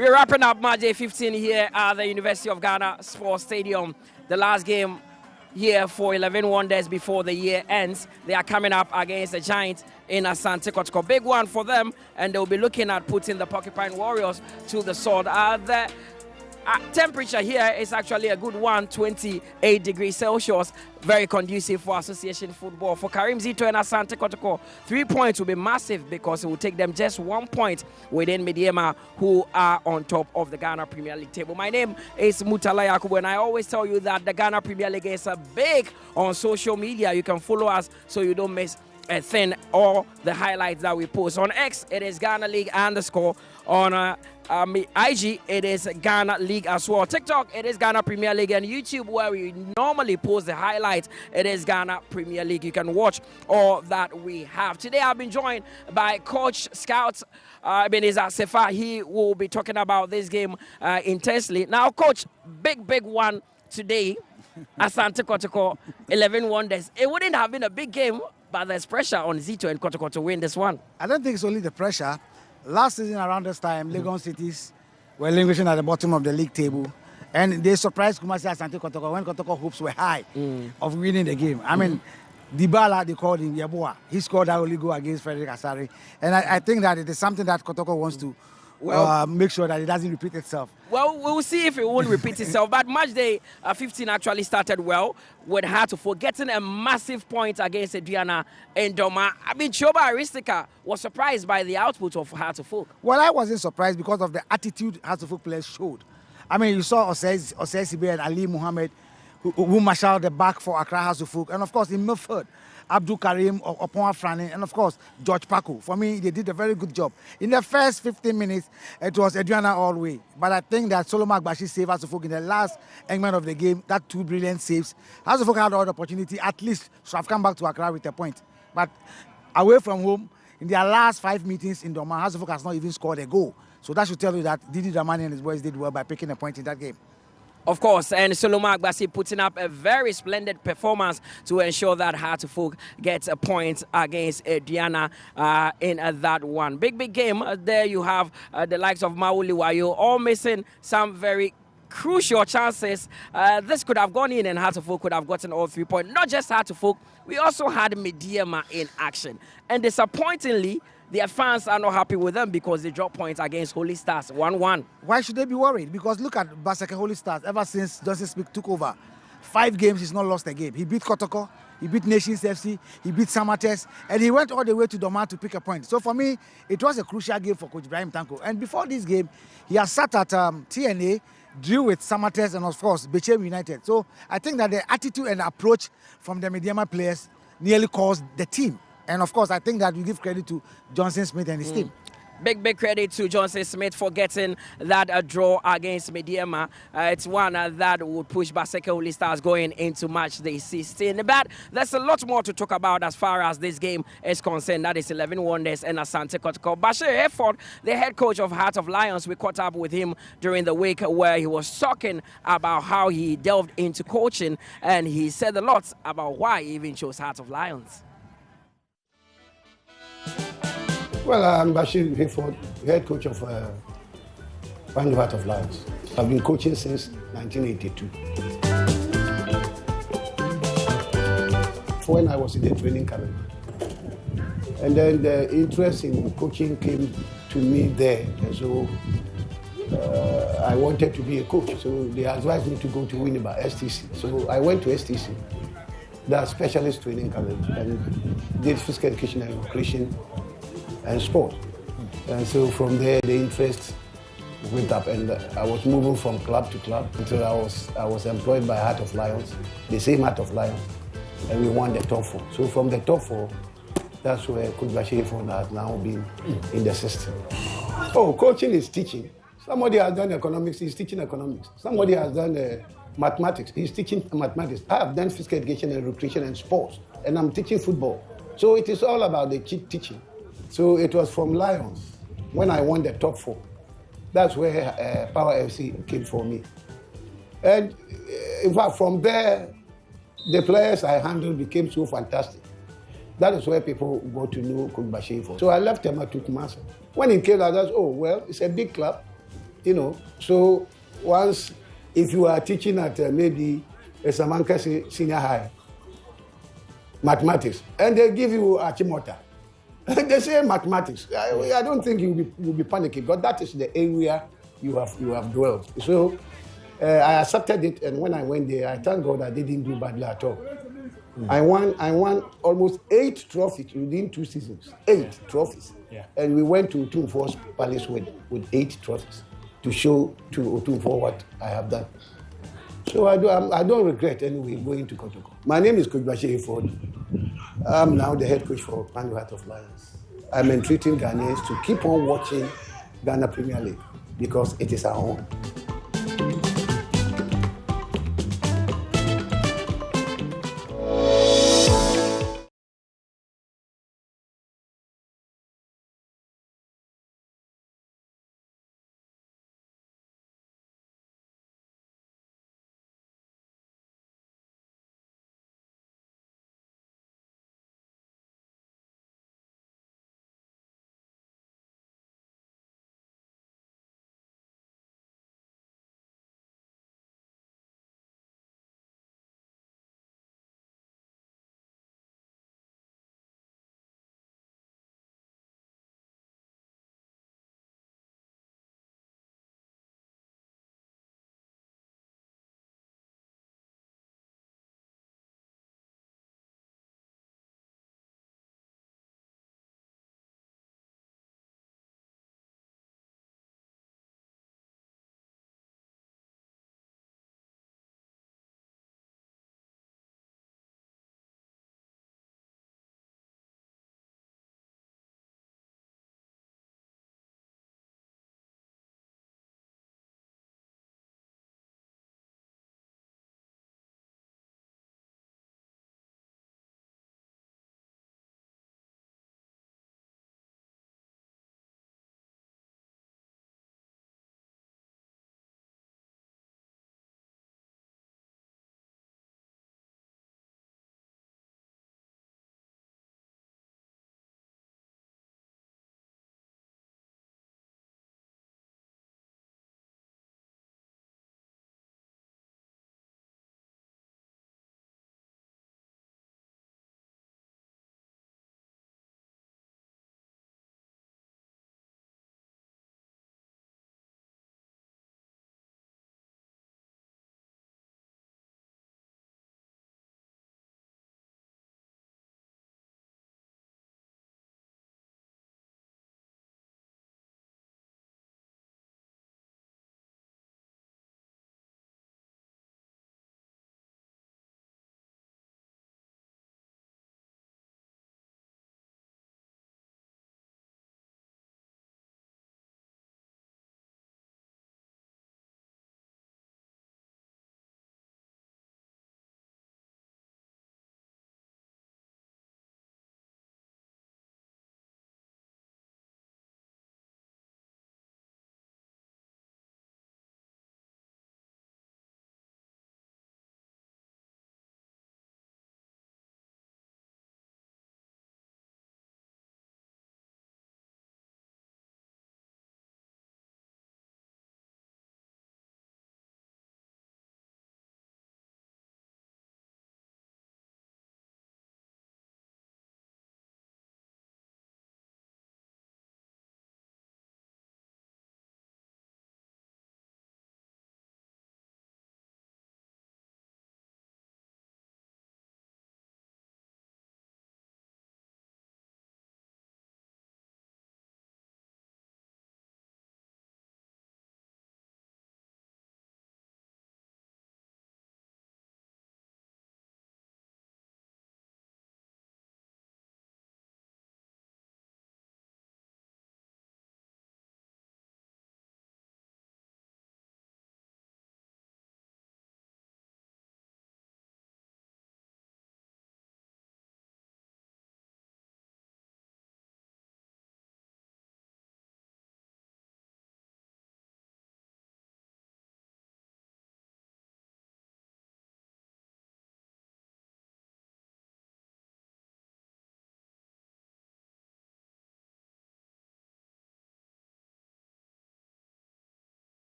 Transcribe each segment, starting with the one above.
We're wrapping up match day 15 here at the University of Ghana Sports Stadium. The last game here for 11 Wonders before the year ends. They are coming up against the Giants in Asante Kotoko. Big one for them, and they'll be looking at putting the Porcupine Warriors to the sword. The temperature here is actually a good one, 28 degrees Celsius. Very conducive for association football. For Karim Zito and Asante Kotoko, 3 points will be massive because it will take them just 1 point within Mediema, who are on top of the Ghana Premier League table. My name is Mutala Yakubu, and I always tell you that the Ghana Premier League is big on social media. You can follow us so you don't miss a thing or the highlights that we post. On X, it is Ghana League _. On IG, it is Ghana League as well. TikTok, it is Ghana Premier League. And YouTube, where we normally post the highlights, it is Ghana Premier League. You can watch all that we have. Today, I've been joined by Coach Scout Ebenezer Sefa. He will be talking about this game intensely. Now, Coach, big one today. Asante Kotoko, 11 Wonders. It wouldn't have been a big game, but there's pressure on Zito and Kotoko to win this one. I don't think it's only the pressure. Last season around this time, Legon Cities were languishing at the bottom of the league table. And they surprised Kumasi Asante Kotoko when Kotoko hopes were high of winning the game. I mean, Dybala, they called him Yeboah. He scored that only goal against Frederick Asari. And I think that it is something that Kotoko wants to make sure that it doesn't repeat itself. Well, we'll see if it won't repeat itself. But match day 15 actually started well with Hartlepool getting a massive point against Adriana and Doma. I mean, Choba Aristika was surprised by the output of Hartlepool. Well, I wasn't surprised because of the attitude Hartlepool players showed. I mean, you saw Osei Sibe and Ali Muhammad who marshaled the back for Accra Hartlepool. And of course, in midfield, Abdul Karim, Opon Afrani, and of course, George Paku. For me, they did a very good job. In the first 15 minutes, it was Adriana all the way. But I think that Solomon Bashir saved Hartlepool in the last segment of the game. That 2 brilliant saves. Hartlepool had all the opportunity, at least, to have come back to Accra with a point. But away from home, in their last 5 meetings in Doma, Hartlepool has not even scored a goal. So that should tell you that Didi Dramani and his boys did well by picking a point in that game. Of course, and Solomon Agbasi putting up a very splendid performance to ensure that Hartlepool gets a point against Diana in that one. Big game. There you have the likes of Mauli Wayo all missing some very crucial chances. This could have gone in and Hartlepool could have gotten all 3 points. Not just Hartlepool, we also had Mediema in action. And disappointingly, their fans are not happy with them because they dropped points against Holy Stars 1-1. Why should they be worried? Because look at Basake Holy Stars. Ever since Johnson Smith took over, 5 games he's not lost a game. He beat Kotoko, he beat Nations FC, he beat Samates, and he went all the way to Doma to pick a point. So for me, it was a crucial game for Coach Ibrahim Tanko. And before this game, he has sat at TNA, drew with Samates and of course Bechem United. So I think that the attitude and approach from the Mediema players nearly caused the team. And of course, I think that we give credit to Johnson Smith and his team. Big credit to Johnson Smith for getting that draw against Mediema. It's one that would push Baseke Holy Stars going into match day 16. But there's a lot more to talk about as far as this game is concerned. That is 11 Wonders and Asante Kotoko. Bashir Hayford, the head coach of Heart of Lions, we caught up with him during the week where he was talking about how he delved into coaching, and he said a lot about why he even chose Heart of Lions. Well, I'm Bashir Hayford, head coach of Heart of Lions. I've been coaching since 1982. When I was in the training academy. And then the interest in coaching came to me there. And so I wanted to be a coach. So they advised me to go to Winneba, STC. So I went to STC, the specialist training academy, and did physical education and recreation and sport. And so from there the interest went up, and I was moving from club to club until I was employed by Heart of Lions, the same Heart of Lions, and we won the top 4. So from the top 4, that's where Coach Bashir Hayford has now been in the system. Oh, coaching is teaching. Somebody has done economics, he's teaching economics. Somebody has done mathematics, he's teaching mathematics. I have done physical education and recreation and sports, and I'm teaching football. So it is all about the teaching. So it was from Lions when I won the top 4. That's where Power FC came for me. And in fact, from there, the players I handled became so fantastic. That is where people got to know Coach Bashir Hayford. So I left him to Kumasi. When he came, I said, oh, well, it's a big club. you know. So once, if you are teaching at maybe a Samanka Senior High, mathematics, and they give you Achimota, they say mathematics. I don't think you'll be panicking, because that is the area you have dwelled. So I accepted it, and when I went there, I thank God I didn't do badly at all. I won almost 8 trophies within 2 seasons. 8 trophies. Yeah. And we went to Otumfo's palace with 8 trophies to show to Otumfo what I have done. So I don't regret anyway going to Kotoko. My name is Coach Bashir Hayford. I'm now the head coach for Pandu Heart of Lions. I'm entreating Ghanaians to keep on watching Ghana Premier League because it is our home.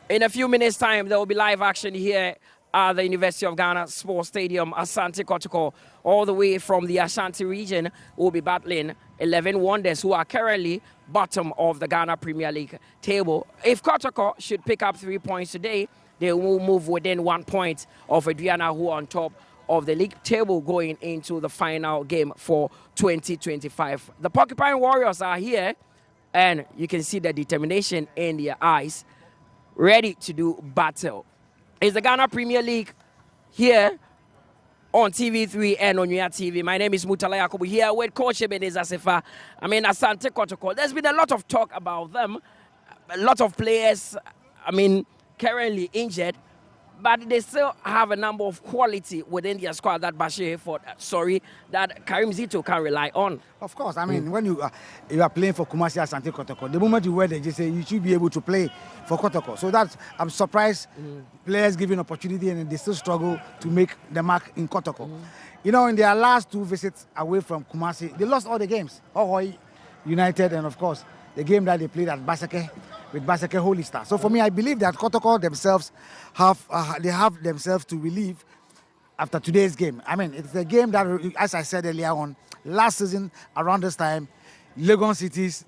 In a few minutes' time, there will be live action here at the University of Ghana Sports Stadium. Asante Kotoko, all the way from the Ashanti region, will be battling 11 Wonders, who are currently bottom of the Ghana Premier League table. If Kotoko should pick up 3 points today, they will move within 1 point of Adriana, who are on top of the league table going into the final game for 2025. The Porcupine Warriors are here, and you can see the determination in their eyes, ready to do battle. It's the Ghana Premier League here on TV3 and on Nuya TV. My name is Mutala Yakubu, here with Coach Ebenezer Sefa. Asante Kotoko. There's been a lot of talk about them. A lot of players, currently injured, but they still have a number of quality within their squad that Bashir Hayford, that Karim Zito can rely on. Of course, when you are playing for Kumasi Asante Kotoko, the moment you wear the jersey, you should be able to play for Kotoko. So I'm surprised players given opportunity and they still struggle to make the mark in Kotoko. In their last 2 visits away from Kumasi, they lost all the games. Ahoy United and of course the game that they played at Basake with Basake Holy Star. So for me, I believe that Kotoko themselves have themselves to relieve after today's game. It's a game that, as I said earlier on, last season around this time, Legon City's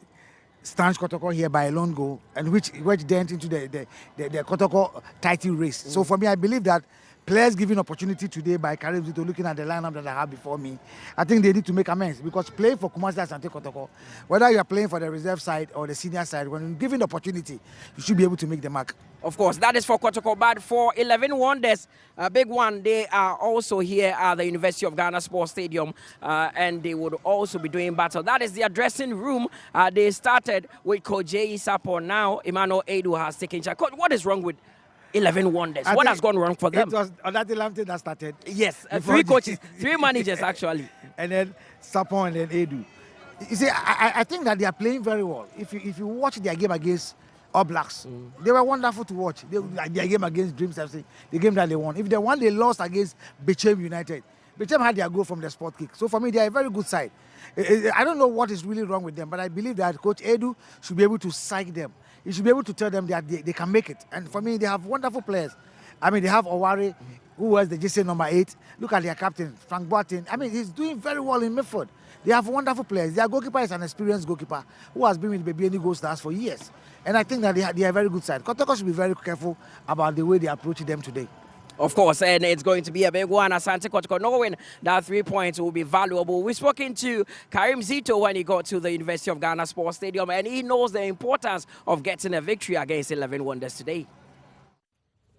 stanched Kotoko here by a lone goal, and which dent into the Kotoko title race. So for me, I believe that players given opportunity today by Karim Zito, looking at the lineup that I have before me, I think they need to make amends, because playing for Kumasi Asante Kotoko, whether you are playing for the reserve side or the senior side, when given the opportunity, you should be able to make the mark. Of course, that is for Kotoko, but for 11 Wonders, a big one, they are also here at the University of Ghana Sports Stadium, and they would also be doing battle. That is their dressing room. They started with Coach J. Isapo. Now Emmanuel Edu has taken charge. Coach, what is wrong with 11 Wonders? What has gone wrong for them? It was Odati Lamte that started. Yes, 3 coaches, 3 managers actually. And then Sapon and then Edu. You see, I think that they are playing very well. If you watch their game against All Blacks, they were wonderful to watch. Their game against Dreams FC, the game that they won. If they won, they lost against Bechem United. Bechem had their goal from the spot kick. So for me, they are a very good side. I don't know what is really wrong with them, but I believe that Coach Edu should be able to psych them. He should be able to tell them that they can make it. And for me, they have wonderful players. They have Owari, who was the JC number 8. Look at their captain, Frank Boateng. He's doing very well in midfield. They have wonderful players. Their goalkeeper is an experienced goalkeeper who has been with Babiani Gold Stars for years. And I think that they are a very good side. Kotoko should be very careful about the way they approach them today. Of course, and it's going to be a big one. Asante Kotoko, knowing that 3 points will be valuable. We've spoken to Karim Zito when he got to the University of Ghana Sports Stadium, and he knows the importance of getting a victory against 11 Wonders today.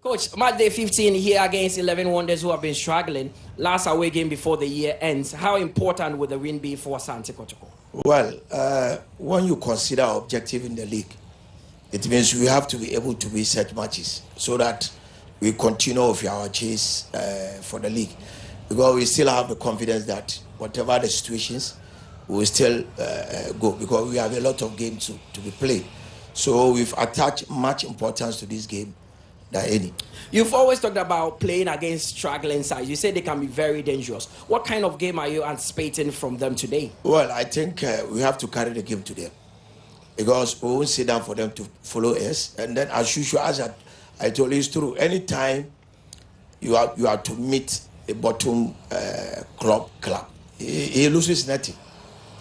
Coach, match day 15 here against 11 Wonders, who have been struggling. Last away game before the year ends. How important will the win be for Asante Kotoko? Well, when you consider our objective in the league, it means we have to be able to win such matches so that we continue with our chase for the league, because we still have the confidence that whatever the situations, we will still go, because we have a lot of games to be played. So we've attached much importance to this game than any. You've always talked about playing against struggling sides. You say they can be very dangerous. What kind of game are you anticipating from them today? Well, I think we have to carry the game to them, because we won't sit down for them to follow us. And then, as usual, as I told you, it's true. Anytime you are to meet a bottom club, he loses nothing.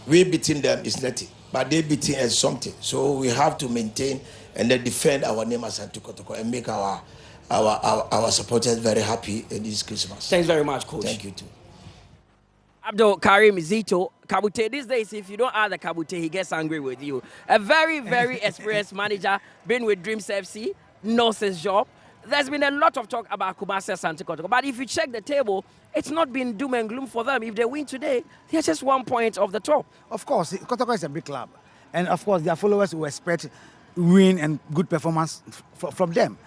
We beating them is nothing, but they beating us something. So we have to maintain and then defend our name as Asante Kotoko and make our supporters very happy in this Christmas. Thanks very much, Coach. Thank you too. Abdul Karim Zito, Kabute, these days, if you don't add the Kabute, he gets angry with you. A very, very experienced manager, been with Dreams FC, knows his job. There's been a lot of talk about Kumasi Asante Kotoko, but if you check the table, it's not been doom and gloom for them. If they win today, they're just 1 point off the top. Of course, Kotoko is a big club, and of course, their followers will expect win and good performance from them.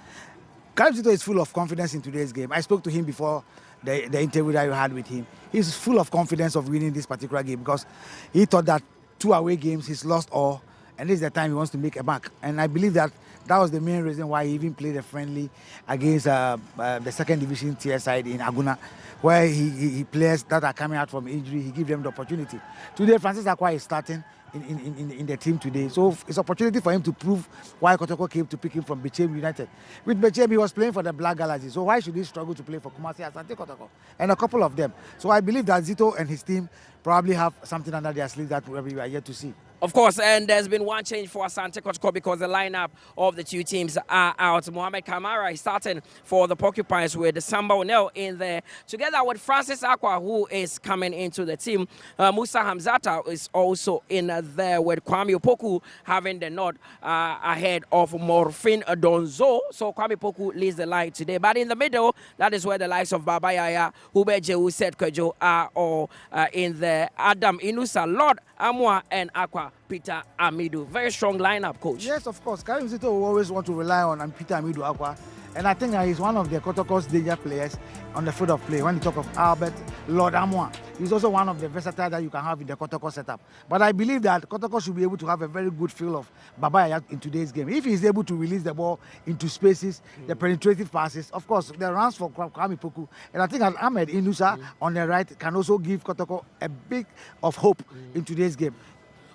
Karim Zito is full of confidence in today's game. I spoke to him before the interview that you had with him. He's full of confidence of winning this particular game, because he thought that 2 away games, he's lost all, and this is the time he wants to make a mark. And I believe that was the main reason why he even played a friendly against the second division tier side in Aguna, where he players that are coming out from injury, he gives them the opportunity. Today, Francis Akwa is starting in the team today. So it's opportunity for him to prove why Kotoko came to pick him from Bechem United. With Bechem, he was playing for the Black Galaxy. So why should he struggle to play for Kumasi Asante Kotoko? And a couple of them. So I believe that Zito and his team probably have something under their sleeve that we are yet to see. Of course, and there's been one change for Asante Kotoko because the lineup of the two teams are out. Mohamed Kamara is starting for the Porcupines with Samba O'Neill in there, together with Francis Akwa, who is coming into the team. Musa Hamzata is also in there with Kwame Opoku having the nod ahead of Morfin Donzo. So Kwame Opoku leads the line today. But in the middle, that is where the likes of Baba Yaya, Hube Jehu, Seth Kojo are all in there. Adam Inusa, Lord Amwa, and Akwa Peter Amidu. Very strong lineup, coach. Yes, of course. Karim Zito will always want to rely on Peter Amidu Akwa. And I think that he's one of the Kotoko's danger players on the field of play. When you talk of Albert, Lord Amwa, he's also one of the versatile that you can have in the Kotoko setup. But I believe that Kotoko should be able to have a very good feel of Baba Yaya in today's game. If he's able to release the ball into spaces, the penetrative passes, of course, the runs for Kwame Poku. And I think that Ahmed Inusa on the right can also give Kotoko a bit of hope in today's game.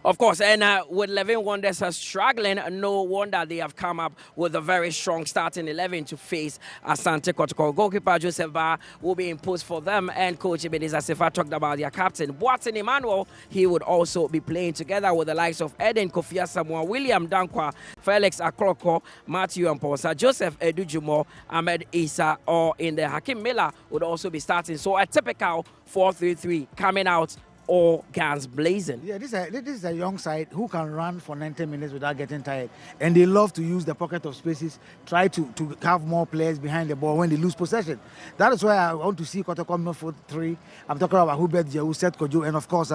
Of course, and with 11 Wonders struggling, no wonder they have come up with a very strong starting 11 to face Asante Kotoko. Goalkeeper Joseph Ba will be imposed for them, and Coach Ebenezer Sefa talked about their captain. Boatin Emmanuel, he would also be playing together with the likes of Eden Kofi Asamoah, William Dankwa, Felix Akroko, Matthew Amposa, Joseph Edujumo, Ahmed Isa, or in the Hakim Miller would also be starting. So a typical 4-3-3 coming out, all guns blazing. Yeah, this is a young side who can run for 90 minutes without getting tired. And they love to use the pocket of spaces, try to have more players behind the ball when they lose possession. That is why I want to see Kotoko midfield 3. I'm talking about Hubert Jehu, Seth Kojo, and of course,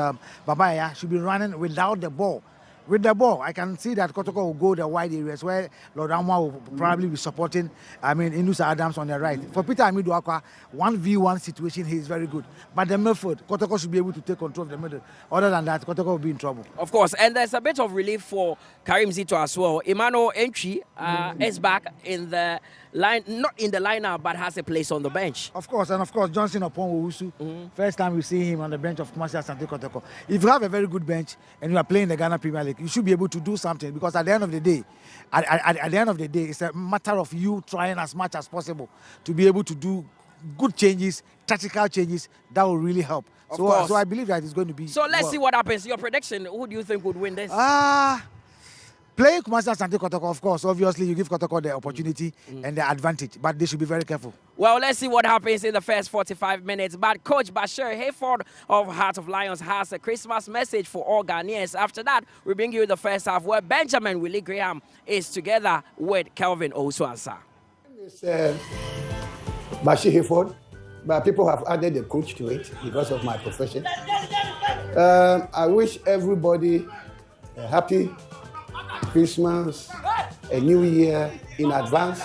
Babaya should be running without the ball. With the ball, I can see that Kotoko will go the wide areas where Lord Amwa will probably be supporting, Inusa Adams on the right. For Peter Amidu Akwa, 1v1 situation, he is very good. But the midfield, Kotoko should be able to take control of the middle. Other than that, Kotoko will be in trouble. Of course, and there's a bit of relief for Karim Zito as well. Emmanuel Entry is back in the line, not in the lineup, but has a place on the bench. Of course, and of course, Johnson upon Wusu. First time we see him on the bench of Kumasi Asante Kotoko. If you have a very good bench and you are playing the Ghana Premier League, you should be able to do something, because at the end of the day, it's a matter of you trying as much as possible to be able to do good changes, tactical changes that will really help. So I believe that it's going to be. So let's see what happens. Your prediction: who do you think would win this? Playing Kumasi Asante Kotoko, of course, obviously you give Kotoko the opportunity and the advantage, but they should be very careful. Well, let's see what happens in the first 45 minutes. But Coach Bashir Hayford of Heart of Lions has a Christmas message for all Ghanaians. After that, we bring you the first half where Benjamin Willie Graham is together with Kelvin Osuansa. It's Bashir Hayford, but people have added a coach to it because of my profession. I wish everybody a happy Christmas, a new year in advance.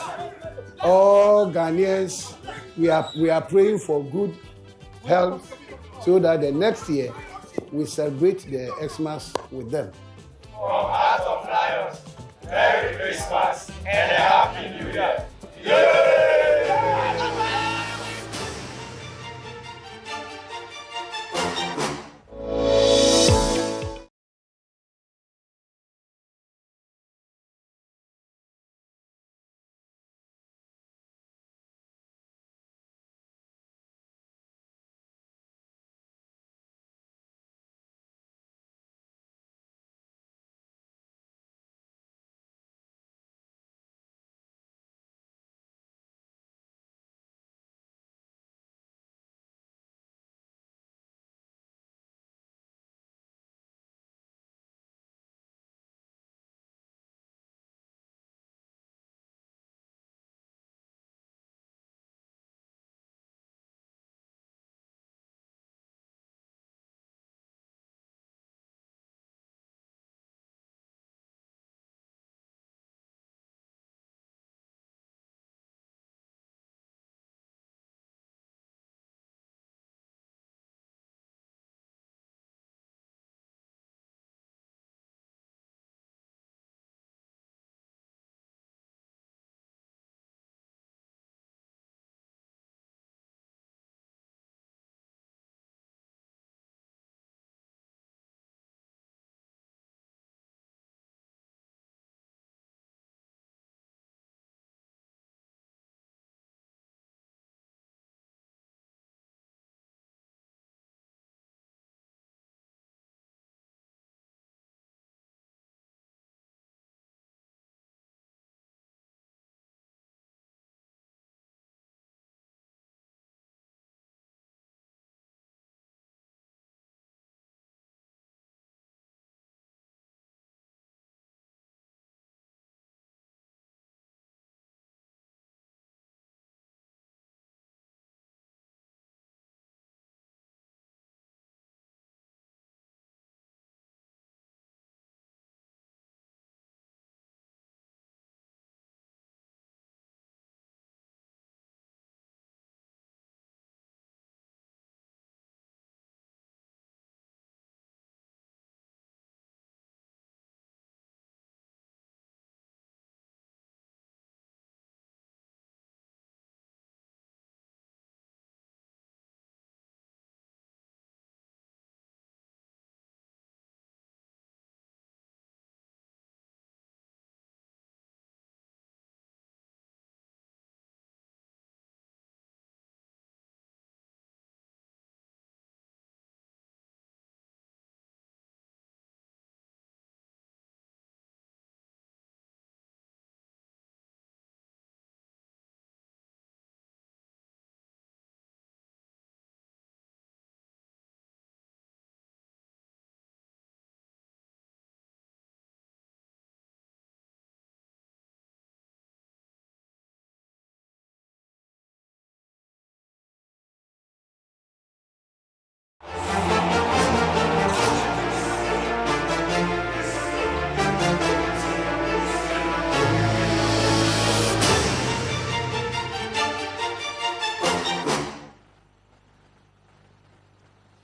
All Ghanaians, we are praying for good health so that the next year we celebrate the Xmas with them. From Heart of Lions, Merry Christmas and a Happy New Year. Yay!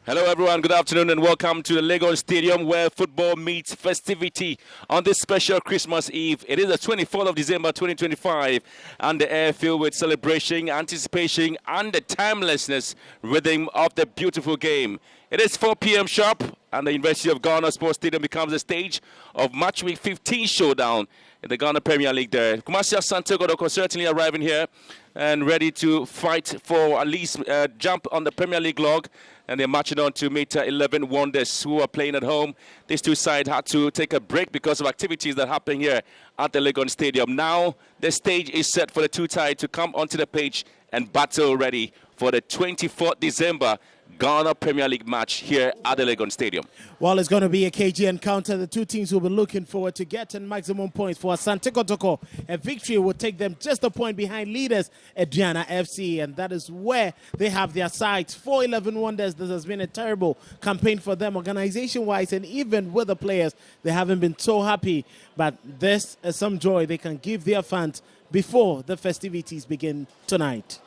Hello everyone, good afternoon and welcome to the Legon Stadium where football meets festivity on this special Christmas Eve. It is the 24th of December 2025 and the air filled with celebration, anticipation and the timelessness rhythm of the beautiful game. It is 4 p.m. sharp and the University of Ghana Sports Stadium becomes the stage of Match Week 15 showdown in the Ghana Premier League there. Kumasi Asante Kotoko certainly arriving here and ready to fight for at least jump on the Premier League log. And they're marching on to meet 11 Wonders who are playing at home. These two sides had to take a break because of activities that happen here at the Legon Stadium. Now the stage is set for the two sides to come onto the pitch and battle ready for the 24th December Ghana Premier League match here at the Legon Stadium. Well, it's going to be a KG encounter. The two teams will be looking forward to getting maximum points. For Asante Kotoko, a victory will take them just a point behind leaders Aduana FC, and that is where they have their sights. For 11 Wonders, this has been a terrible campaign for them organization-wise, and even with the players, they haven't been so happy. But this is some joy they can give their fans before the festivities begin tonight.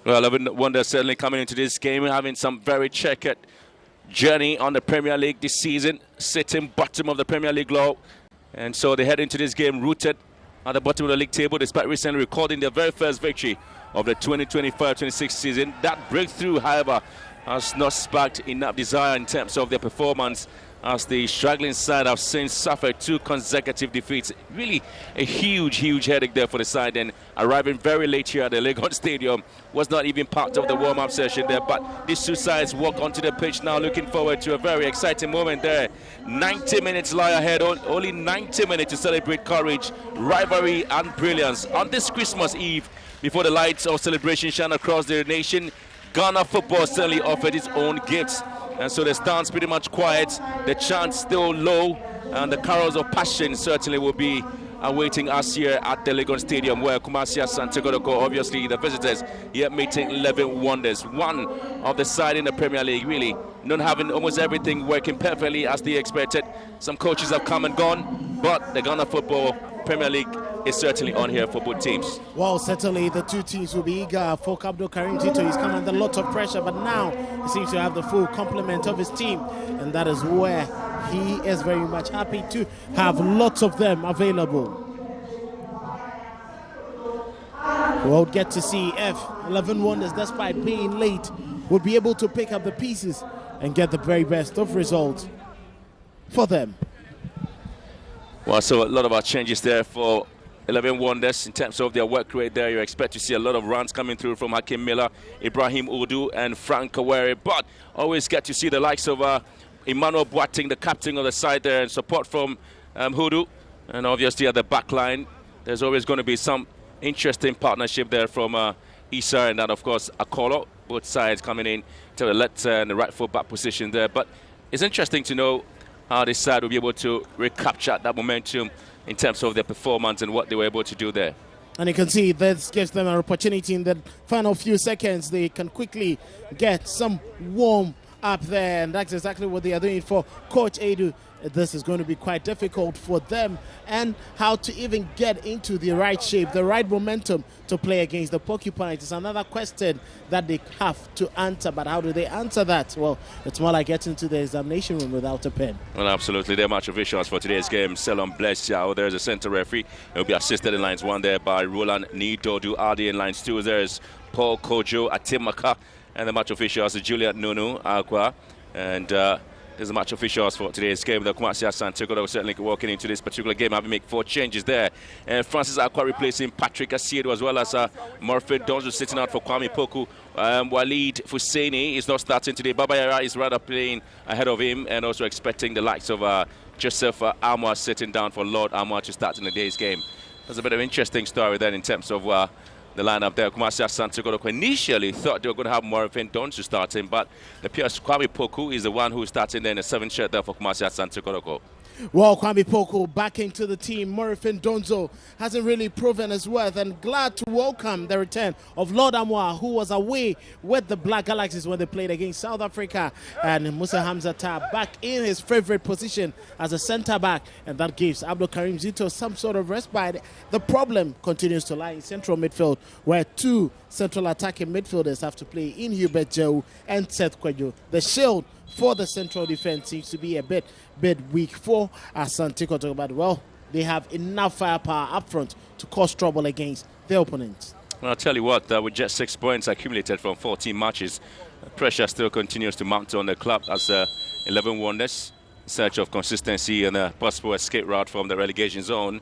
Well, 11 Wonders certainly coming into this game having some very checkered journey on the Premier League this season, sitting bottom of the Premier League log. And so they head into this game rooted at the bottom of the league table despite recently recording their very first victory of the 2025-26 season. That breakthrough, however, has not sparked enough desire in terms of their performance as the struggling side have since suffered 2 consecutive defeats. Really a huge headache there for the side, and arriving very late here at the Legon Stadium was not even part of the warm-up session there. But these two sides walk onto the pitch now, looking forward to a very exciting moment there. 90 minutes lie ahead, only 90 minutes to celebrate courage, rivalry and brilliance. On this Christmas Eve, before the lights of celebration shine across the nation, Ghana football certainly offered its own gifts. And so the stands pretty much quiet, the chants still low, and the carols of passion certainly will be awaiting us here at the Legon Stadium, where Kumasi Asante Kotoko, obviously the visitors, here meeting 11 Wonders. One of the side in the Premier League, really not having almost everything working perfectly as they expected. Some coaches have come and gone, but the Ghana Football Premier League is certainly on here for both teams. Well, certainly the two teams will be eager for Abdul Karim Tito. He's come under a lot of pressure, but now he seems to have the full complement of his team, and that is where he is very much happy to have lots of them available. We'll get to see if 11 Wonders, despite being late, will be able to pick up the pieces and get the very best of results for them. Well, so a lot of our changes there for 11 Wonders in terms of their work rate there. You expect to see a lot of runs coming through from Hakim Miller, Ibrahim Udu and Frank Kawere, but always get to see the likes of Emmanuel Boateng, the captain of the side there, and support from Hudu. And obviously at the back line, there's always going to be some interesting partnership there from Issa and that, of course, Akolo. Both sides coming in to the left and the right full back position there. But it's interesting to know how this side will be able to recapture that momentum in terms of their performance and what they were able to do there. And you can see this gives them an opportunity in the final few seconds. They can quickly get some warm up there, and that's exactly what they are doing for Coach Edu. This is going to be quite difficult for them, and how to even get into the right shape, the right momentum to play against the Porcupines is another question that they have to answer. But how do they answer that? Well, it's more like getting to the examination room without a pen. Well, absolutely. They're match officials for today's game. Selon Blesiao, there's a center referee. He'll be assisted in lines 1 there by Roland Nidodu Adi. In lines 2, there's Paul Kojo Atimaka, and the match officials are Juliet Nunu Agua, and there's the match officials for today's game. The Kumasi Asante Kotoko certainly walking into this particular game, having made 4 changes there. And Francis Akwa replacing Patrick Asiedo, as well as Murphy Donzo sitting out for Kwame Poku. Walid Fuseni is not starting today. Baba Yara is rather playing ahead of him, and also expecting the likes of Joseph Amwa sitting down for Lord Amwa to start in the day's game. There's a bit of an interesting story then in terms of the lineup there. Kumasi Asante Kotoko initially thought they were going to have Morfin Donsu starting, but it appears Kwame Poku is the one who's starting there in the 7th shirt there for Kumasi Asante Kotoko. Well, Kwame Poku back into the team. Morifin Donzo hasn't really proven his worth, and glad to welcome the return of Lord Amoa, who was away with the Black Galaxies when they played against South Africa, and Musa Hamzata back in his favorite position as a centre back, and that gives Abdul Karim Zito some sort of respite. The problem continues to lie in central midfield, where two central attacking midfielders have to play in Hubert Joe and Seth Kwejo. The shield for the central defense seems to be a bit weak for Asante Kotoko, but well, they have enough firepower up front to cause trouble against their opponents. Well, I'll tell you what, with just 6 points accumulated from 14 matches, pressure still continues to mount on the club as 11 Wonders, in search of consistency and a possible escape route from the relegation zone.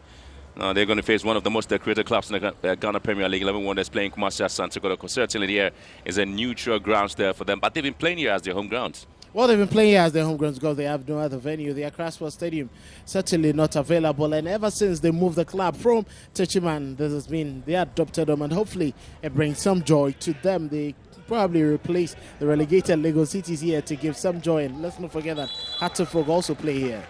They're going to face one of the most decorated clubs in the Ghana Premier League, 11 Wonders, playing Kumasi Asante Kotoko. Certainly here is a neutral grounds there for them, but they've been playing here as their home grounds. Well, they've been playing here as their home grounds because they have no other venue. The Accra Sports Stadium certainly not available, and ever since they moved the club from Techiman, this has been, they adopted them, and hopefully it brings some joy to them. They probably replace the relegated Lagos Cities here to give some joy, and let's not forget that Hatterfolk also play here.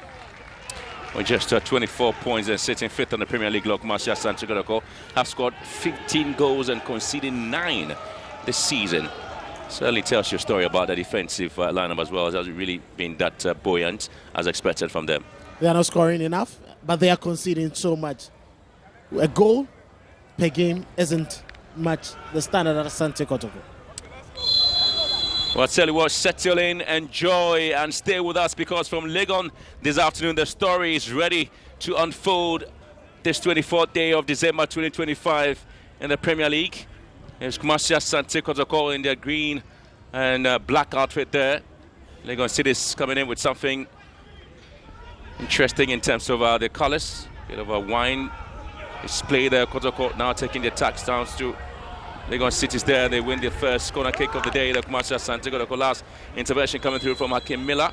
With just 24 points and sitting fifth on the Premier League, Kumasi Asante Kotoko have scored 15 goals and conceded 9 this season. Certainly tells your story about the defensive lineup as well. It hasn't really been that buoyant as expected from them. They are not scoring enough, but they are conceding so much. A goal per game isn't much the standard at Asante Kotoko. Well, I'll tell you what, settle in, enjoy, and stay with us, because from Legon this afternoon, the story is ready to unfold this 24th day of December 2025 in the Premier League. There's Kumasi Asante Kotoko in their green and black outfit there. Legon City's coming in with something interesting in terms of the colours. Bit of a wine display there. Kotoko now taking the attacks down to Legon City's there. They win the first corner kick of the day. The Kumasi Asante Kotoko last intervention coming through from Hakim Miller.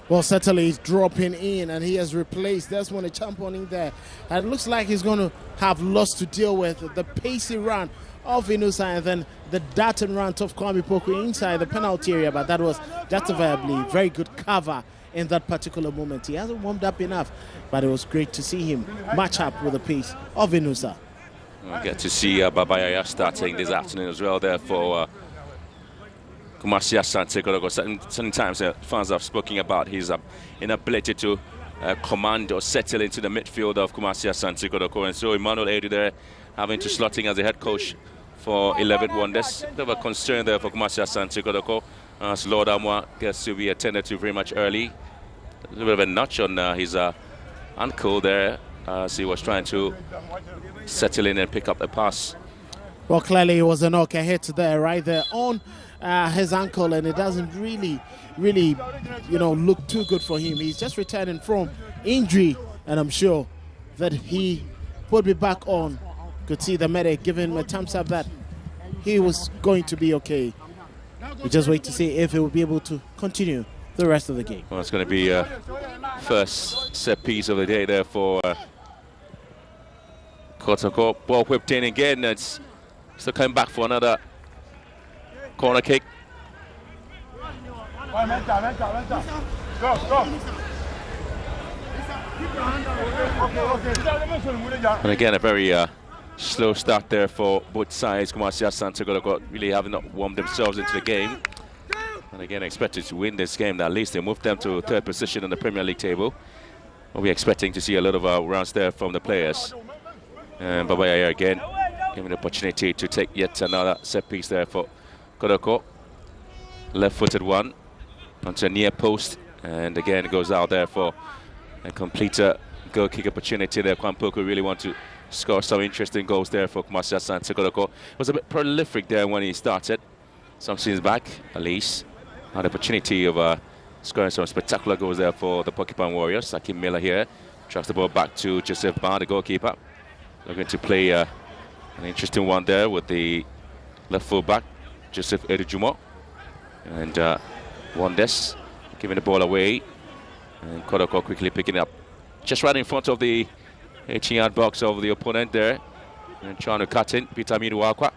Well, certainly he's dropping in, and he has replaced Desmond Champon in there. And it looks like he's going to have lots to deal with. The pacey run of Inusa, and then the dart and run of Kwame Poku inside the penalty area, but that was justifiably very good cover in that particular moment. He hasn't warmed up enough, but it was great to see him match up with the pace of Inusa. We'll get to see Babayaya starting this afternoon as well there for Kumasi Asante Kotoko. Sometimes fans have spoken about his inability to command or settle into the midfield of Kumasi Asante Kotoko, and so Emmanuel Edu there having to slot in as the head coach for 11 Wonders. Bit of a concern there for Kumasi Asante Kotoko, as Lord Amwa gets to be attended to very much early. A little bit of a notch on his ankle there as he was trying to settle in and pick up the pass. Well, clearly it was a knock hit there, right there on his ankle, and it doesn't really, look too good for him. He's just returning from injury, and I'm sure that he would be back on. Could see the medic giving him a thumbs up that he was going to be okay. We just wait to see if he will be able to continue the rest of the game. Well, it's going to be first set piece of the day there for Kotoko. Ball whipped in again. It's still coming back for another corner kick. And again, a very slow start there for both sides. Kumasi Asante Kotoko really have not warmed themselves into the game. And again, expected to win this game. At least they moved them to third position in the Premier League table. We'll be expecting to see a lot of rounds there from the players. And Babayaya again given the opportunity to take yet another set piece there for Kotoko. Left-footed one onto a near post, and again it goes out there for a complete goal kick opportunity there. Kwame Poku really want to score some interesting goals there for Kumasi Asante Kotoko. Was a bit prolific there when he started. Some seasons back, at least. Had the opportunity of scoring some spectacular goals there for the Porcupine Warriors. Hakim Miller here tracks the ball back to Joseph Barr, the goalkeeper. They're going to play an interesting one there with the left full back, Joseph Edujumo. And Wonders giving the ball away. And Kotoko quickly picking it up just right in front of the 18-yard box of the opponent there. And trying to cut in, Peter Miruakwa.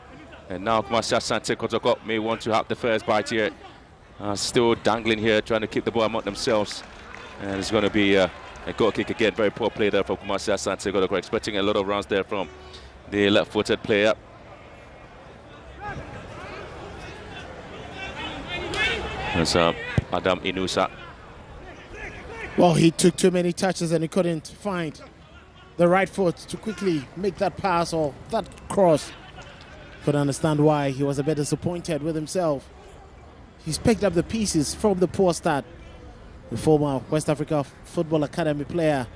And now Kumasi Asante Kotoko may want to have the first bite here. Still dangling here, trying to keep the ball among themselves. And it's going to be A goal kick again, very poor play there from Kumasi Asante Kotoko, expecting a lot of runs there from the left-footed player. There's Adam Inusa. Well, he took too many touches and he couldn't find the right foot to quickly make that pass or that cross. Could understand why he was a bit disappointed with himself. He's picked up the pieces from the poor start. The former West Africa Football Academy player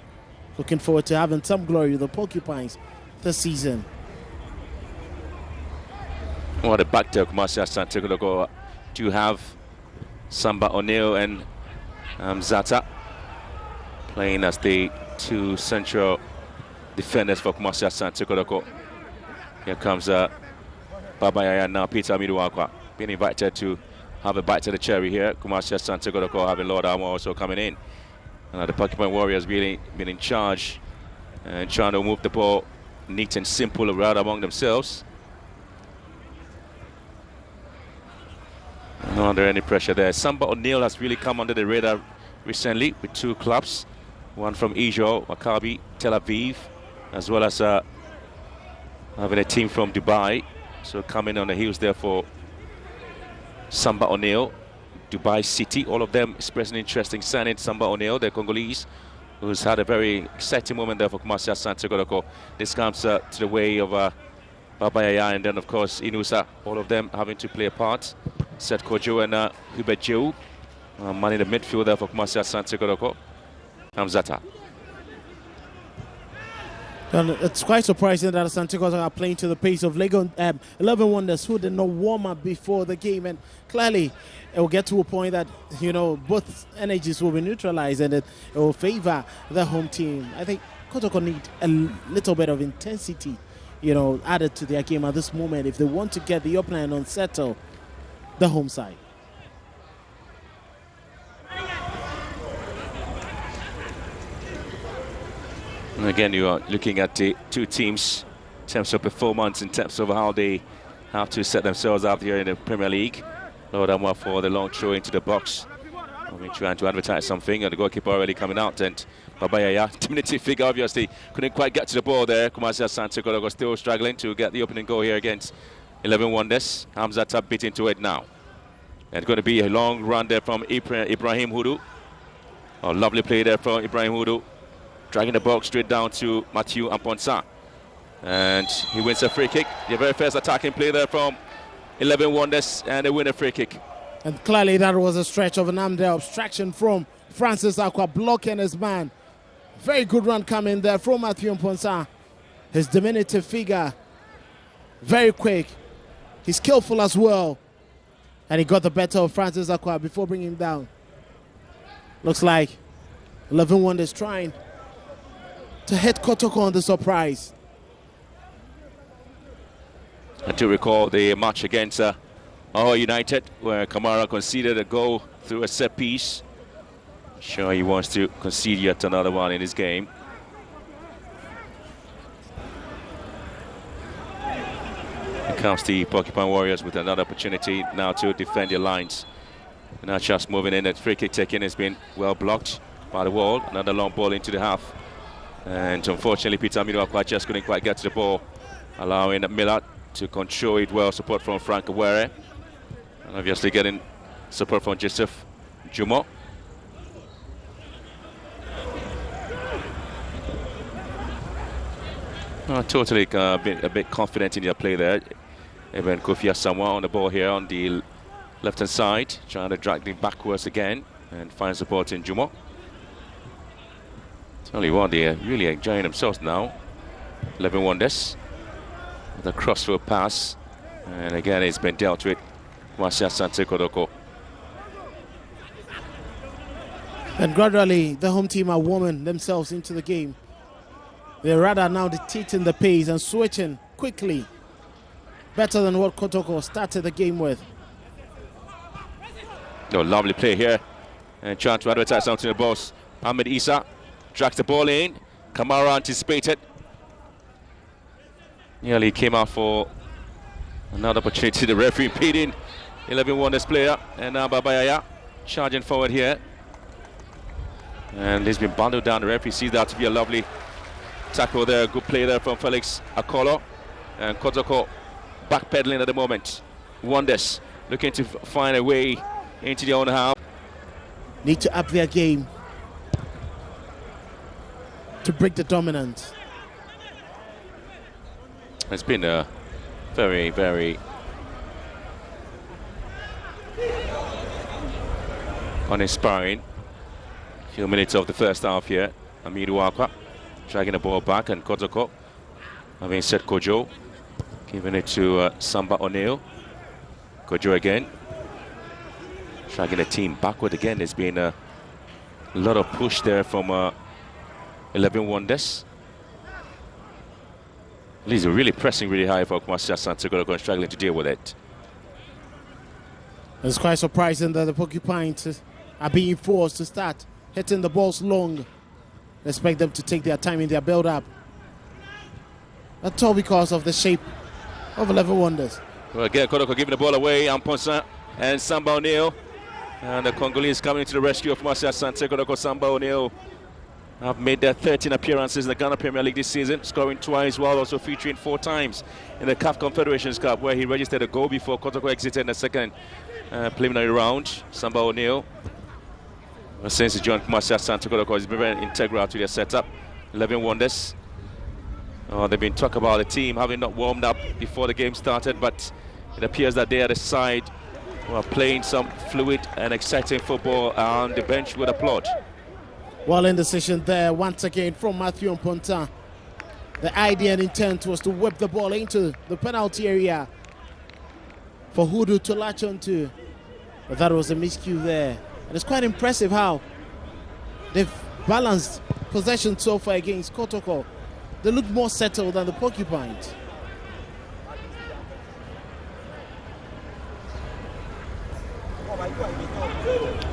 looking forward to having some glory with the Porcupines this season. Well, the back there, Kumasi Asante Kotoko, do have Samba O'Neill and Zata playing as the two central defenders for Kumasi Asante Kotoko. Here comes Baba Yaya now, Peter Amiduakwa, being invited to have a bite to the cherry here. Kumasi Asante Kotoko having Lord Armour also coming in. And the Porcupine Warriors really been in charge and trying to move the ball neat and simple around among themselves. Not under any pressure there. Samba O'Neill has really come under the radar recently with two clubs. One from Ijo, Maccabi, Tel Aviv, as well as having a team from Dubai. So coming on the heels there for Samba O'Neill, Dubai City, all of them expressing interest in signing Samba O'Neill, the Congolese, who's had a very exciting moment there for Kumasi Asante Kotoko. This comes to the way of Baba Yaya and then of course Inusa, all of them having to play a part. Seth Kojo and Hubert Jew, man in the midfield there for Kumasi Asante Kotoko. Hamzata. And it's quite surprising that Asante Kotoko are playing to the pace of Lagos 11 Wonders, who did not warm up before the game, and clearly it will get to a point that both energies will be neutralized and it will favor the home team. I think Kotoko need a little bit of intensity, added to their game at this moment if they want to get the opener and unsettle the home side. And again, you are looking at the two teams in terms of performance, in terms of how they have to set themselves up here in the Premier League. Lord Amwa for the long throw into the box. We're trying to advertise something, and the goalkeeper already coming out. And Baba Yaya, diminutive figure, obviously couldn't quite get to the ball there. Kumasi Asante Kotoko still struggling to get the opening goal here against 11 Wonders. Hamzata bit into it now. And it's going to be a long run there from Ibrahim Hudu. A lovely play there from Ibrahim Hudu. Dragging the ball straight down to Matthew Amponsa. And he wins a free kick. The very first attacking play there from 11 Wonders, and they win a free kick. And clearly that was a stretch of an arm there. Obstruction from Francis Aqua blocking his man. Very good run coming there from Matthew Amponsa. His diminutive figure. Very quick. He's skillful as well. And he got the better of Francis Aqua before bringing him down. Looks like 11 Wonders trying to hit Kotoko on the surprise. I do recall the match against Ahoy United where Kamara conceded a goal through a set piece. Sure, he wants to concede yet another one in this game. Here comes the Porcupine Warriors with another opportunity now to defend their lines. Now just moving in, that free kick taken has been well blocked by the wall. Another long ball into the half. And unfortunately, Peter Amiduakwa just couldn't quite get to the ball, allowing Miller to control it well. Support from Frank Awere. And obviously getting support from Joseph Jumo. Totally a bit confident in their play there. Even Kofi Asamoah on the ball here on the left-hand side, trying to drag them backwards again and find support in Jumo. Tell you what, they're really enjoying themselves now. 11 Wonders. The crossfield pass. And again, it's been dealt with. Kumasi Asante Kotoko. And gradually, the home team are warming themselves into the game. They're rather now dictating the pace and switching quickly. Better than what Kotoko started the game with. Oh, lovely play here. And trying to advertise something to the boss. Ahmed Isa drags the ball in. Kamara anticipated. Nearly came out for another opportunity. The referee impeding 11 Wonders player. And now Baba Yaya charging forward here. And he's been bundled down. The referee sees that to be a lovely tackle there. Good play there from Felix Akolo. And Kotoko backpedaling at the moment. Wonders looking to find a way into their own half. Need to up their game to break the dominance. It's been a very, very uninspiring few minutes of the first half here. Amidu Wakwa dragging the ball back, and Kotoko having set Kojo, giving it to Samba O'Neill. Kojo again, dragging the team backward again. There's been a lot of push there from 11 Wonders. He's really pressing really high for Asante Kotoko and struggling to deal with it. It's quite surprising that the Porcupines are being forced to start hitting the balls long. Expect them to take their time in their build-up. That's all because of the shape of 11 Wonders. Well, again, Kotoko giving the ball away. Amponsa and Samba O'Neill. And the Congolese coming to the rescue of Asante Kotoko. Samba O'Neill have made their 13 appearances in the Ghana Premier League this season, scoring twice while also featuring 4 times in the CAF Confederations Cup, where he registered a goal before Kotoko exited in the second preliminary round. Samba O'Neill, since he joined Asante Kotoko, has been very integral to their setup. 11 Wonders. They've been talking about the team having not warmed up before the game started, but it appears that they are the side who are playing some fluid and exciting football, and the bench would applaud. Well, in the session there, once again from Matthew Mponta, the idea and intent was to whip the ball into the penalty area for Hudu to latch onto. But that was a miscue there. And it's quite impressive how they've balanced possession so far against Kotoko. They look more settled than the Porcupines.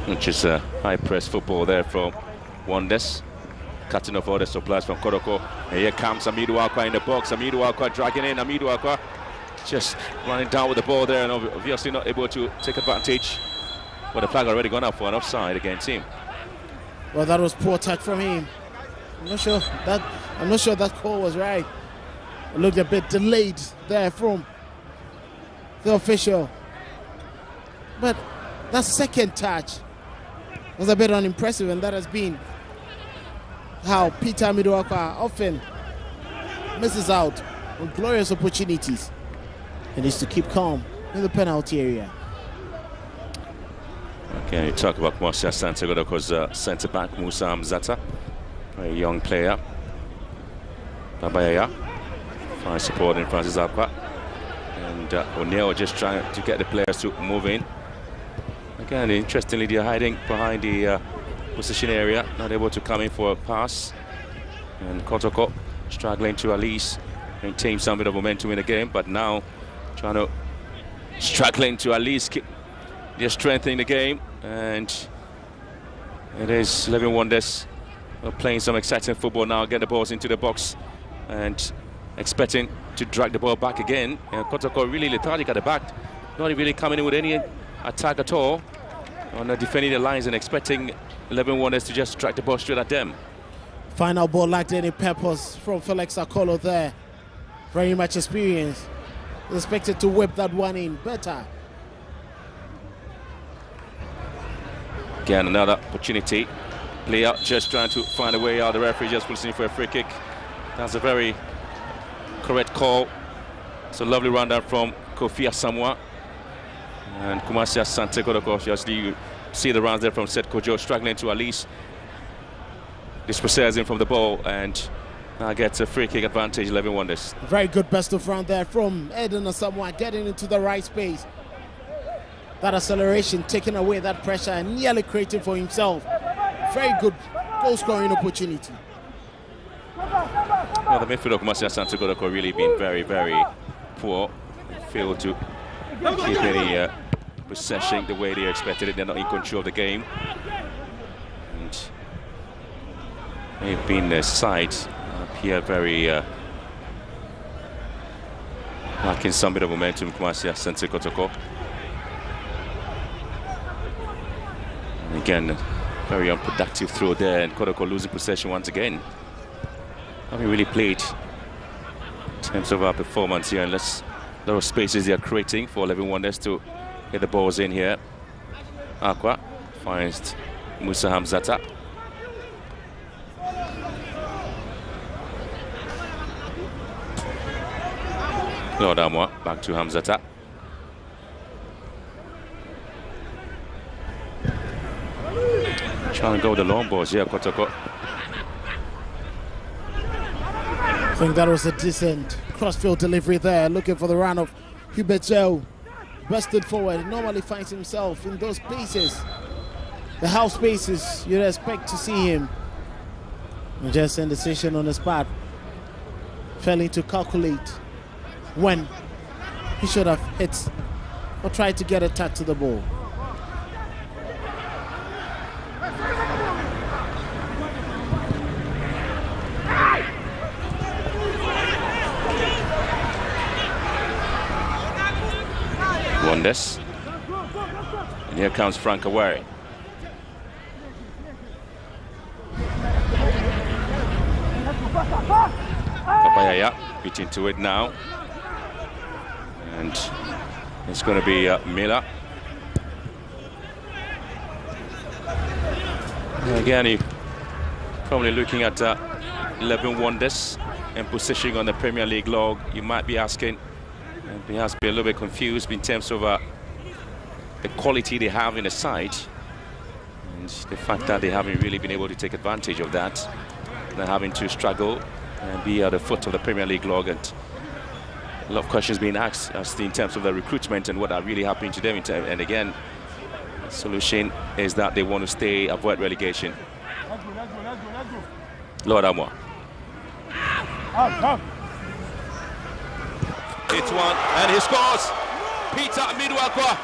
Which is a high press football there from Wonders, cutting off all the supplies from Kotoko. And here comes Amidu Akwa in the box. Amidu Akwa dragging in. Amidu Akwa just running down with the ball there, and obviously not able to take advantage. But the flag already gone up for an offside against him. Well, that was poor touch from him. I'm not sure that call was right. It looked a bit delayed there from the official. But that second touch was a bit unimpressive, and that has been how Peter Amidu-Akwa often misses out on glorious opportunities. He needs to keep calm in the penalty area. Okay, you talk about Asante Kotoko's centre-back, Musa Mzata, a young player. Babayaya, fine supporting Francis Akwa. And O'Neill just trying to get the players to move in. Again, interestingly, they're hiding behind the position area, not able to come in for a pass. And Kotoko struggling to at least maintain some bit of momentum in the game, but now struggling to at least keep their strength in the game. And it is 11 Wonders playing some exciting football now, get the balls into the box and expecting to drag the ball back again. And Kotoko really lethargic at the back, not really coming in with any attack at all, on defending the lines and expecting 11 Wonders to just drag the ball straight at them. Final ball lacked any purpose from Felix Akolo there. Very much experienced. Expected to whip that one in better. Again, another opportunity. Player just trying to find a way out. The referee just pulling for a free kick. That's a very correct call. It's a lovely rundown from Kofi Asamoah. And Asante Kotoko, obviously you see the runs there from Seth Kojo, struggling to at least dispossess him from the ball, and now gets a free kick advantage, 11 Wonders. Very good best of round there from Eden Asamoah, getting into the right space. That acceleration, taking away that pressure and nearly creating for himself. Very good goal scoring opportunity. Well, the midfield of Asante Kotoko really been very, very poor. Failed to keep any possession the way they expected it. They're not in control of the game. And they've been their side here very lacking some bit of momentum. Asante Kotoko. Again, Very unproductive throw there, and Kotoko losing possession once again. Haven't really played in terms of our performance here, unless there are spaces they are creating for 11 Wonders to get the balls in here. Aqua finds Musa Hamzata. Lord Amwa back to Hamzata. Trying to go with the long balls here, Kotoko. I think that was a decent crossfield delivery there, looking for the run of Hubert Joe. Busted forward, he normally finds himself in those spaces. The half spaces you'd expect to see him. And just indecision on the spot. Failing to calculate when he should have hit or tried to get a touch to the ball. Wonders. And here comes Frank Awari. Kabayaya beat into it now. And it's going to be Miller. And again, you're probably looking at 11 Wonders and positioning on the Premier League log. You might be asking, and perhaps be a little bit confused in terms of the quality they have in the side and the fact that they haven't really been able to take advantage of that. They're having to struggle and be at the foot of the Premier League log, and a lot of questions being asked as in terms of the recruitment and what are really happening to them. And again, the solution is that they want to avoid relegation. Lord Amwa. It's one, and he scores. Peter Midwakwa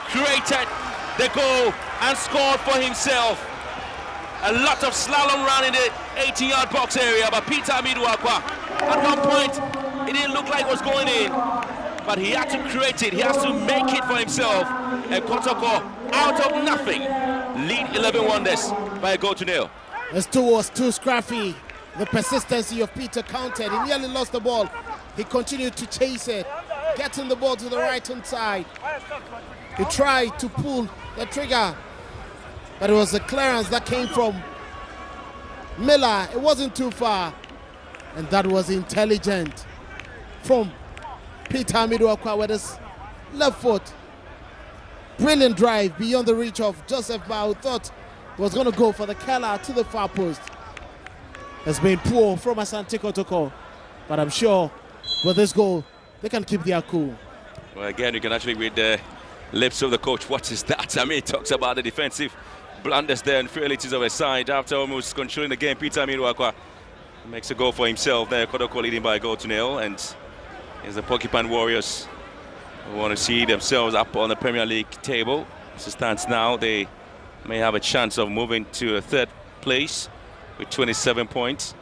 created the goal and scored for himself. A lot of slalom run in the 18-yard box area, but Peter Midwakwa, at one point, it didn't look like it was going in, but he had to create it. He has to make it for himself. And Kotoko, out of nothing, lead 11 Wonders by a goal to nil. This two was too scrappy. The persistency of Peter counted. He nearly lost the ball. He continued to chase it, getting the ball to the right-hand side. He tried to pull the trigger, but it was a clearance that came from Miller. It wasn't too far, and that was intelligent from Peter Midwakwa with his left foot. Brilliant drive beyond the reach of Joseph Ba, who thought he was going to go for the Keller to the far post. It's been poor from Asante Kotoko, but I'm sure with this goal, they can keep their cool. Well, again, you can actually read the lips of the coach. What is that? I mean, he talks about the defensive blunders there and frailties of his side. After almost controlling the game, Peter Midwakwa makes a goal for himself there. Kotoko leading by a goal to nil. And it's the Porcupine Warriors who want to see themselves up on the Premier League table. As it stands now, they may have a chance of moving to a third place with 27 points.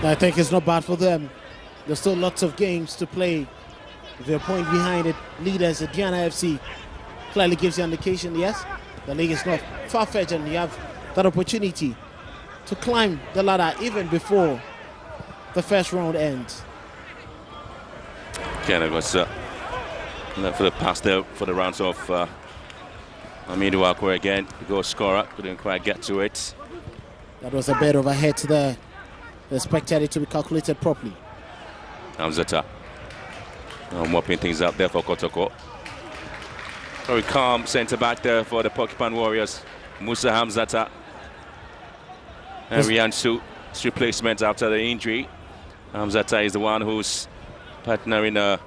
I think it's not bad for them. There's still lots of games to play. If they're a point behind it, leaders at Diana FC clearly gives you an indication, yes, the league is not far-fetched and you have that opportunity to climb the ladder even before the first round ends. Again, it was for the pass there for the rounds of Midwakwa again. The goal scorer couldn't quite get to it. That was a bit of a hit there. They expected it to be calculated properly. Hamzata mopping things up there for Kotoko. Very calm centre back there for the Porcupine Warriors. Musa Hamzata and Riansu's replacement after the injury. Hamzata is the one who's partnering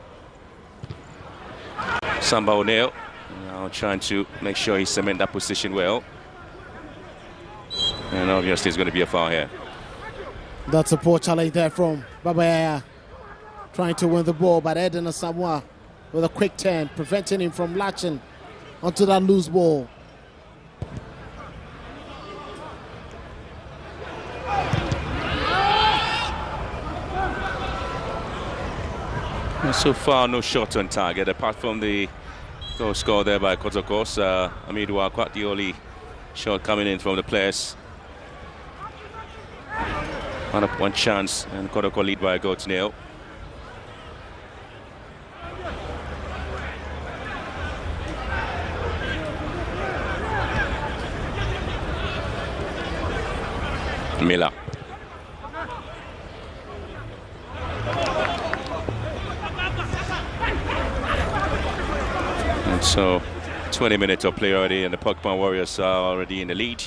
Samba O'Neill. Now trying to make sure he cement that position well. And obviously it's going to be a foul here. That's a poor challenge there from Babayaya. Trying to win the ball, but Eden Asamoah with a quick turn, preventing him from latching onto that loose ball. So far, no shot on target, apart from the Goal score there by Kotoko. Amidua quite the only shot coming in from the players. One chance, and Kotoko lead by a goal to nil. Miller. And so 20 minutes of play already, and the Pokemon Warriors are already in the lead.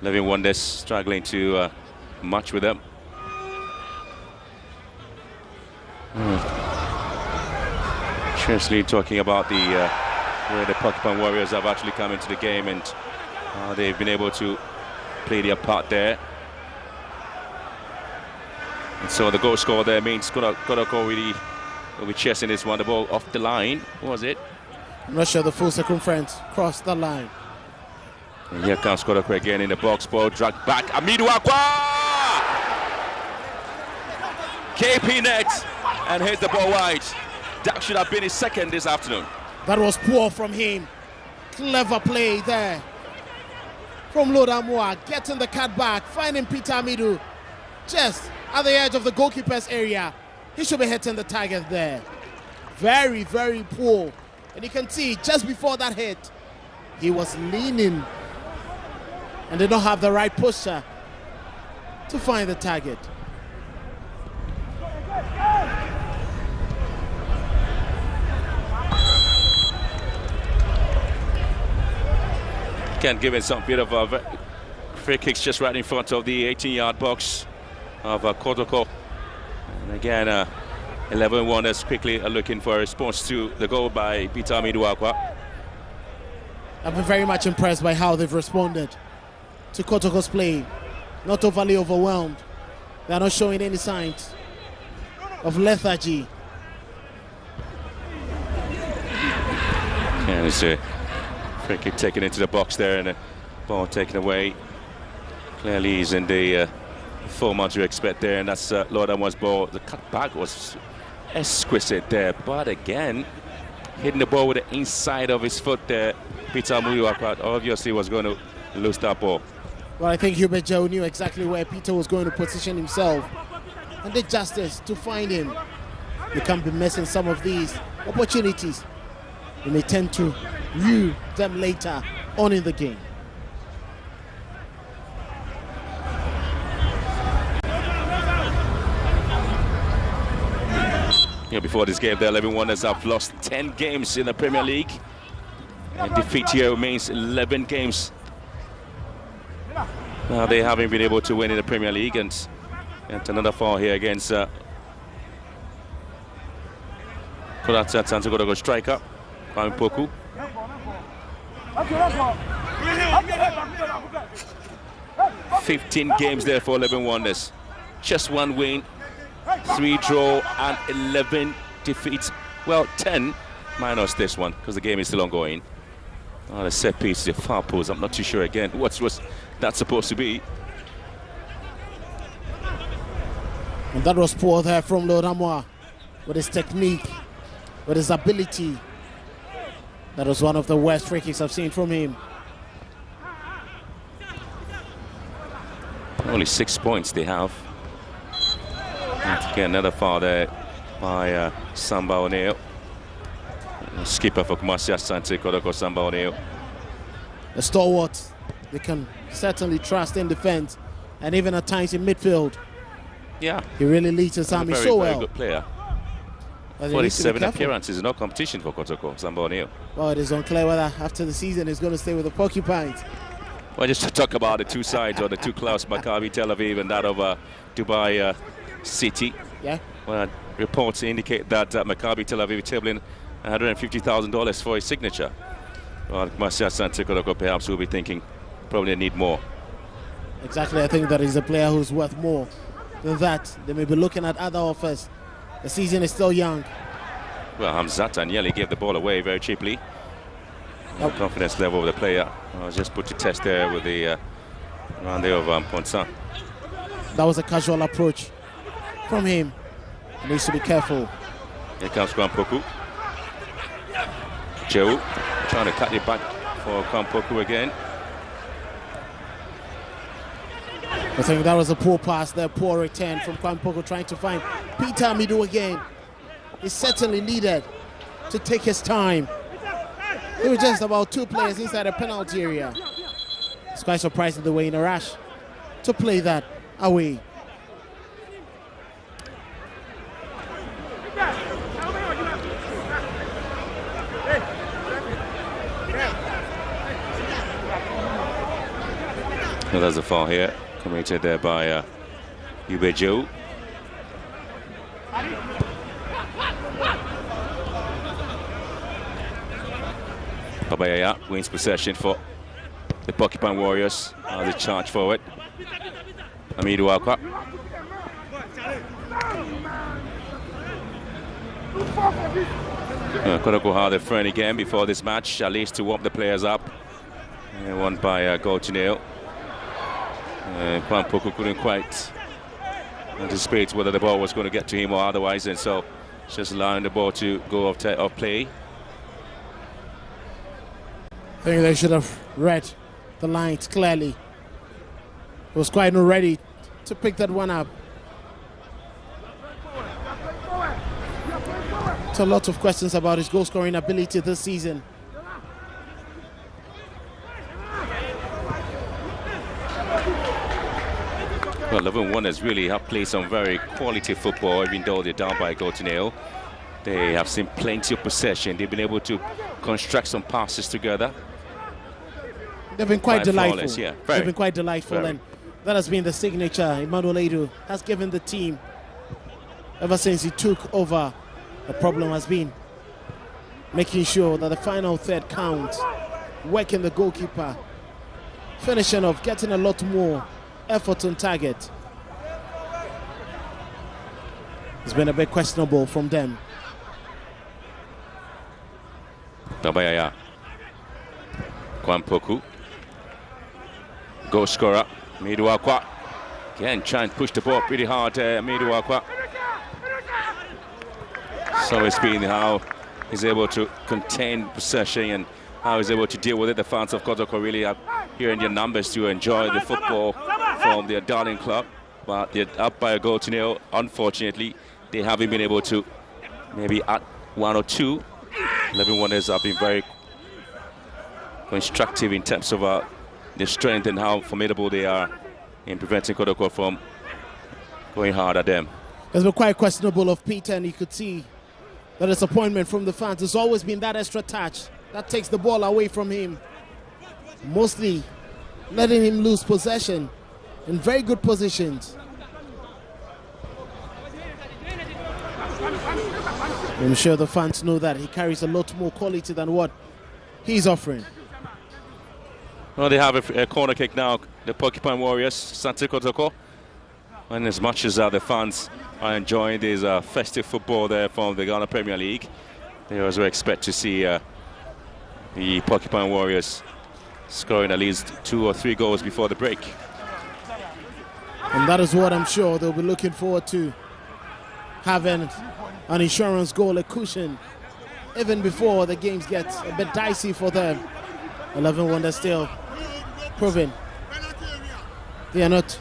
11 Wonders struggling to match with them. Seriously talking about the where the Pokemon Warriors have actually come into the game, and they've been able to play their part there. And so the goal score there means Kotoko really will be chasing this one. The ball off the line. What was it? I'm not sure the full circumference crossed the line. And here comes Kotoko again in the box. Ball dragged back. Amidu Akwa! KP net and hits the ball wide. That should have been his second this afternoon. That was poor from him. Clever play there from Lodamwa, getting the cut back, finding Peter Amidu just at the edge of the goalkeeper's area. He should be hitting the target there. Very, very poor. And you can see just before that hit, he was leaning and did not have the right posture to find the target. Can give it some bit of a free kicks just right in front of the 18-yard box of Kotoko. And again, 11 Wonders quickly are looking for a response to the goal by Peter Amidu. I've been very much impressed by how they've responded to Kotoko's play. Not overly overwhelmed. They're not showing any signs of lethargy. And it's a free kick taken into the box there, and a ball taken away. Clearly he's in the format you expect there, and that's Lord Amwa's ball. The cut back was exquisite there, but again, hitting the ball with the inside of his foot there. Peter Amidu obviously was going to lose that ball. Well, I think Hubert Joe knew exactly where Peter was going to position himself and did justice to find him. You can't be missing some of these opportunities. You may tend to view them later on in the game. Yeah, before this game, the 11 Wonders have lost 10 games in the Premier League. And defeat here remains 11 games. Now they haven't been able to win in the Premier League, and another fall here against Asante Kotoko striker, Kwame Poku. 15 games there for 11 Wonders. Just one win, 3 draw, and 11 defeats. Well, 10 minus this one, because the game is still ongoing. The set piece, the foul post, I'm not too sure again. What's that supposed to be? And that was poor there from Lord Amwa, with his technique, with his ability. That was one of the worst free kicks I've seen from him. Only 6 points they have. And again, another foul there by Samba O'Neill. Skipper for Kumasi Asante Kotoko, Samba O'Neill. The stalwarts, they can certainly trust in defense and even at times in midfield. Yeah. He really leads his army so well. Very good player. 47 appearances in all competition for Kotoko, Samba O'Neill. Well, it is unclear whether after the season he's going to stay with the Porcupines. Well, just to talk about the two sides, or the two clubs, Maccabi Tel Aviv and that of Dubai City. Yeah. Well, reports indicate that Maccabi Tel Aviv tabling $150,000 for his signature. Well, Kumasi Asante Kotoko perhaps will be thinking probably need more. Exactly, I think that is a player who's worth more than that. They may be looking at other offers. The season is still young. Well, Hamzat nearly gave the ball away very cheaply. The confidence level of the player was just put to test there with the round there of Ponsa. That was a casual approach from him. He needs to be careful. Here comes Kwame Poku. Joe trying to cut it back for Kwampoku again. I think that was a poor pass there, poor return from Kwampoku, trying to find Peter Amidu again. He certainly needed to take his time. There were just about 2 players inside the penalty area. It's quite surprising the way in a rush to play that away. Well, there's a foul here, committed there by Ube Joe. Babayaya wins possession for the Porcupine Warriors. The charge forward. Amidu Akwa. Kotoko had a friendly game before this match, at least to warm the players up. Won by Gauthier. Kwampoku couldn't quite anticipate whether the ball was going to get to him or otherwise, and so just allowing the ball to go off play. I think they should have read the lines clearly. Was quite not ready to pick that one up. It's a lot of questions about his goal scoring ability this season. Well, 11-1ers really have played some very quality football, even though they're down by a goal to nil. They have seen plenty of possession. They've been able to construct some passes together. They've been quite delightful. Flawless, yeah. They've been quite delightful, and that has been the signature Emmanuel Edu has given the team ever since he took over. The problem has been making sure that the final third counts, working the goalkeeper, finishing off, getting a lot more effort on target. It's been a bit questionable from them. Babayaya. Kwampoku. Goal scorer, Amidu Akwa. Again, trying to push the ball pretty hard, Amidu Akwa. So it's been how he's able to contain possession and how he's able to deal with it. The fans of Kotoko really are here in their numbers to enjoy the football from their darling club. But they're up by a goal to nil. Unfortunately, they haven't been able to maybe add 1 or 2. 11-1ers have been very constructive in terms of their strength and how formidable they are in preventing Kotoko from going hard at them. It's been quite questionable of Peter, and you could see the disappointment from the fans. There's always been that extra touch that takes the ball away from him, mostly letting him lose possession in very good positions. I'm sure the fans know that he carries a lot more quality than what he's offering. Well, they have a corner kick now, the Porcupine Warriors, Asante Kotoko. And as much as the fans are enjoying this festive football there from the Ghana Premier League, they also expect to see the Porcupine Warriors scoring at least 2 or 3 goals before the break. And that is what I'm sure they'll be looking forward to, having an insurance goal, a cushion, even before the games get a bit dicey for them. 11-1ers still proving they are not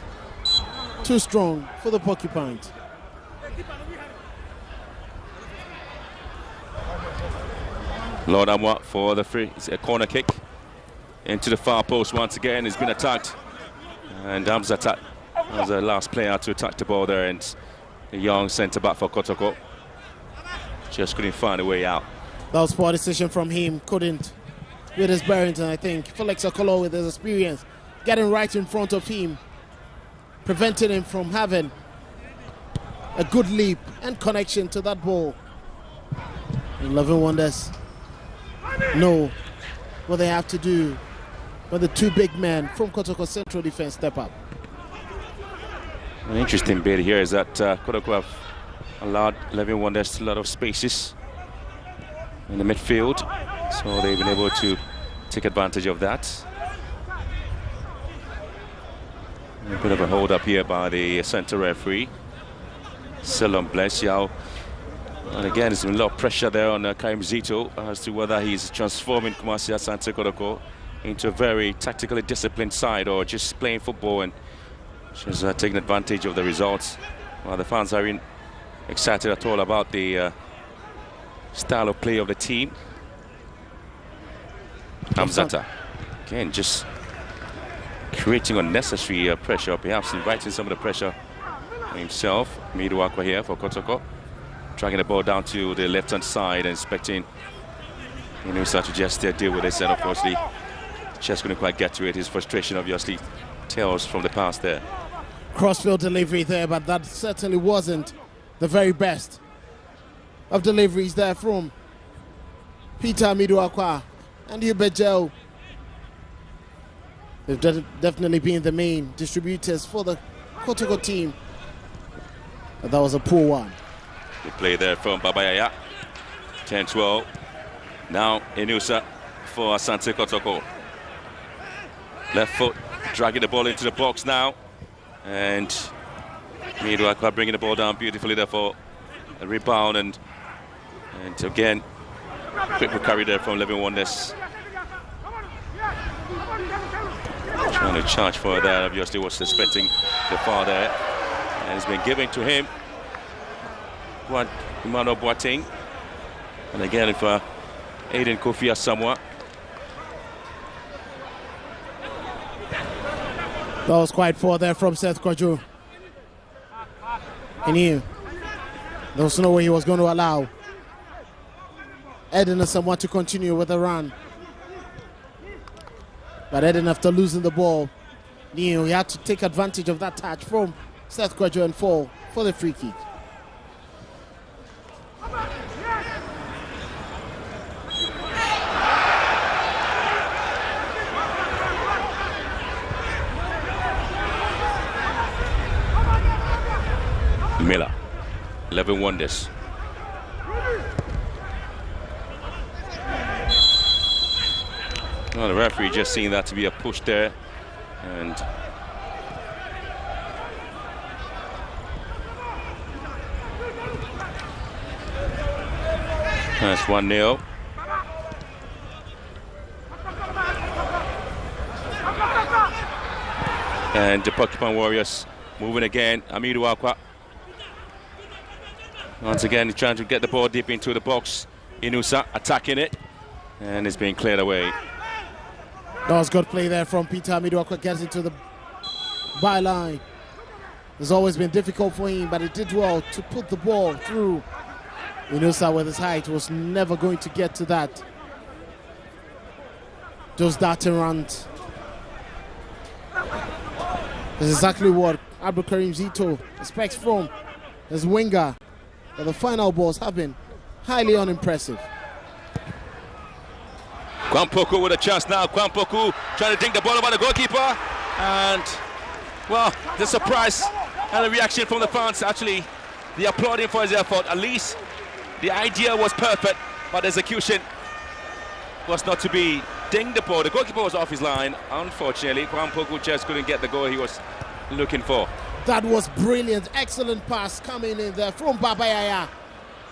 too strong for the Porcupines. Lord Amwa for the free. It's a corner kick into the far post once again. He's been attacked, and Hamza was the last player to attack the ball there, and the young centre back for Kotoko just couldn't find a way out. That was poor decision from him. Couldn't with his bearings, and I think Felix Okolo, with his experience, getting right in front of him, preventing him from having a good leap and connection to that ball. 11-1ers know what they have to do when the 2 big men from Kotoko Central Defense step up. An interesting bit here is that Kotoko have allowed 11-1ers a lot of spaces in the midfield, so they've been able to take advantage of that. A bit of a hold up here by the centre referee, Selon Blesiao. And again, there's been a lot of pressure there on Karim Zito as to whether he's transforming Kumasi Asante Kotoko into a very tactically disciplined side or just playing football and just taking advantage of the results. Well, the fans aren't excited at all about the style of play of the team. Hamzata, again, just creating unnecessary pressure, perhaps inviting some of the pressure himself. Miduakwa here for Kotoko, dragging the ball down to the left-hand side and expecting Inusa to just deal with this, and unfortunately, just couldn't quite get to it. His frustration obviously tells from the past there. Crossfield delivery there, but that certainly wasn't the very best of deliveries there from Peter Miduakwa and Ubejel. They've definitely been the main distributors for the Kotoko team. But that was a poor one. Good play there from Babayaya. 10-12. Now Inusa for Asante Kotoko. Left foot, dragging the ball into the box now. And Miduakwa bringing the ball down beautifully there for a rebound. And again, quick recovery there from Levin Wonders. Trying to charge for that, obviously was suspecting the foul there. And it's been given to him. Emmanuel Boateng. And again for Aiden Kofi Asamoah. That was quite poor there from Seth Kwadwo. He knew there was no way he was going to allow Eden Asamoah to continue with the run. But Eden, after losing the ball, knew he had to take advantage of that touch from Seth Kwadwo and fall for the free kick. Miller, 11 Wonders. Well, the referee just seeing that to be a push there, and that's 1-0. And the Porcupine Warriors moving again. Miduakwa. Once again, he's trying to get the ball deep into the box. Inusa attacking it, and it's being cleared away. That was good play there from Peter Miduakwa, getting to the byline. It's always been difficult for him, but he did well to put the ball through. Inusa with his height was never going to get to that. Those darting runs. That's exactly what Abdul Karim Zito expects from his winger. But the final balls have been highly unimpressive. Kwampoku with a chance now. Kwampoku trying to dink the ball over the goalkeeper. And, well, the surprise and the reaction from the fans, actually, they applauding for his effort. At least the idea was perfect, but the execution was not to be. Ding the ball. The goalkeeper was off his line. Unfortunately, Kwampoku just couldn't get the goal he was looking for. That was brilliant. Excellent pass coming in there from Babayaya.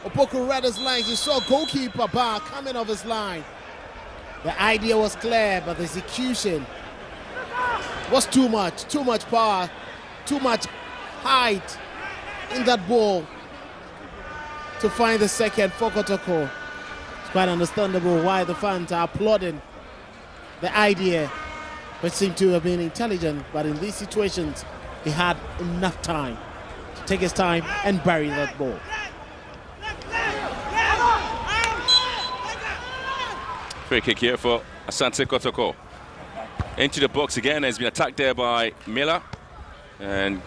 Opoku read his lines. He saw goalkeeper Bar coming off his line. The idea was clear, but the execution was too much. Too much power, too much height in that ball to find the second for Kotoko. It's quite understandable why the fans are applauding the idea, which seemed to have been intelligent, but in these situations, he had enough time to take his time and bury that ball. Free kick here for Asante Kotoko. Into the box again, has been attacked there by Miller. And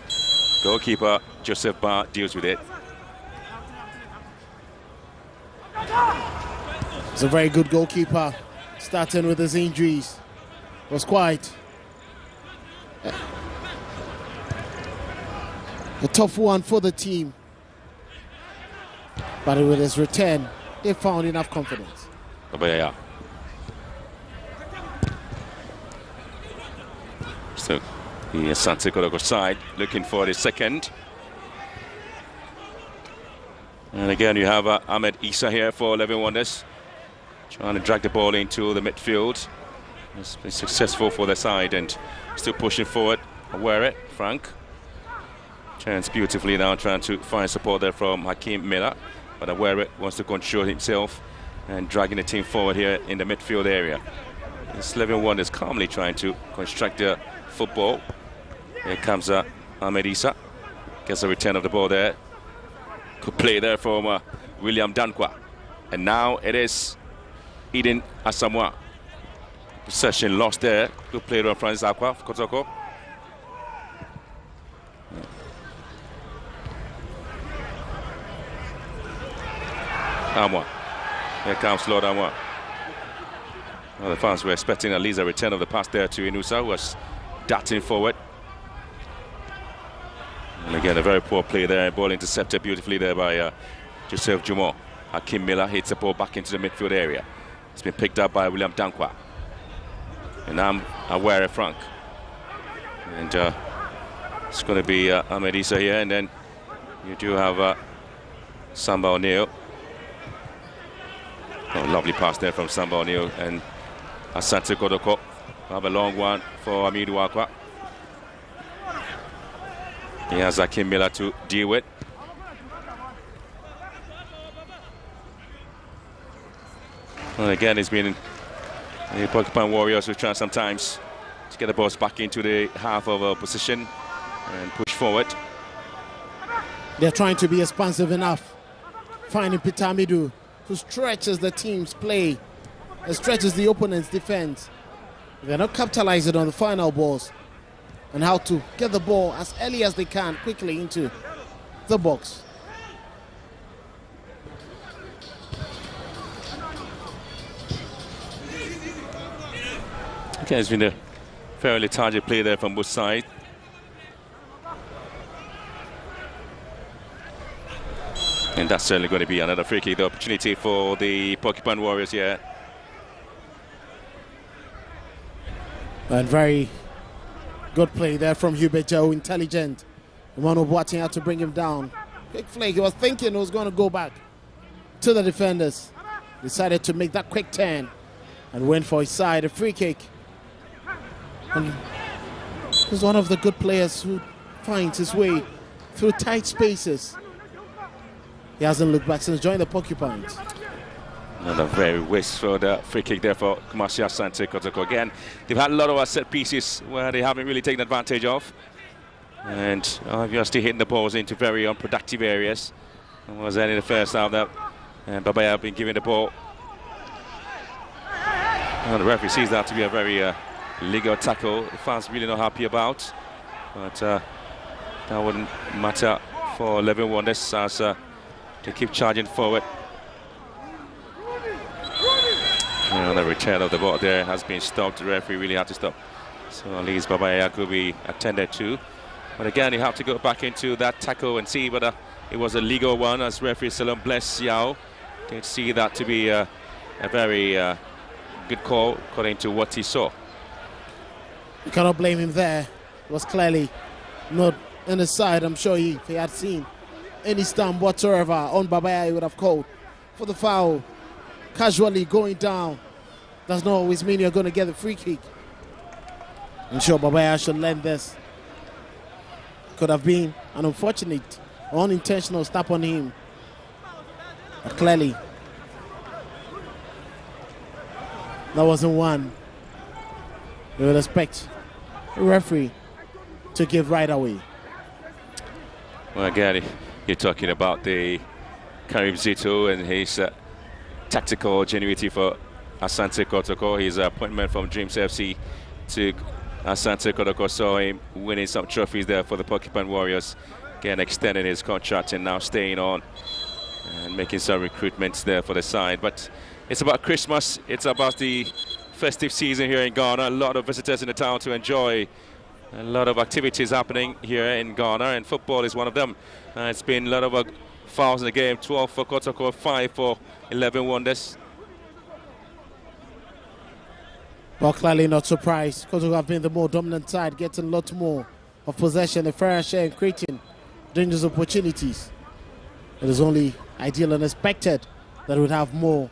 goalkeeper Joseph Barr deals with it. He's a very good goalkeeper, starting with his injuries. Was quite a tough one for the team. But with his return, they found enough confidence. Yeah. So the Asante Kotoko side looking for the second. And again, you have Ahmed Issa here for 11 Wonders, trying to drag the ball into the midfield. It's been successful for their side and still pushing forward. Wear it, Frank. Chance beautifully now, trying to find support there from Hakeem Miller. But Awere wants to control himself and dragging the team forward here in the midfield area. This 11 Wonders calmly trying to construct the football. Here comes Ahmed Issa. Gets a return of the ball there. Good play there from William Dankwa. And now it is Eden Asamoah. Possession lost there. Good play from Francis Akwa for Kotoko. Amwa. Here comes Lord Amwa. Well, the fans were expecting at least a return of the pass there to Inusa, who was darting forward. And again, a very poor play there. Ball intercepted beautifully there by Joseph Jumo. Hakim Miller hits the ball back into the midfield area. It's been picked up by William Dankwa. And I'm aware of Frank. And it's going to be Ahmed Issa here. And then you do have Samba O'Neill. Oh, lovely pass there from Samba O'Neill and Asante Kotoko. Have a long one for Amidu Akwa. He has Hakim Miller to deal with. And again, it's been the Porcupine Warriors who try sometimes to get the balls back into the half of a position and push forward. They're trying to be expansive enough, finding Peter Amidu, who stretches the team's play and stretches the opponent's defense. They're not capitalizing on the final balls and how to get the ball as early as they can quickly into the box. Okay, it's been a fairly target play there from both sides. And that's certainly going to be another free kick, the opportunity for the Porcupine Warriors here. And very good play there from Hubert Joe, intelligent. Emmanuel Boateng had to bring him down. Quick flick, he was thinking it was going to go back to the defenders. Decided to make that quick turn and went for his side, a free kick. And he's one of the good players who finds his way through tight spaces. He hasn't looked back since joining the Porcupines. Another very wasteful free kick there for Kumasi Asante Kotoko. Again, they've had a lot of set pieces where they haven't really taken advantage of. And obviously hitting the balls into very unproductive areas. And was that in the first half that Babaya have been giving the ball. And the referee sees that to be a very legal tackle. The fans really not happy about. But that wouldn't matter for 11 Wonders as they keep charging forward. And the return of the ball there has been stopped. The referee really had to stop. So at least Babaya could be attended to. But again, you have to go back into that tackle and see whether it was a legal one, as referee Salom Bless Yao did see that to be a very good call according to what he saw. You cannot blame him there. It was clearly not on his side. I'm sure if he had seen any stamp whatsoever on Babaya, he would have called for the foul. Casually going down does not always mean you're going to get the free kick. I'm sure Babaya should learn this. Could have been an unfortunate, unintentional step on him. But clearly, that wasn't one you would expect a referee to give right away. Well, again, you're talking about the Karim Zito and his tactical genuity for Asante Kotoko. His appointment from Dreams FC to Asante Kotoko saw him winning some trophies there for the Porcupine Warriors. Again, extending his contract and now staying on and making some recruitments there for the side. But it's about Christmas. It's about the festive season here in Ghana. A lot of visitors in the town to enjoy. A lot of activities happening here in Ghana, and football is one of them. It's been a lot of fouls in the game. 12 for Kotoko, 5 for 11 Wonders. Well, clearly not surprised. Kotoko have been the more dominant side, getting a lot more of possession, a fair share, and creating dangerous opportunities. It is only ideal and expected that we'd have more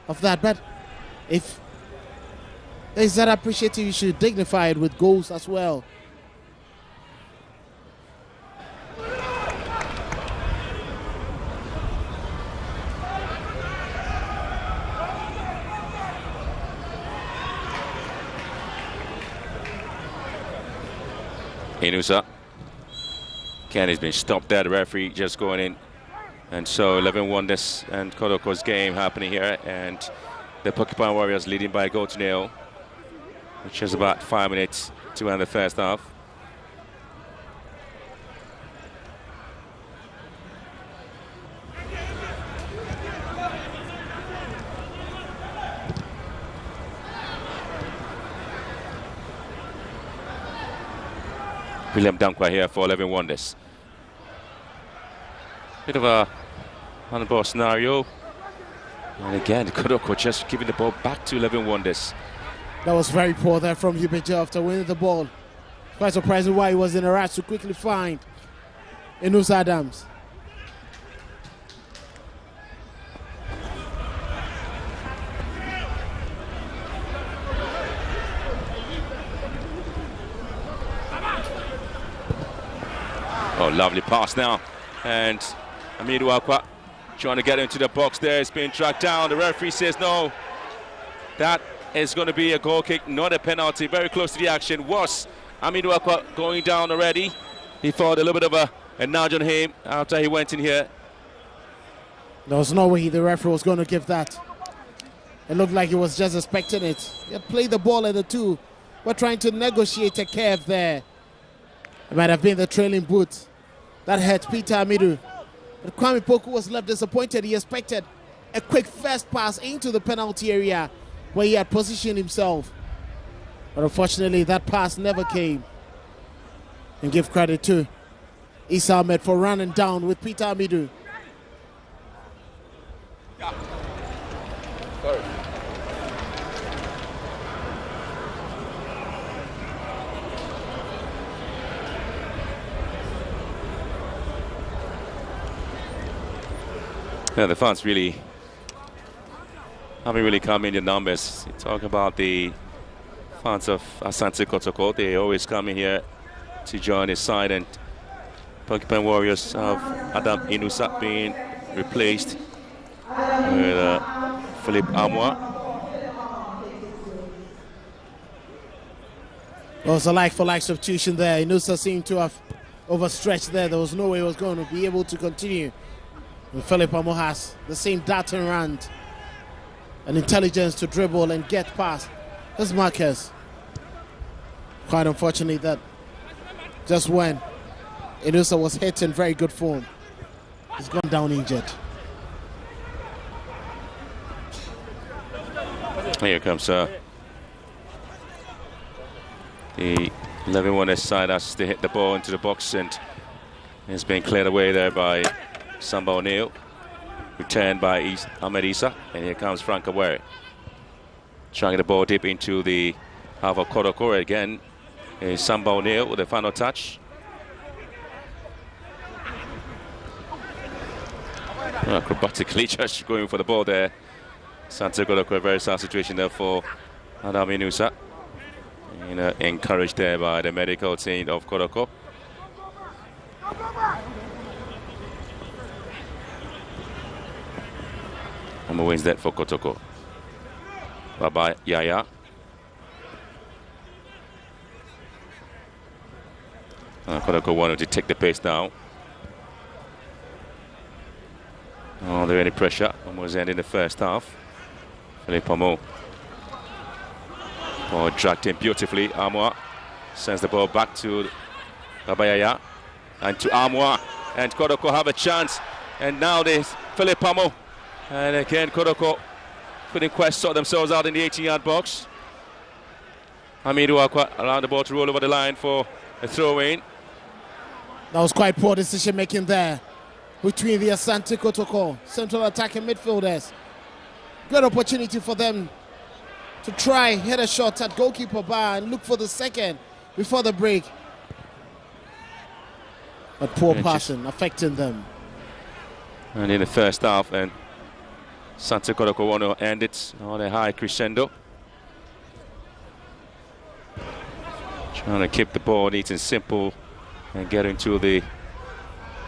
of that. But if there's that appreciative, you should dignify it with goals as well. Inusa. Kenny's been stopped there. The referee just going in. And so 11-1 this and Kotoko's game happening here. And the Porcupine Warriors leading by a goal to nil, which is about 5 minutes to end the first half. William Dankwa here for 11-1 this. Bit of a handball scenario. And again, Kotoko just giving the ball back to 11-1 this. That was very poor there from Ubeja after winning the ball. Quite surprising why he was in a rush to quickly find Inus Adams. Oh, lovely pass now. And Amidu Akwa trying to get into the box there. It's being tracked down. The referee says no. That is going to be a goal kick, not a penalty. Very close to the action. Was Amidu Akwa going down already? He thought a little bit of a nudge on him after he went in here. There was no way the referee was going to give that. It looked like he was just expecting it. He had played the ball at the two. We're trying to negotiate a curve there. It might have been the trailing boot that hurt Peter Amidu. But Kwame Poku was left disappointed. He expected a quick first pass into the penalty area where he had positioned himself. But unfortunately, that pass never came. And give credit to Issa Ahmed for running down with Peter Amidu. Sorry. Yeah, the fans really haven't really come in the numbers. You talk about the fans of Asante Kotoko. They always come in here to join his side, and Porcupine Warriors have Adam Inusa being replaced with Philip Amwa. It was a like-for-like substitution there. Inusa seemed to have overstretched there. There was no way he was going to be able to continue. And Philip Amo has the same dart and run and intelligence to dribble and get past his markers. Quite unfortunately that just when Inusa was hit in very good form, he's gone down injured. Here comes the 11-1 side as they hit the ball into the box, and it's been cleared away there by Samba O'Neill. Returned by Ahmed Issa, and here comes Frank Aware. Trying the ball deep into the half of Kotoko again. Samba O'Neill with the final touch. Acrobatically just going for the ball there. Asante Kotoko, a very sad situation there for Adam Inusa. Encouraged there by the medical team of Kotoko. And wins that for Kotoko. Bye-bye, Yaya. Kotoko wanted to take the pace now. Oh, there any pressure? Almost ending the first half. Philippe Amo. Ball dragged in beautifully. Amwa sends the ball back to Babayaya and to Amwa. And Kotoko have a chance. And now there's Philippe Amo. And again, Kotoko couldn't quite sort themselves out in the 18-yard box. Hamidu Akwa allowed the ball to roll over the line for a throw-in. That was quite poor decision-making there between the Asante Kotoko central attacking midfielders. Good opportunity for them to try hit a shot at goalkeeper bar and look for the second before the break. But poor passing affecting them. And in the first half, and Asante Kotoko want to end it on a high crescendo. Trying to keep the ball neat and simple and get into the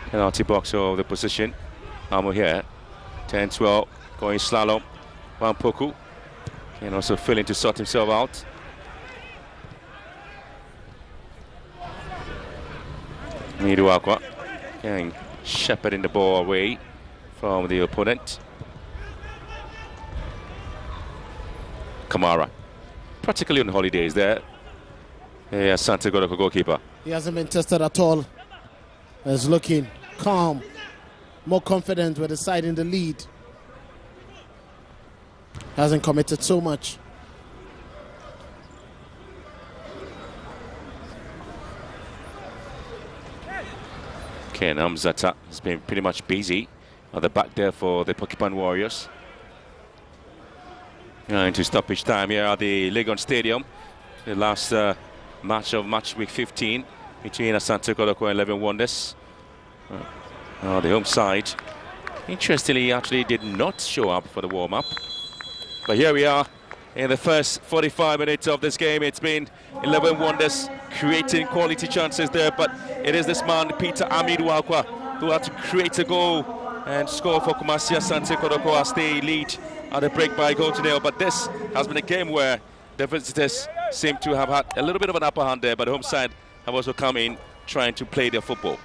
penalty box of the position. Amo here, 10-12, going slalom. Wampoku can also failing to sort himself out. Miduakwa and shepherding the ball away from the opponent. Kamara, practically on holidays there. Yeah, Asante Kotoko goalkeeper. He hasn't been tested at all. He's looking calm, more confident with the side in the lead. Hasn't committed so much. Ken Amzata has been pretty much busy at the back there for the Porcupine Warriors. Into stoppage time here at the Legon Stadium. The last match of match week 15 between Asante Kotoko and 11 Wonders. The home side, interestingly, actually did not show up for the warm-up. But here we are in the first 45 minutes of this game. It's been 11 Wonders creating quality chances there, but it is this man, Peter Amiduakwa, who had to create a goal and score for Kumasi Asante Kotoko as they lead at a break by a goal to nil. But this has been a game where the visitors seem to have had a little bit of an upper hand there, but the home side have also come in trying to play their football.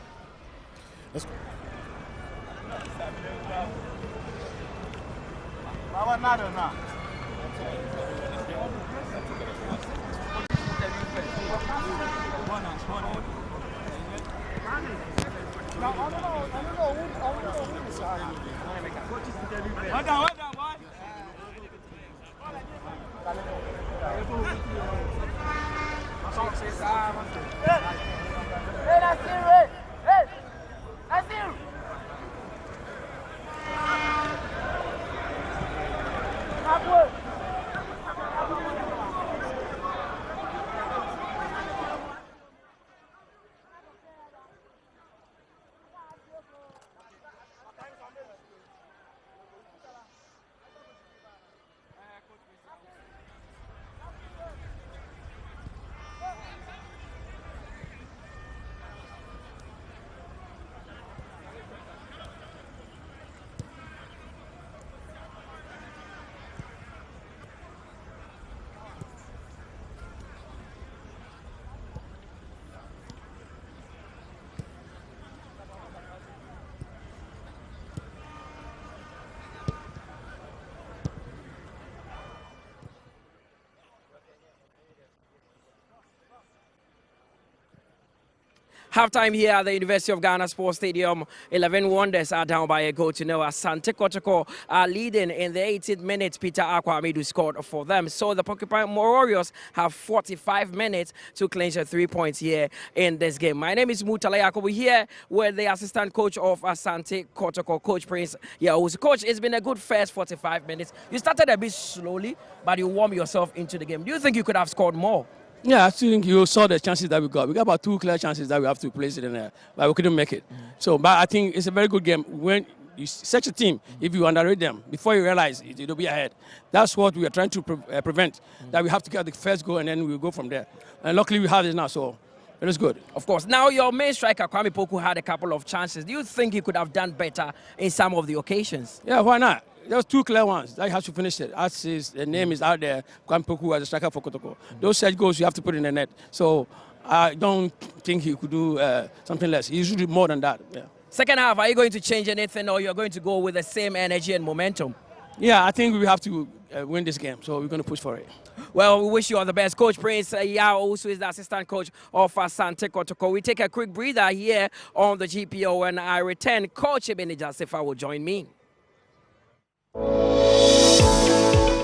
Halftime here at the University of Ghana Sports Stadium. 11 Wonders are down by a goal to nil. Asante Kotoko are leading in the 18th minute. Peter Akwamidu scored for them. So the Porcupine Warriors have 45 minutes to clinch 3 points here in this game. My name is Mutala Yakubu here with the assistant coach of Asante Kotoko, Coach Prince Yahusi. Coach, it's been a good first 45 minutes. You started a bit slowly, but you warmed yourself into the game. Do you think you could have scored more? Yeah, I think you saw the chances that we got. We got about 2 clear chances that we have to place it in there, but we couldn't make it. So, but I think it's a very good game. When you such a team, if you underrate them, before you realize it'll be ahead. That's what we are trying to prevent, that we have to get the first goal and then we'll go from there. And luckily we have it now, so it is good. Of course. Now, your main striker, Kwame Poku, had a couple of chances. Do you think he could have done better in some of the occasions? Yeah, why not? There was 2 clear ones that you have to finish it. As the name is out there, Kwame Poku as a striker for Kotoko. Those set goals you have to put in the net. So I don't think he could do something less. He should do more than that. Yeah. Second half, are you going to change anything or you're going to go with the same energy and momentum? Yeah, I think we have to win this game, so we're going to push for it. Well, we wish you all the best. Coach Prince Yao, who is the assistant coach of Asante Kotoko. We take a quick breather here on the GPO. When I return, Coach Ebene Jasifa will join me.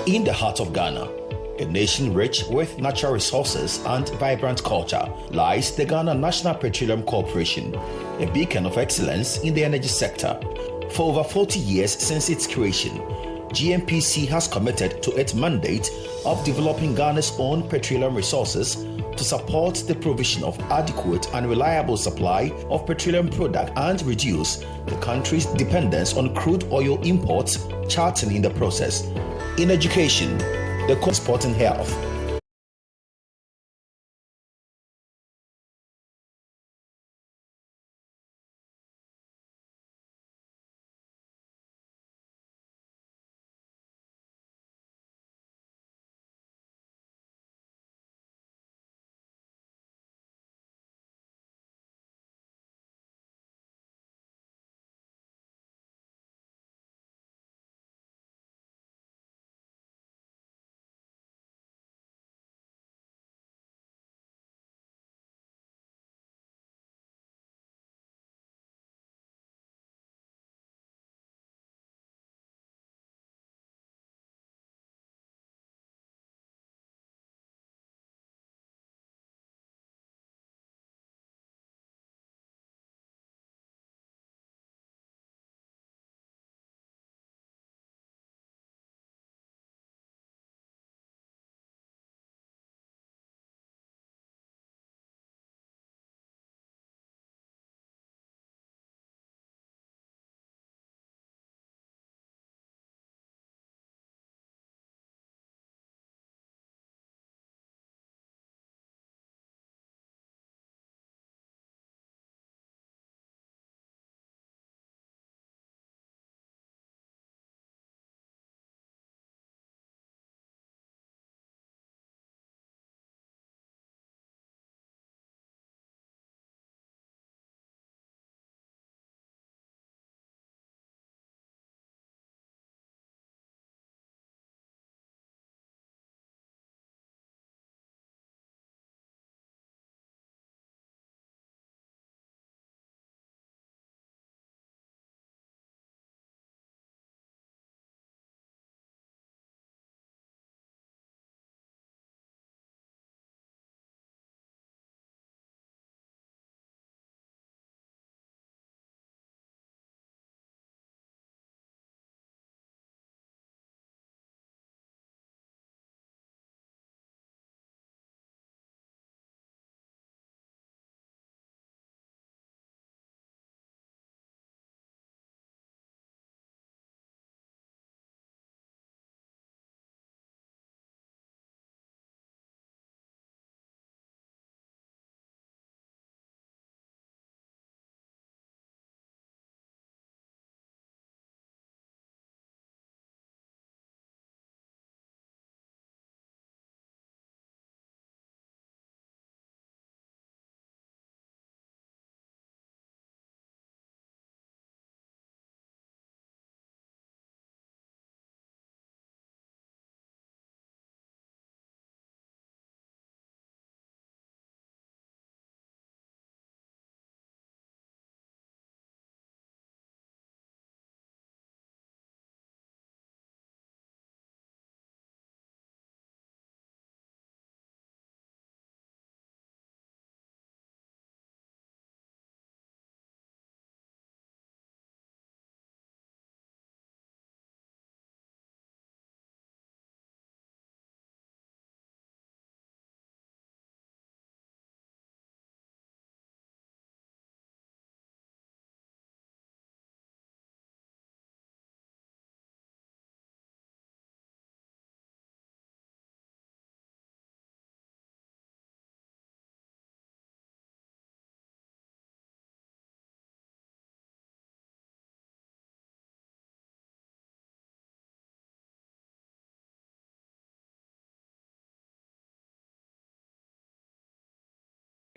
In the heart of Ghana, a nation rich with natural resources and vibrant culture, lies the Ghana National Petroleum Corporation, a beacon of excellence in the energy sector. For over 40 years since its creation, GNPC has committed to its mandate of developing Ghana's own petroleum resources to support the provision of adequate and reliable supply of petroleum product and reduce the country's dependence on crude oil imports, charting in the process. In education, the sport and health.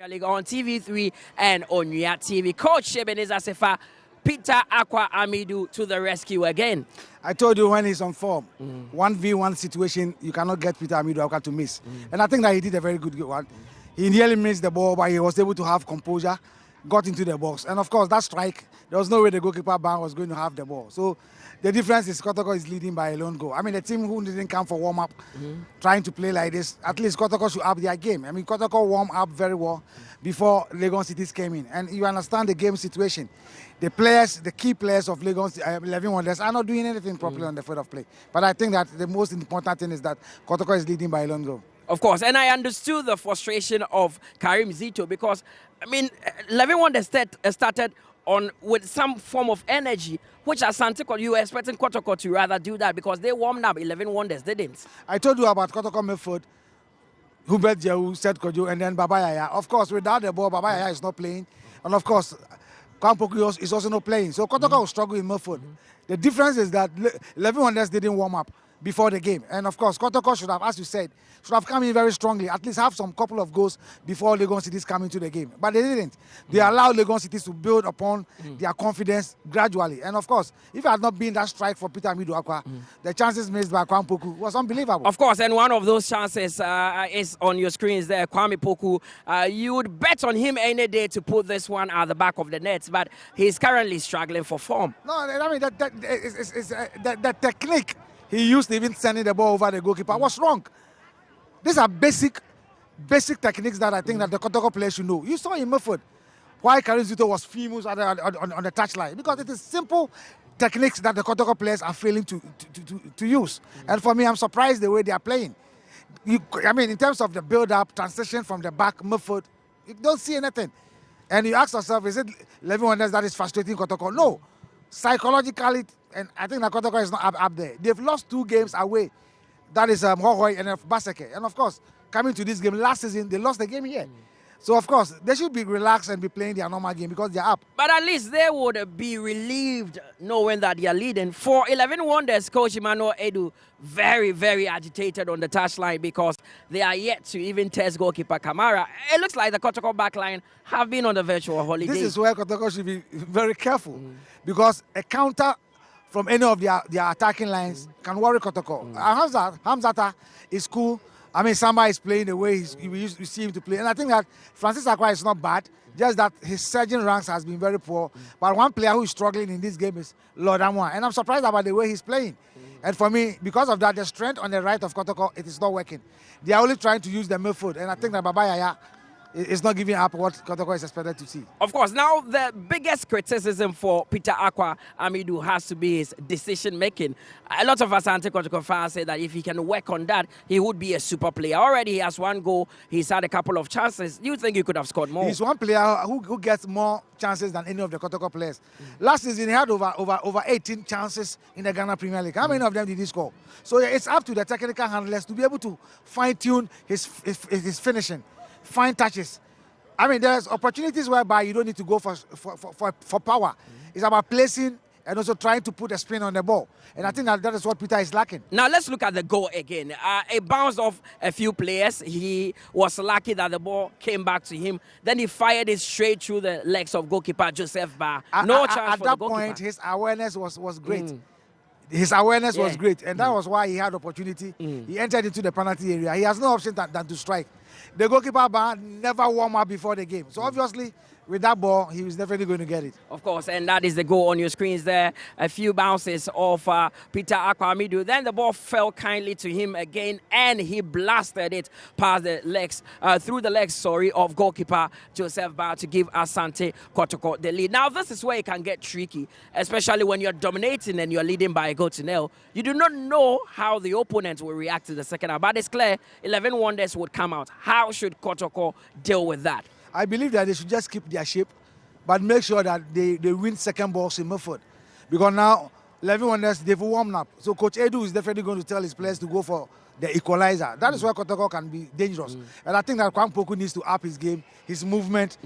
League on TV3 and on Onya TV. Coach Ebenezer Sefa, Peter Aqua Amidu to the rescue again. I told you when he's on form, 1v1 situation, you cannot get Peter Amidu to miss. And I think that he did a very good one. He nearly missed the ball, but he was able to have composure, got into the box. And of course, that strike, there was no way the goalkeeper Bang was going to have the ball. So the difference is Kotoko is leading by a lone goal. I mean, the team who didn't come for warm-up, trying to play like this, at least Kotoko should up their game. I mean, Kotoko warmed up very well before Legon Cities came in. And you understand the game situation. The players, the key players of Legon 11 Wonders are not doing anything properly on the field of play. But I think that the most important thing is that Kotoko is leading by a lone goal. Of course, and I understood the frustration of Karim Zito because, I mean, 11 Wonders started on with some form of energy, which Asante Kotoko, you were expecting Kotoko to rather do that because they warmed up. 11 Wonders didn't. I told you about Kotoko midfield, Hubert Jehu, Seth Kojo, and then Baba Yaya. Of course, without the ball, Baba Yaya is not playing. And of course, Kwampoku is also not playing. So Kotoko will struggle in midfield. The difference is that 11 Wonders didn't warm up before the game. And of course, Kotoko should have, as you said, should have come in very strongly, at least have some couple of goals before Legon Cities come into the game. But they didn't. They allowed Legon Cities to build upon their confidence gradually. And of course, if it had not been that strike for Peter Amidu Akwa, the chances missed by Kwame was unbelievable. Of course, and one of those chances is on your screens there, Kwame Poku. You would bet on him any day to put this one at the back of the net, but he's currently struggling for form. No, I mean, the technique he used even sending the ball over the goalkeeper was wrong. These are basic techniques that I think that the Kotoko players should know. You saw in Milford why Karim Zito was famous on the touchline, because it is simple techniques that the Kotoko players are failing to use. And for me, I'm surprised the way they are playing. I mean, in terms of the build-up, transition from the back, Milford, you don't see anything. And you ask yourself, is it 11 Wonders that is frustrating Kotoko? No. Psychologically, and I think that Kotoko is not up there. They've lost 2 games away. That is Hohoi and Baseke. And of course, coming to this game last season, they lost the game here. So of course, they should be relaxed and be playing their normal game because they're up. But at least they would be relieved knowing that they are leading. For 11 Wonders, Coach Emmanuel Edu, very, very agitated on the touchline because they are yet to even test goalkeeper Kamara. It looks like the Kotoko backline have been on the virtual holiday. This is where Kotoko should be very careful because a counter from any of their attacking lines can worry Kotoko. Hamzata is cool. I mean, Samba is playing the way we see him to play. And I think that Francis Akwa is not bad, just that his surging ranks has been very poor. But one player who is struggling in this game is Lord Amwa. And I'm surprised about the way he's playing. And for me, because of that, the strength on the right of Kotoko, it is not working. They are only trying to use the midfield. And I think that Baba Yaya is not giving up what Kotoko is expected to see. Of course, now the biggest criticism for Peter Akwa Amidu has to be his decision-making. A lot of Asante Kotoko fans say that if he can work on that, he would be a super player. Already he has 1 goal, he's had a couple of chances. You think he could have scored more? He's one player who gets more chances than any of the Kotoko players. Last season, he had over 18 chances in the Ghana Premier League. How many of them did he score? So it's up to the technical handlers to be able to fine-tune his finishing. Fine touches. I mean, there's opportunities whereby you don't need to go for power. It's about placing and also trying to put a spin on the ball. And I think that is what Peter is lacking. Now, let's look at the goal again. It bounced off a few players. He was lucky that the ball came back to him. Then he fired it straight through the legs of goalkeeper Joseph Ba. No chance for the goalkeeper. At that point, his awareness was great. His awareness was great, and that was why he had opportunity. He entered into the penalty area. He has no option than to strike. The goalkeeper never warmed up before the game. So obviously, with that ball, he was definitely going to get it. Of course, and that is the goal on your screens there. A few bounces of Peter Akwa Amidu. Then the ball fell kindly to him again, and he blasted it past the legs, through the legs, of goalkeeper Joseph Ba to give Asante Kotoko the lead. Now, this is where it can get tricky, especially when you're dominating and you're leading by a goal to nil. You do not know how the opponent will react to the second half, but it's clear 11 Wonders would come out. How should Kotoko deal with that? I believe that they should just keep their shape, but make sure that they win second balls in midfield. Because now, 11 Wonders, they've warmed up. So Coach Edu is definitely going to tell his players to go for the equalizer. That is where Kotoko can be dangerous. And I think that Kwame Poku needs to up his game. His movement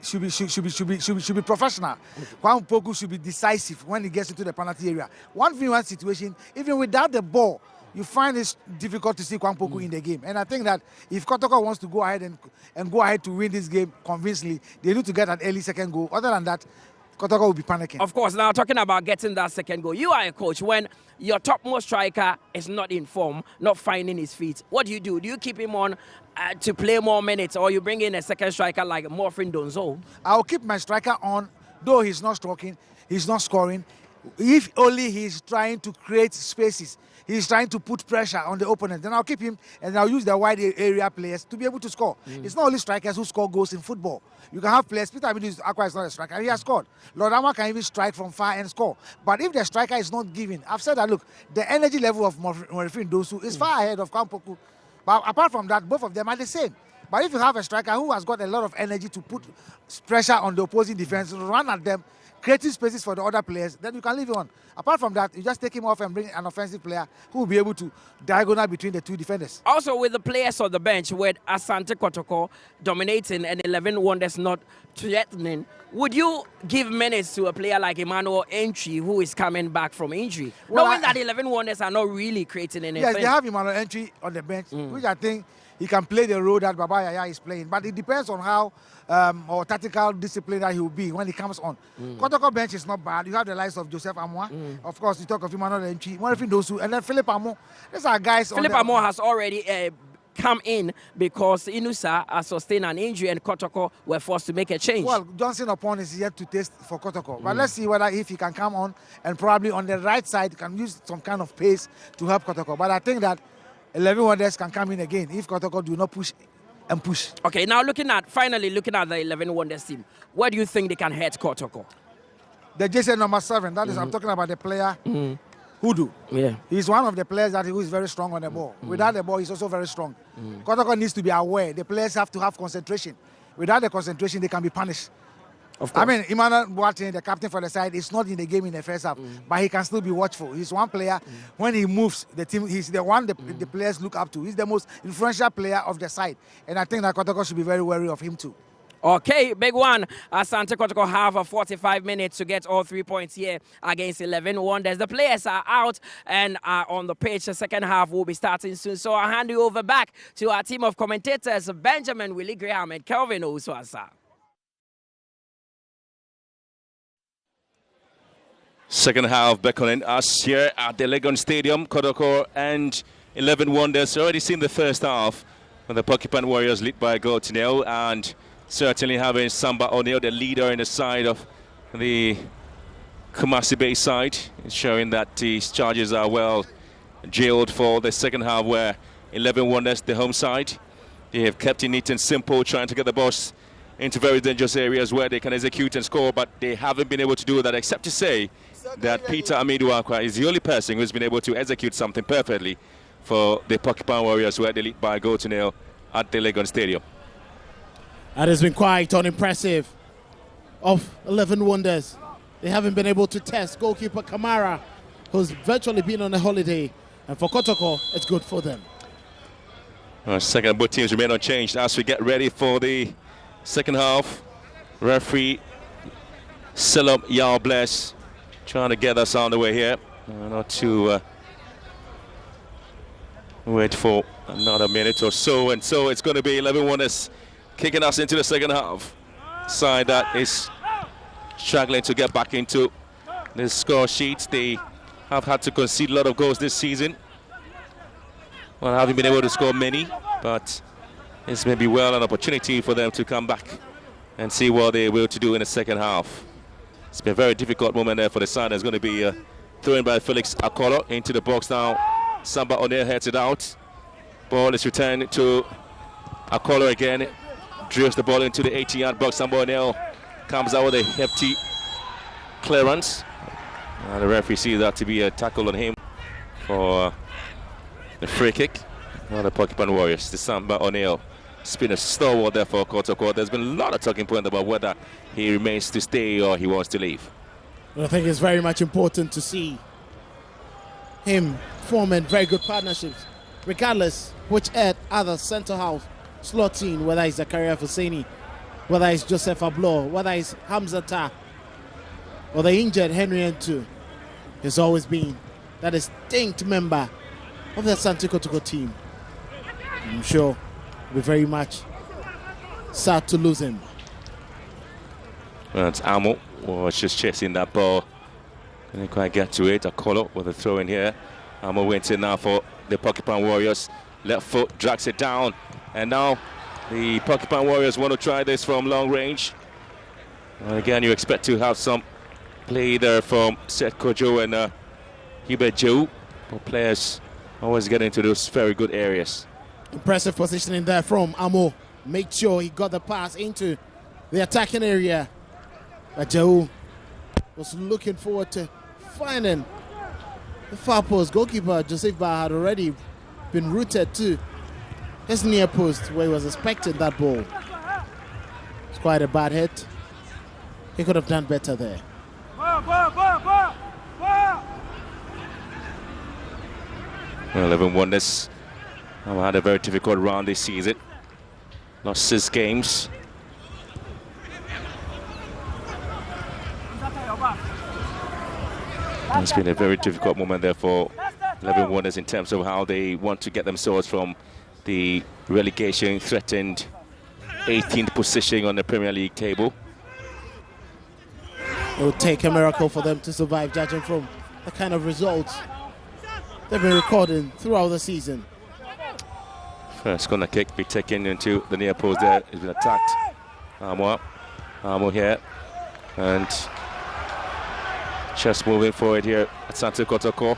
should be professional. Kwame Poku should be decisive when he gets into the penalty area. 1v1 situation, even without the ball, you find it difficult to see Kwame Poku in the game. And I think that if Kotoko wants to go ahead and go ahead to win this game convincingly, they need to get an early second goal. Other than that, Kotoko will be panicking. Of course, now talking about getting that second goal, you are a coach. When your topmost striker is not in form, not finding his feet, what do? Do you keep him on to play more minutes, or you bring in a second striker like Morfin Donzo? I'll keep my striker on, though he's not stroking, he's not scoring. If only he's trying to create spaces, he's trying to put pressure on the opponent, then I'll keep him and I'll use the wide area players to be able to score. It's not only strikers who score goals in football. You can have players. Peter Amidu Akwa is not a striker. He has scored. Lord Amwa can even strike from far and score. But if the striker is not giving, I've said that, look, the energy level of Morfin Dosu is far ahead of Kwame Poku. But apart from that, both of them are the same. But if you have a striker who has got a lot of energy to put pressure on the opposing defense, run at them, creating spaces for the other players, then you can leave him on. Apart from that, you just take him off and bring an offensive player who will be able to diagonal between the two defenders. Also, with the players on the bench, with Asante Kotoko dominating and 11 wonders not threatening, would you give minutes to a player like Emmanuel Entry, who is coming back from injury, knowing that 11 wonders are not really creating anything? Yes, they have Emmanuel Entry on the bench, which I think he can play the role that Baba Yaya is playing. But it depends on how or tactical discipline that he will be when he comes on. Kotoko bench is not bad. You have the likes of Joseph Amoa. Of course, you talk of Emmanuel Entry, Morifin Dosu, and then Philip Amo. These are guys. Philip Amo has already come in because Inusa sustained an injury and Kotoko were forced to make a change. Well, Johnson upon is yet to test for Kotoko. But let's see whether if he can come on and probably on the right side can use some kind of pace to help Kotoko. But I think that 11 wonders can come in again if Kotoko do not push and push. Okay, now finally looking at the 11 wonders team, where do you think they can hurt Kotoko? The JC number 7, that is, I'm talking about the player Hudu. Yeah. He's one of the players who is very strong on the ball. Without the ball, he's also very strong. Kotoko needs to be aware. The players have to have concentration. Without the concentration, they can be punished. Of course. I mean, Emmanuel Boateng, the captain for the side, is not in the game in the first half, but he can still be watchful. He's one player, when he moves, the team, he's the one the players look up to. He's the most influential player of the side. And I think that Kotoko should be very wary of him too. Okay, big one. Asante Kotoko have 45 minutes to get all 3 points here against 11 wonders. The players are out and are on the pitch. The second half will be starting soon. So I'll hand you over back to our team of commentators, Benjamin Willie Graham and Kelvin Ouswasa. Second half beckoning us here at the Legon Stadium. Kotoko and 11 Wonders already seen the first half when the Porcupine Warriors lead by a goal to nil, and certainly having Samba O'Neill, the leader in the side of the Kumasi Bay side, showing that these charges are well jailed for the second half, where 11 Wonders, the home side, they have kept it neat and simple, trying to get the balls into very dangerous areas where they can execute and score, but they haven't been able to do that, except to say that Peter Amidu-Akwa is the only person who's been able to execute something perfectly for the Porcupine Warriors, where they lead by a goal to nil at the Legon Stadium. That has been quite unimpressive of 11 Wonders. They haven't been able to test goalkeeper Kamara, who's virtually been on a holiday, and for Kotoko, it's good for them. Second, both teams remain unchanged as we get ready for the second half. Referee Selam Yao Bless trying to get us on the way here. Not to wait for another minute or so, and so it's going to be 11 Wonders kicking us into the second half. Side that is struggling to get back into the score sheets. They have had to concede a lot of goals this season. Well, haven't been able to score many, but this may be well an opportunity for them to come back and see what they will to do in the second half. It's been a very difficult moment there for the side. There's going to be thrown by Felix Akolo into the box now. Samba O'Neill heads it out. Ball is returned to Akolo again. Drills the ball into the 18-yard box. Samba O'Neill comes out with a hefty clearance. The referee sees that to be a tackle on him for the free kick. Now the Porcupine Warriors, the Samba O'Neill. It's been a stalwart there for Kotoko. There's been a lot of talking points about whether he remains to stay or he wants to leave. Well, I think it's very much important to see him forming very good partnerships, regardless which other centre half slot in, whether it's Zakaria Husseini, whether it's Joseph Ablo, whether it's Hamza Ta, or the injured Henry Ntu. He's always been that distinct member of the Asante Kotoko team. I'm sure we're very much sad to lose him. Well, it's Amo was just chasing that ball. Couldn't quite get to it. Akolo with a throw in here. Amo went in now for the Porcupine Warriors. Left foot drags it down. And now the Porcupine Warriors want to try this from long range. And again, you expect to have some play there from Seth Kojo and Hubert Joe. But players always get into those very good areas. Impressive positioning there from Amo. Make sure he got the pass into the attacking area. But Joe was looking forward to finding the far post. Goalkeeper Joseph Ba had already been routed to his near post where he was expecting that ball. It's quite a bad hit. He could have done better there. 11 Wonders had a very difficult round this season. Lost 6 games. It's been a very difficult moment there for 11 Wonders in terms of how they want to get themselves from the relegation threatened 18th position on the Premier League table. It would take a miracle for them to survive, judging from the kind of results they've been recording throughout the season. First corner kick be taken into the near post there. It's been attacked. Amo here. And just moving forward here. Asante Kotoko.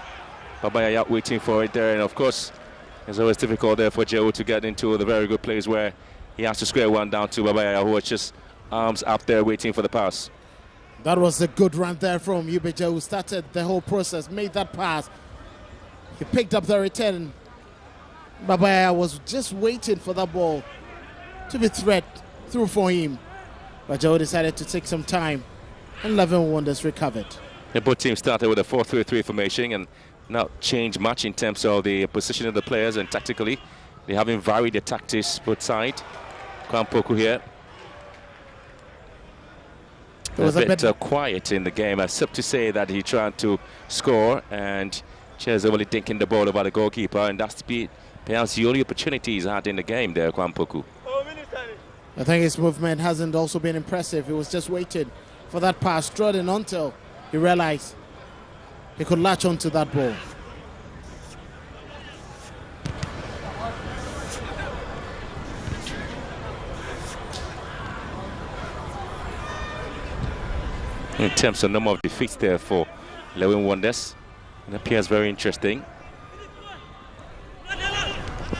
Babaya waiting for it there. And of course, it's always difficult there for Joe to get into the very good place where he has to square one down to Babaya, who was just arms up there waiting for the pass. That was a good run there from Ubeja, who started the whole process, made that pass. He picked up the return. Babaya was just waiting for that ball to be thread through for him. But Joe decided to take some time, and 11 Wonders recovered. The both teams started with a 4-3-3 formation and not changed much in terms of the position of the players, and tactically they haven't varied the tactics both sides. Kwampoku here. It was a bit quiet in the game, except to say that he tried to score and Chairs only dinking the ball over the goalkeeper, and that's perhaps the only opportunity he's had in the game there, Kwampoku. I think his movement hasn't also been impressive. He was just waiting for that pass, strutting until he realized he could latch onto that ball. In terms of number of defeats there for 11 Wonders, it appears very interesting.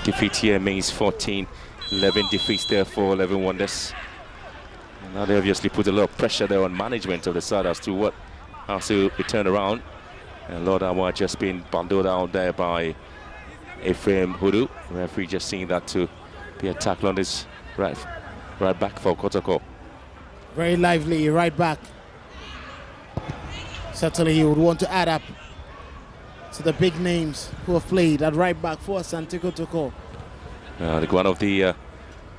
Defeat here means 14, 11 defeats there for 11 Wonders. And now they obviously put a lot of pressure there on management of the side as to what has to be turned around. And Lord Amwa just been bundled out there by Ephraim Hudu. The referee just seeing that to be a tackle on this right back for Kotoko. Very lively right back. Certainly he would want to add up to the big names who have played at right back for Asante Kotoko. One of the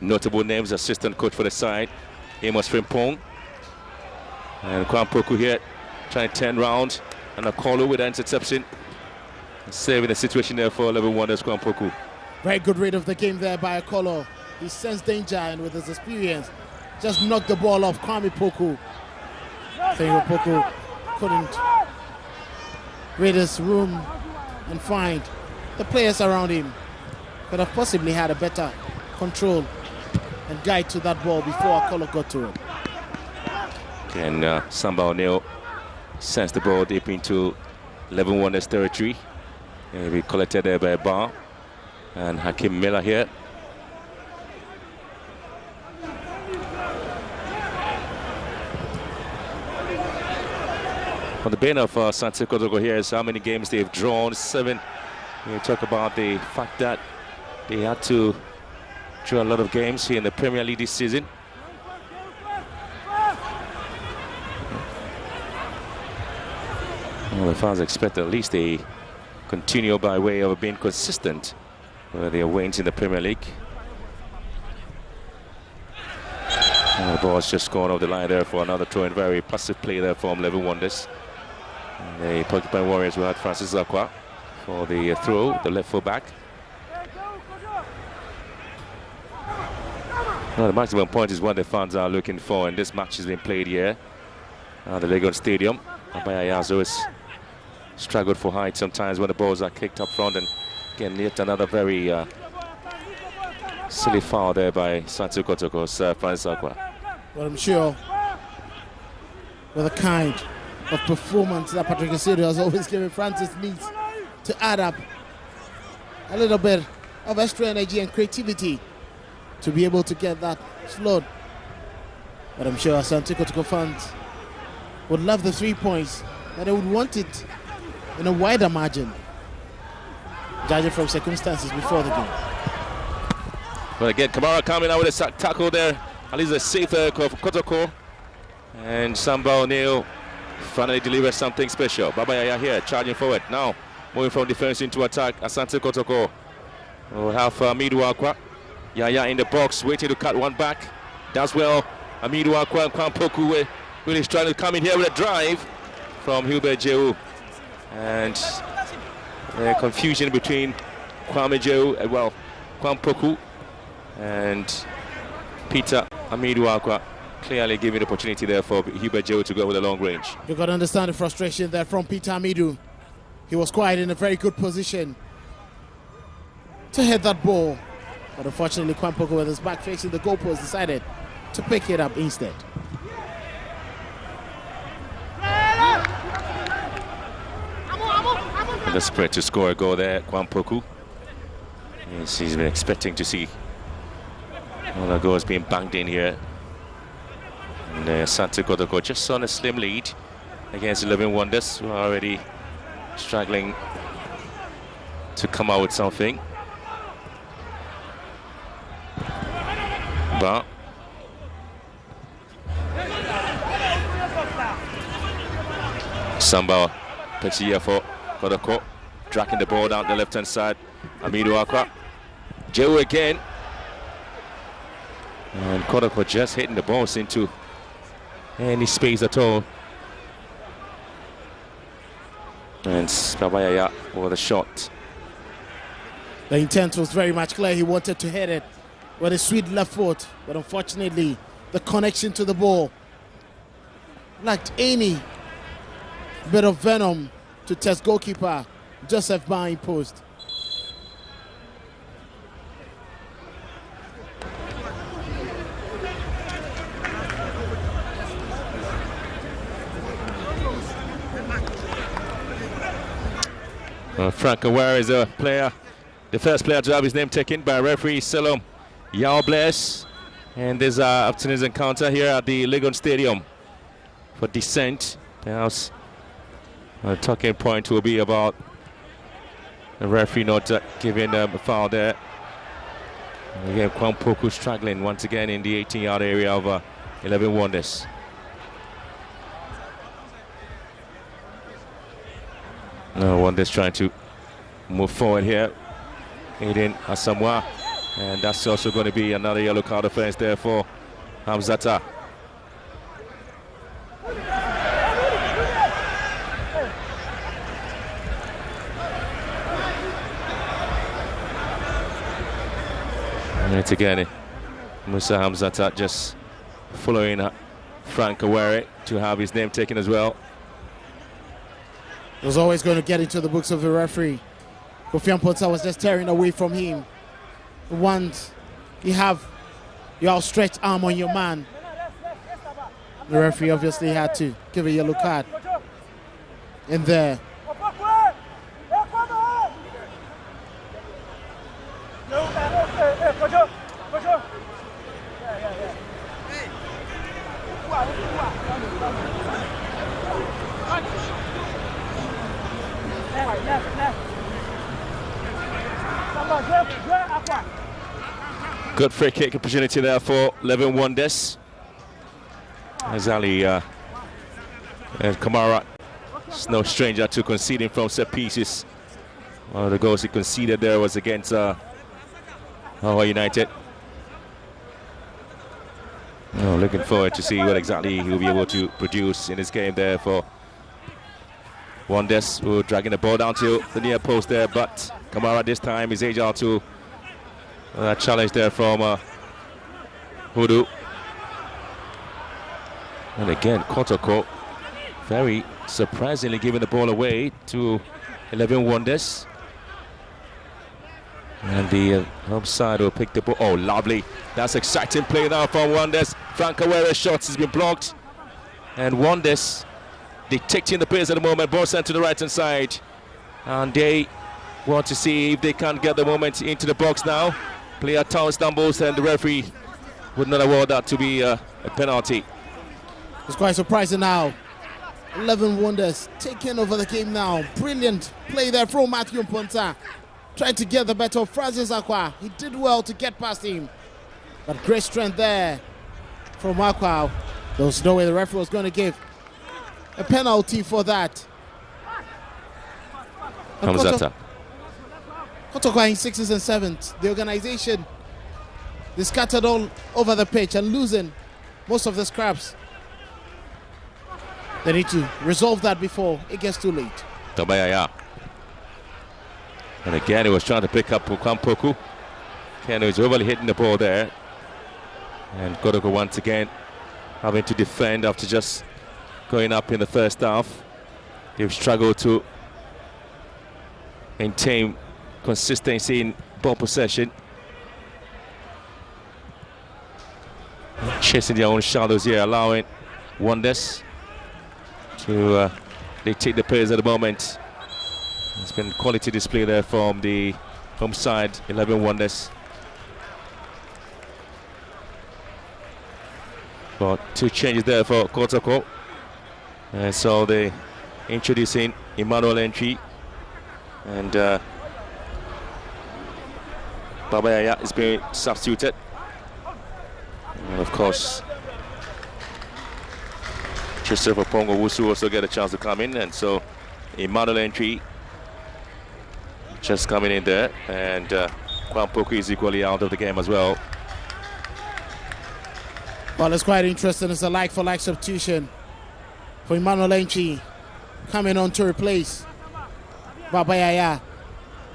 notable names, assistant coach for the side, Amos Frimpong. And Kwampoku here trying to turn round, and a Akolo with an interception. Saving the situation there for 11 Wonders, Kwampoku. Very good read of the game there by Akolo. He sensed danger, and with his experience, just knocked the ball off Kwame Poku. I think Poku couldn't read his room and find the players around him. Could have possibly had a better control and guide to that ball before Akolo got to it. And Samba O'Neill sends the ball deep into 11 Wonders territory. And we collected there by Bar and Hakim Miller here. On the bane of Asante Kotoko here is how many games they've drawn, 7. We talk about the fact that they had to draw a lot of games here in the Premier League this season. Well, the fans expect at least they continue by way of being consistent with their wins in the Premier League. And the ball's just gone off the line there for another throw-in. Very passive play there from 11 Wonders. The Porcupine Warriors will have Francis Zakwa for the throw, the left full back. Now, the maximum point is what the fans are looking for, and this match has been played here at the Legon Stadium. Abaya Yazo has struggled for height sometimes when the balls are kicked up front, and again, yet another very silly foul there by Asante Kotoko's Francis Zakwa. Well, I'm sure with the kind of performance that Patrick Asido has always given, Francis needs to add up a little bit of extra energy and creativity to be able to get that slot. But I'm sure Asante Kotoko fans would love the 3 points, but they would want it in a wider margin, judging from circumstances before the game. But again, Kamara coming out with a tackle there. At least a safer Kotoko. And Samba O'Neill finally delivers something special. Baba Yaya here, charging forward. Now, moving from defense into attack. Asante Kotoko will have Amidu Akwa. Yaya in the box, waiting to cut one back. Does well. Amidu Akwa and Kwampoku really trying to come in here with a drive from Hubert Jehu. And confusion between Kwame Jehu, Kwampoku and Peter Amidu Akwa. Clearly giving the opportunity there for Hubert Jehu to go with a long range. You got to understand the frustration there from Peter Amidu. He was quite in a very good position to hit that ball. But unfortunately, Kwampoku, with his back facing the goalpost, decided to pick it up instead. The spread to score a goal there, Kwampoku. Yes, he's been expecting to see all the goals being banged in here. And Asante Kotoko just on a slim lead against 11 Wonders, who are already struggling to come out with something. But Samba Petia for Kotoko, dragging the ball down the left-hand side. Amidu Akwa, Jehu again, and Kotoko just hitting the balls into any space at all. And Babayaya for the shot. The intent was very much clear. He wanted to hit it with a sweet left foot, but unfortunately, the connection to the ball lacked any bit of venom to test goalkeeper Joseph Bain post. Frank Aware is a player, the first player to have his name taken by referee Salom Yao Bless. And this afternoon's encounter here at the Legon Stadium for descent. Perhaps a talking point will be about the referee not giving a foul there. And again, Kwampoku struggling once again in the 18-yard area of 11 Wonders. Wonders trying to move forward here. Aiden Asamoah. And that's also going to be another yellow card offense there for Hamzata. And it's again Musa Hamzata just following Frank Awere to have his name taken as well. It was always going to get into the books of the referee. Kofi Amponsah was just tearing away from him. Once you have your outstretched arm on your man, the referee obviously had to give a yellow card in there. Good free kick opportunity there for 11 Wonders. Azali and Kamara is no stranger to conceding from set pieces. One of the goals he conceded there was against Hawaii United. Looking forward to see what exactly he'll be able to produce in this game there for Wonders, who are dragging the ball down to the near post there, but Kamara this time is able to challenge there from Hudu. And again, Kotoko very surprisingly giving the ball away to 11 Wonders. And the upside will pick the ball. Oh, lovely. That's exciting play now from Wonders. Frank Awere's shots has been blocked. And Wonders dictating the pace at the moment. Ball sent to the right-hand side. And they want to see if they can get the moment into the box now. Player Town stumbles and the referee would not award that to be a penalty. It's quite surprising now. 11 Wonders taking over the game now. Brilliant play there from Matthew Mponta. trying to get the better of Francis Akwa. He did well to get past him. But great strength there from Akwa. There was no way the referee was going to give a penalty for that. Hamzata. Kotoko in 6th and 7th. The organization, they scattered all over the pitch and losing most of the scraps. They need to resolve that before it gets too late. Tabayaya. And again, he was trying to pick up Kwampoku. Ken was overly hitting the ball there. And Kotoko once again having to defend after just going up in the first half. They've struggled to maintain consistency in ball possession. Chasing their own shadows here, allowing Wonders to dictate the pace at the moment. It's been quality display there from the home side, 11 Wonders. But 2 changes there for Kotoko. And so they introducing Emmanuel Entry. And Babayaya is being substituted. And of course, Christopher Pongo Wusu also get a chance to come in. And so Emmanuel Entry just coming in there. And Kwampoku is equally out of the game as well. Well, it's quite interesting. It's a like-for-like substitution for Emmanuel Entry coming on to replace Babayaya.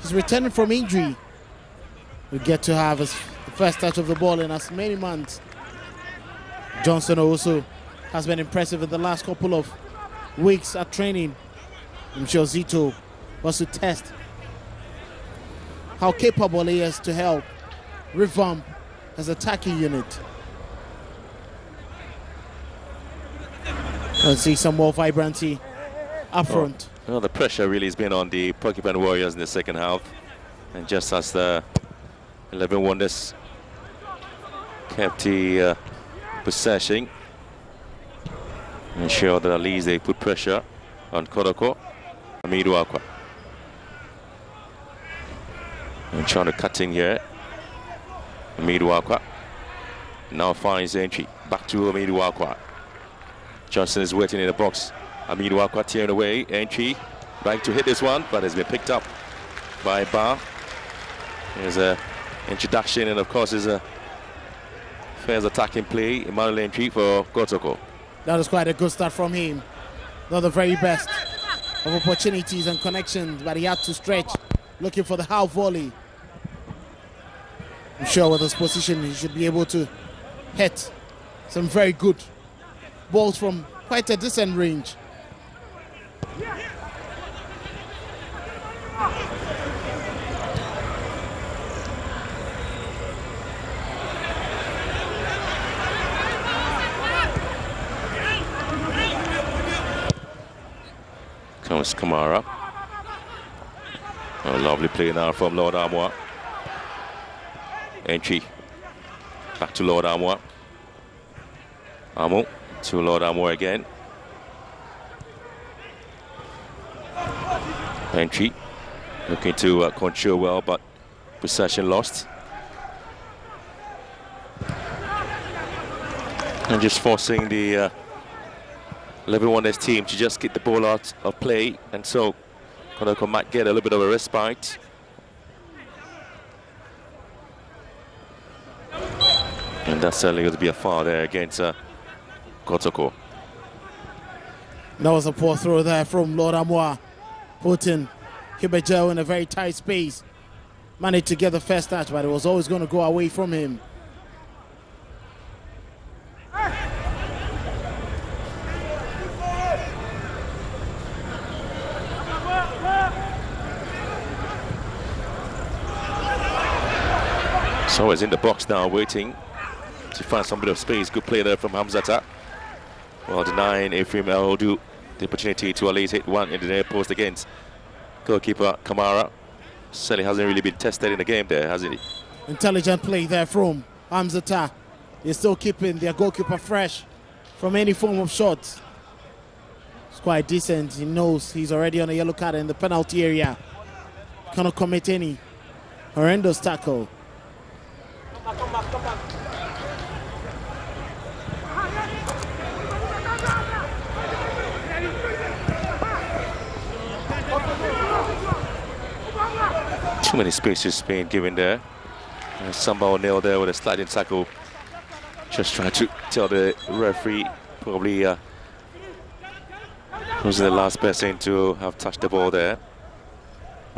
He's returning from injury. We get to have the first touch of the ball in as many months. Johnson also has been impressive in the last couple of weeks at training. I'm sure Zito wants to test how capable he is to help revamp his attacking unit. Let's see some more vibrancy up front. Well, the pressure really has been on the Porcupine Warriors in the second half. And just as the 11 Wonders kept the possession, ensure that at least they put pressure on Kotoko. Amidu Akwa. And trying to cut in here. Amidu Akwa now finds entry. Back to Amidu Akwa. Johnson is waiting in the box. Amidu Akwa tearing away. Entry trying to hit this one, but has been picked up by Bar. There's a introduction, and of course is a fair attacking play. Emmanuel Entry for Kotoko. That was quite a good start from him. Not the very best of opportunities and connections, but he had to stretch, looking for the half volley. I'm sure with his position, he should be able to hit some very good balls from quite a decent range. Comes Kamara. A lovely play now from Lord Armour. Entry. Back to Lord Armour. Amo to Lord Armour again. Entry. Looking to control well, but possession lost. And just forcing the 11 Wonders team to just get the ball out of play, and so Kotoko might get a little bit of a respite. And that's certainly going to be a foul there against Kotoko. That was a poor throw there from Lord Amoa, putting Hibejo in a very tight space. Managed to get the first touch, but it was always going to go away from him. So he's in the box now, waiting to find some bit of space. Good play there from Hamzata. Well, denying Ephraim El-Odu the opportunity to at least hit one in the near post against goalkeeper Kamara. Certainly hasn't really been tested in the game there, has he? Intelligent play there from Hamzata. They're still keeping their goalkeeper fresh from any form of shot. It's quite decent. He knows he's already on a yellow card in the penalty area. Cannot commit any Horrendous tackle. Come back. Too many spaces being given there. Samba O'Neill there with a sliding tackle. Just trying to tell the referee probably who's the last person to have touched the ball there.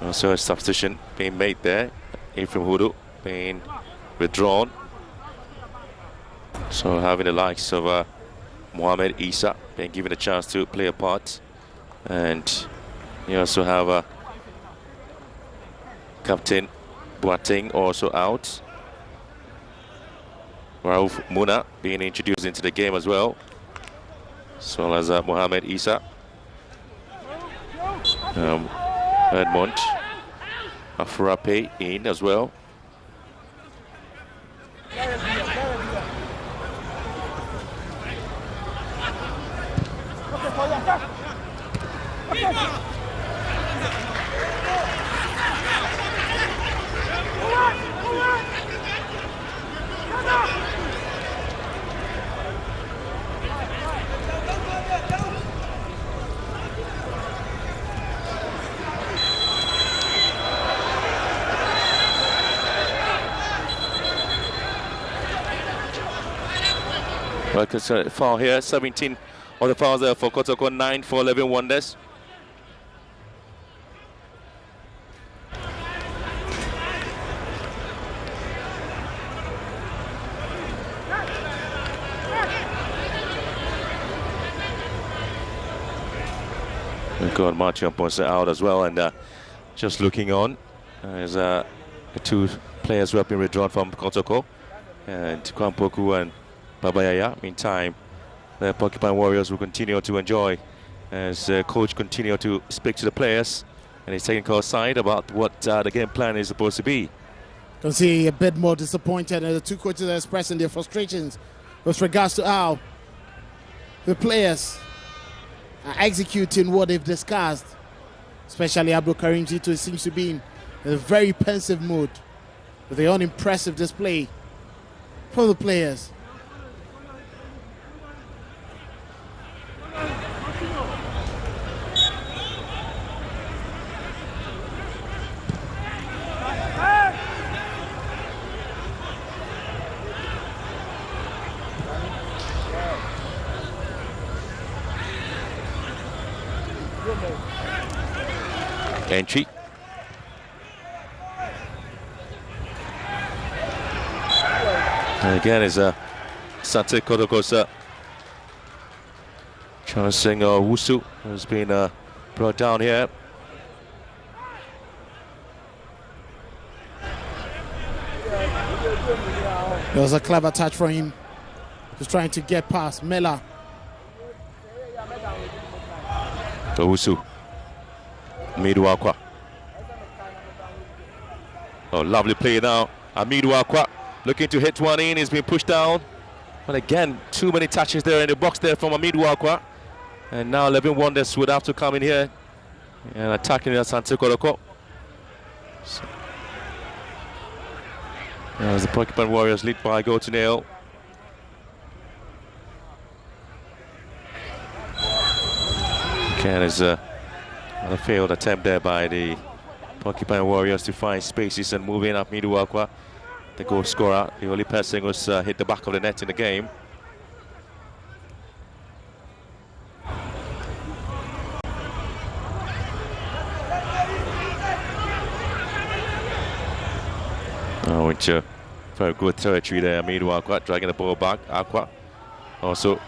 Also a substitution being made there. Ephraim Hudu being withdrawn. So having the likes of Mohamed Isa being given a chance to play a part. And you also have Captain Boateng also out. Rauf Muna being introduced into the game as well. As well as Mohamed Isa. Edmond Afrape in as well. Well, foul here, 17 of the fouls there for Kotoko, 9 for 11 Wonders. We've got Martian Ponce out as well, and just looking on, there's the two players who have been withdrawn from Kotoko, and Kwampoku and Babayaya. Meantime, the Porcupine Warriors will continue to enjoy as coach continue to speak to the players and his technical side about what the game plan is supposed to be. Can see a bit more disappointed, and the two coaches are expressing their frustrations with regards to how the players are executing what they've discussed. Especially Abdul Karim Zito seems to be in a very pensive mood with the unimpressive display from the players. Entry. And again is Asante Kotoko's Chansing Wusu has been brought down here. There was a clever touch from him. Just trying to get past Mela. Wusu. Amidu Akwa. Oh, lovely play now. Amidu Akwa looking to hit one in. He's been pushed down. But again, too many touches there in the box there from Amidu Akwa. And now 11 Wonders would have to come in here and attacking Asante Kotoko. So, as the Porcupine Warriors lead by a goal to nil. Again, is a failed attempt there by the Porcupine Warriors to find spaces and move in up Amidu Akwa, the goal scorer. The only person was hit the back of the net in the game. Oh, into very good territory there. Amidu Akwa dragging the ball back. Akwa, also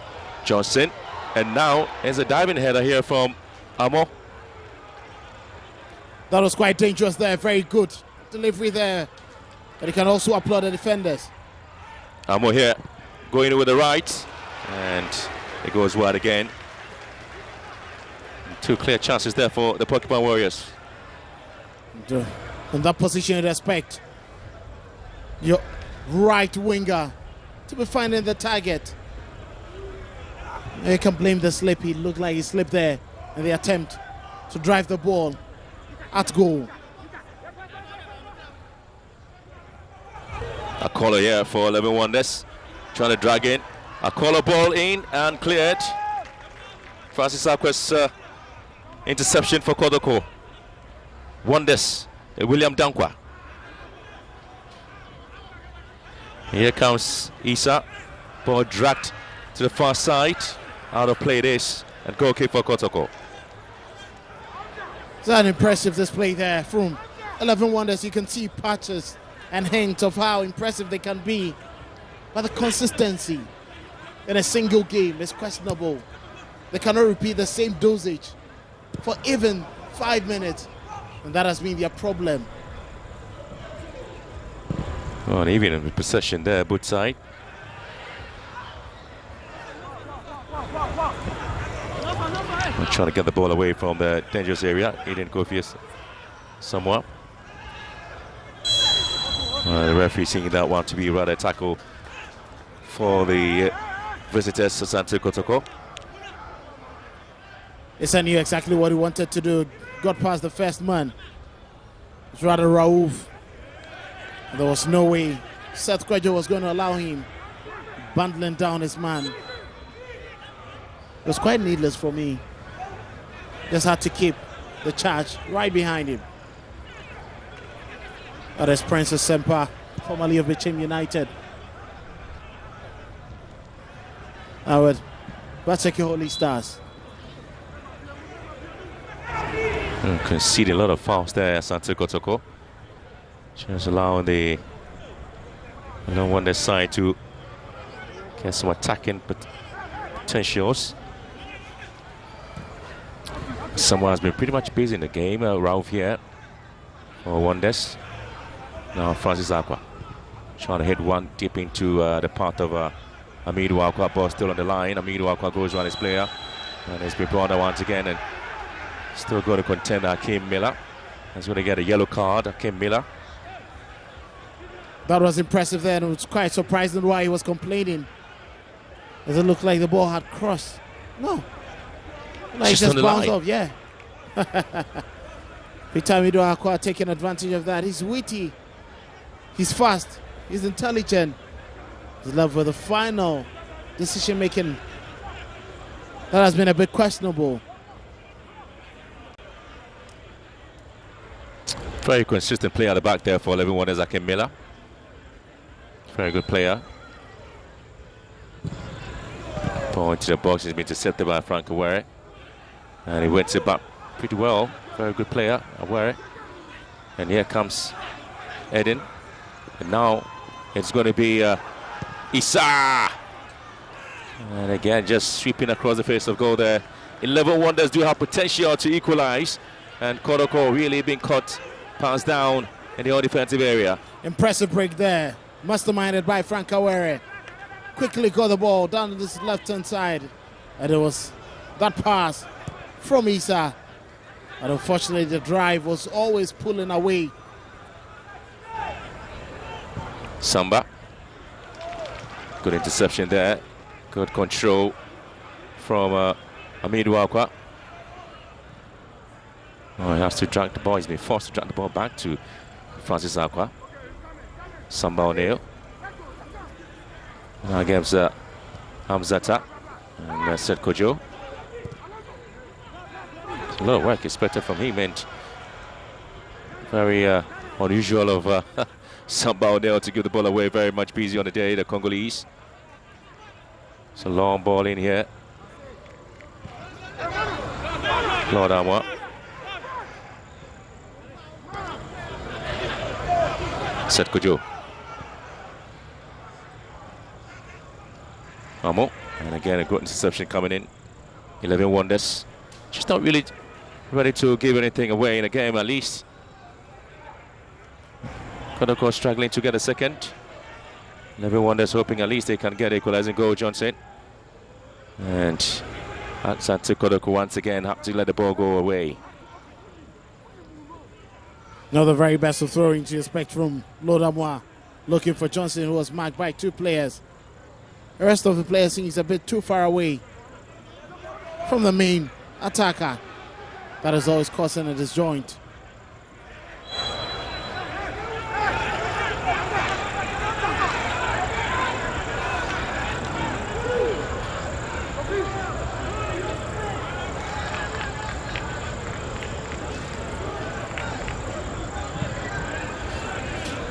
Johnson, and now there's a diving header here from Amo. That was quite dangerous there. Very good delivery there. But he can also applaud the defenders. Amo here going with the right, and it goes wide again. Two clear chances there for the Porcupine Warriors. In that position, respect your right winger to be finding the target. You can blame the slip. He looked like he slipped there in the attempt to drive the ball at goal. A caller here for 11 Wonders. Trying to drag in. A caller ball in and cleared. Francis Akwe's interception for Kotoko. Wonders. William Dankwa. Here comes Isa. Ball dragged to the far side. Out of play this. And goal kick for Kotoko. It's an impressive display there from 11 Wonders. You can see patches and hints of how impressive they can be. But the consistency in a single game is questionable. They cannot repeat the same dosage for even 5 minutes. And that has been their problem. Oh, and even in possession there, both side. I'm trying to get the ball away from the dangerous area. Aiden Kofi somewhat. The referee seeing that one to be rather a tackle for the visitors, Asante Kotoko. Issa knew exactly what he wanted to do. Got past the first man. It's rather Raouf. There was no way Seth Kwejo was going to allow him bundling down his man. It was quite needless for me. Just had to keep the charge right behind him. That is Princess Sempa, formerly of Bichim United. Howard, Bateki Holy Stars. Conceding a lot of fouls there, Asante Kotoko. Just allowing the Wonder side to get some attacking potentials. Someone has been pretty much busy in the game, Ralph here for Wonders. Now Francis Akwa trying to hit one deep into the path of Amidu Akwa. Ball still on the line. Amidu Akwa goes around his player. And it's been brought down once again. And still going to contend Akeem Miller. He's going to get a yellow card, Akeem Miller. That was impressive there, and it was quite surprising why he was complaining. Does it look like the ball had crossed? No. Like just bounced off, yeah. Pitamido Akwa taking advantage of that. He's witty. He's fast. He's intelligent. His love for the final decision making. That has been a bit questionable. Very consistent player at the back there for 11 Wonders, Akeem Miller. Very good player. Ball into the box. He's been intercepted by Frank Awere. And he went it back pretty well. Very good player, Awere. And here comes Eden. And now it's going to be Issa. And again, just sweeping across the face of goal there. 11 Wonders do have potential to equalize. And Kotoko really being caught, passed down in the defensive area. Impressive break there. Masterminded by Frank Awere. Quickly got the ball down to this left-hand side. And it was that pass from Issa. And unfortunately, the drive was always pulling away. Samba. Good interception there. Good control from Amidu Akwa. Oh, he has to drag the ball. He's been forced to drag the ball back to Francis Akwa. Samba O'Neill. Now gives Hamzata and Seth Kojo. A lot of work expected from him, and very unusual of Samba O'Neill to give the ball away. Very much busy on the day, the Congolese. It's a long ball in here. Lord Amwa. Seth Kojo. Amo. And again, a good interception coming in. 11 Wonders. Just not really ready to give anything away in a game, at least. Kotoko struggling to get a second. 11 Wonders hoping at least they can get equalizing goal, Johnson. And Asante Kotoko once again have to let the ball go away. Now the very best of throwing to expect from Lodamwa. Looking for Johnson, who was marked by 2 players. The rest of the players seems a bit too far away from the main attacker. That is always causing a disjoint.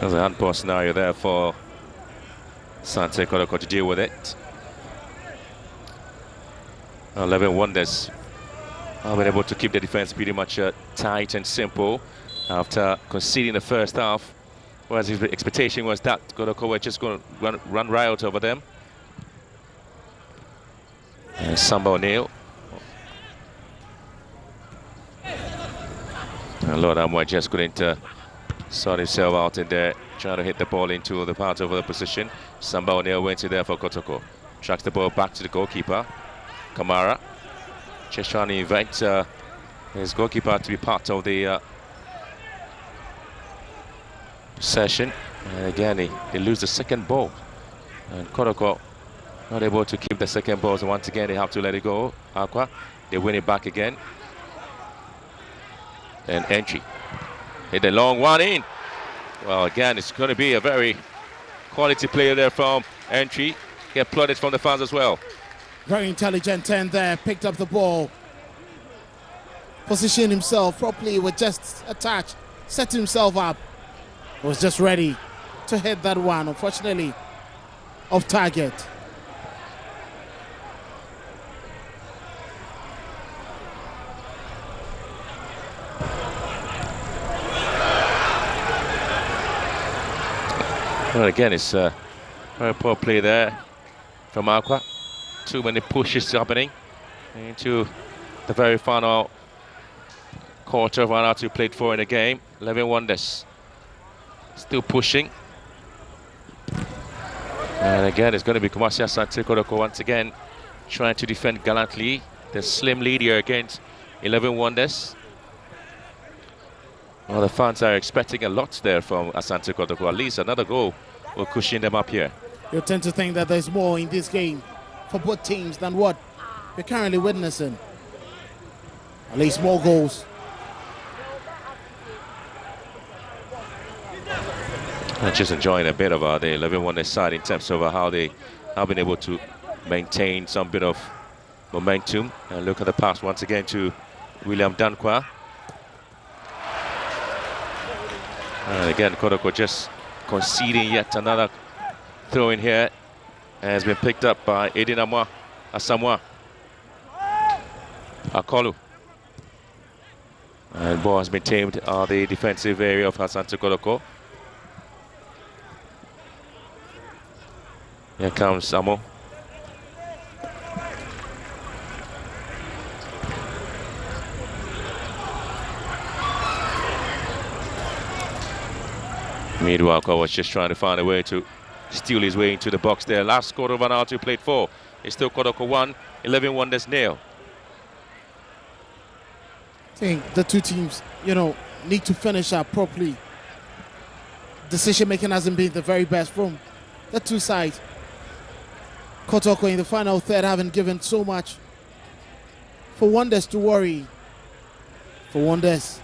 There's a handball scenario there for Asante Kotoko to deal with it. 11 Wonders have been able to keep the defense pretty much tight and simple after conceding the first half, whereas his expectation was that Kotoko were just going to run riot over them. And Samba O'Neill. And Lord Amwa just couldn't sort himself out in there, trying to hit the ball into the part of the position. Samba O'Neill went in there for Kotoko. Tracks the ball back to the goalkeeper, Kamara. Just trying to invite his goalkeeper to be part of the session. And again, they lose the second ball. And Kotoko not able to keep the second ball, so once again they have to let it go. Aqua, they win it back again. And entry. Hit the long one in. Well, again, it's going to be a very quality player there from entry. Get applauded from the fans as well. Very intelligent 10 there, picked up the ball. Positioned himself properly with just a touch. Set himself up. Was just ready to hit that one, unfortunately, off target. Well, again, it's a very poor play there from Aqua. Too many pushes happening into the very final quarter of 1 hour to played for in the game. 11 Wonders still pushing. And again, it's going to be Kumasi Asante Kotoko once again trying to defend gallantly. The slim lead here against 11 Wonders. Well, the fans are expecting a lot there from Asante Kotoko. At least another goal will cushion them up here. You tend to think that there's more in this game for both teams than what we're currently witnessing. At least more goals. I'm just enjoying a bit of the 11 Wonders side in terms of how they have been able to maintain some bit of momentum. And look at the pass once again to William Dankwa. And again, Kotoko just conceding yet another throw in here. And has been picked up by Edin Asamoah Akolu. And ball has been tamed the defensive area of Asante Kotoko. Here comes Amo. Meanwhile, Walker was just trying to find a way to steal his way into the box there. Last quarter of an hour to played for. It's still Kotoko 1, 11 Wonders 0. I think the two teams, need to finish up properly. Decision making hasn't been the very best from the two sides. Kotoko in the final third haven't given so much for Wonders to worry. For Wonders,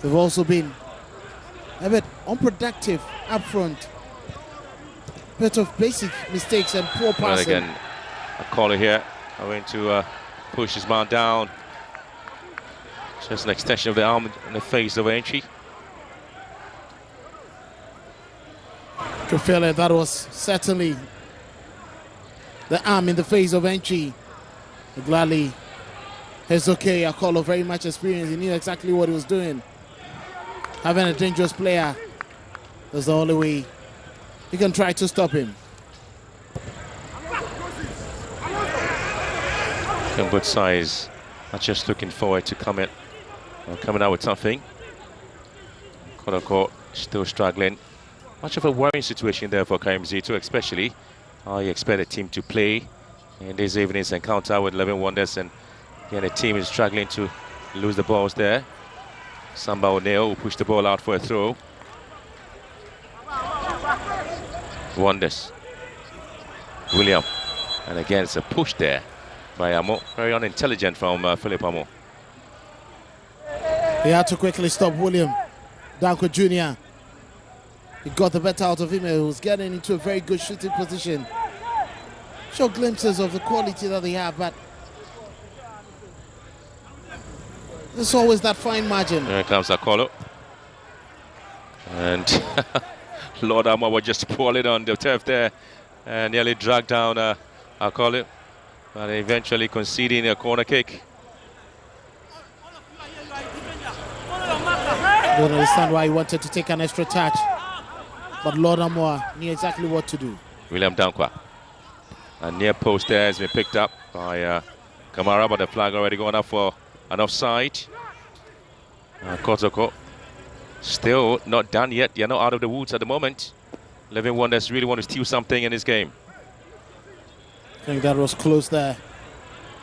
they've also been a bit unproductive up front. Bit of basic mistakes and poor passing. Well, again, a caller here going to push his man down. Just an extension of the arm in the face of entry. To feel it, that was certainly the arm in the face of entry. Gladly, it's okay. Akolo very much experienced. He knew exactly what he was doing. Having a dangerous player, that's the only way you can try to stop him. And both sides are just looking forward to coming out with something. Kotoko still struggling. Much of a worrying situation there for KMZ2, especially how you expect a team to play in this evening's encounter with 11 Wonders, and again the team is struggling to lose the balls there. Samba O'Neill will push the ball out for a throw. Wonders. William. And again, it's a push there by Amo. Very unintelligent from Philip Amo. He had to quickly stop William Danko Jr. He got the better out of him. He was getting into a very good shooting position. Show glimpses of the quality that they have, but there's always that fine margin. Here comes Akolo. And Lord Amma was just sprawling on the turf there and nearly dragged down Akolu, but eventually conceding a corner kick. I don't understand why he wanted to take an extra touch, but Lord Amma knew exactly what to do. William Dankwa. A near post there has been picked up by Kamara, but the flag already going up for an offside. Kotoko still not done yet. You're not out of the woods at the moment. 11 Wonders really want to steal something in this game. I think that was close there.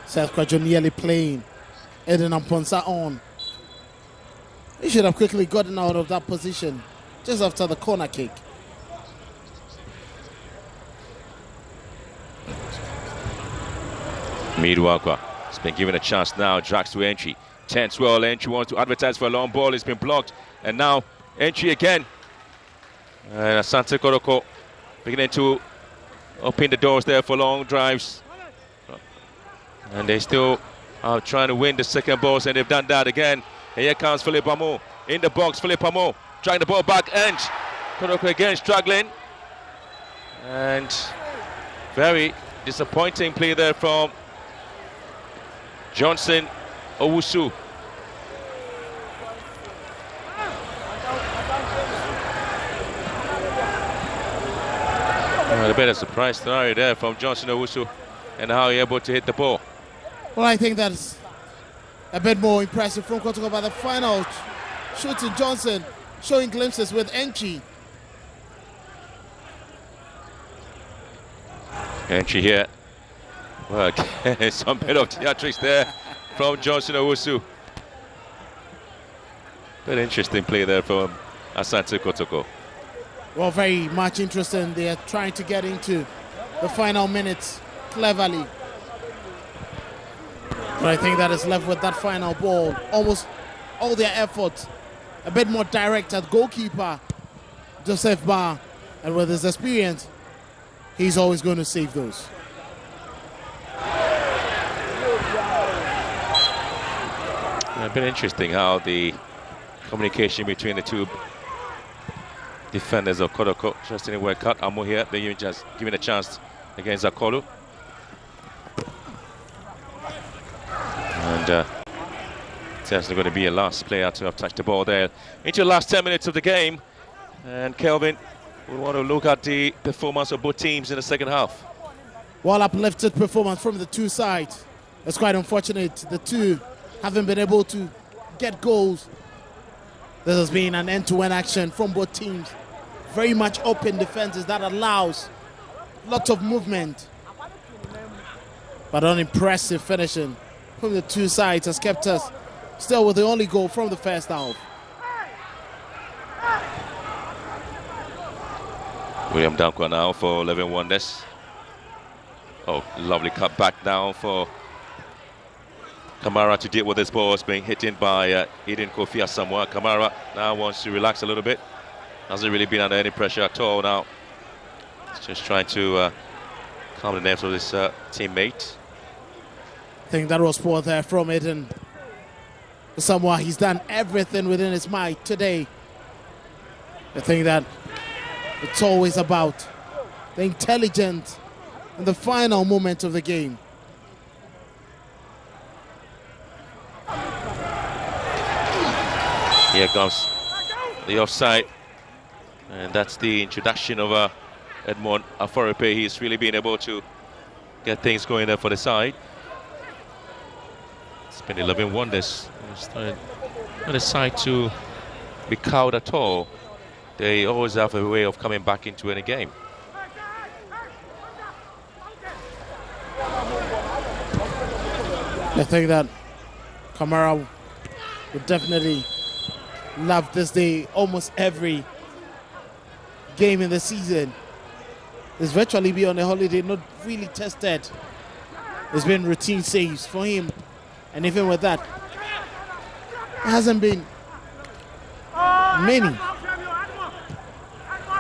Seth Kwajo nearly playing Eden Amponsa on. He should have quickly gotten out of that position just after the corner kick. Midwalker has been given a chance now. Drags to entry. Tense well. Entry wants to advertise for a long ball. It's been blocked. And now entry again. And Asante Kotoko beginning to open the doors there for long drives. And they still are trying to win the second balls, and they've done that again. And here comes Philippe Amo in the box. Philippe Amo trying the ball back, and Kotoko again struggling. And very disappointing play there from Johnson Owusu. A bit of surprise scenario there from Johnson Owusu and how he able to hit the ball. Well, I think that's a bit more impressive from Kotoko, but the final shooting Johnson showing glimpses with entry. Entry here. Well, some bit of theatrics there from Johnson Owusu. Very interesting play there from Asante Kotoko. Well, very much interesting. They are trying to get into the final minutes cleverly. But I think that is left with that final ball. Almost all their effort, a bit more direct at goalkeeper Joseph Barr. And with his experience, he's always going to save those. A bit interesting how the communication between the two defenders of Kotoko just didn't work out. Amo here, they just giving a chance against Akolu. And it's going to be a last player to have touched the ball there. Into the last 10 minutes of the game. And Kelvin, we want to look at the performance of both teams in the second half. Well, uplifted performance from the two sides. It's quite unfortunate the two haven't been able to get goals. This has been an end-to-end action from both teams. Very much open defenses that allows lots of movement. But unimpressive finishing from the two sides has kept us still with the only goal from the first half. William Dankwa now for 11 Wonders. Oh, lovely cut back down for Kamara to deal with this ball. It's being hit in by Eden Kofi Asamoah. Kamara now wants to relax a little bit. Hasn't really been under any pressure at all now. He's just trying to calm the nerves of his teammate. I think that was poor there from Eden Asamoah. He's done everything within his might today. I think that it's always about the intelligence in the final moment of the game. Here comes the offside, and that's the introduction of Edmond Aforipe. He's really been able to get things going there for the side. It's been 11 Wonders. It's not a side to be cowed at all. They always have a way of coming back into any game. I think that Kamara would definitely love this day. Almost every game in the season is virtually be on a holiday, not really tested. There's been routine saves for him, and even with that, it hasn't been many.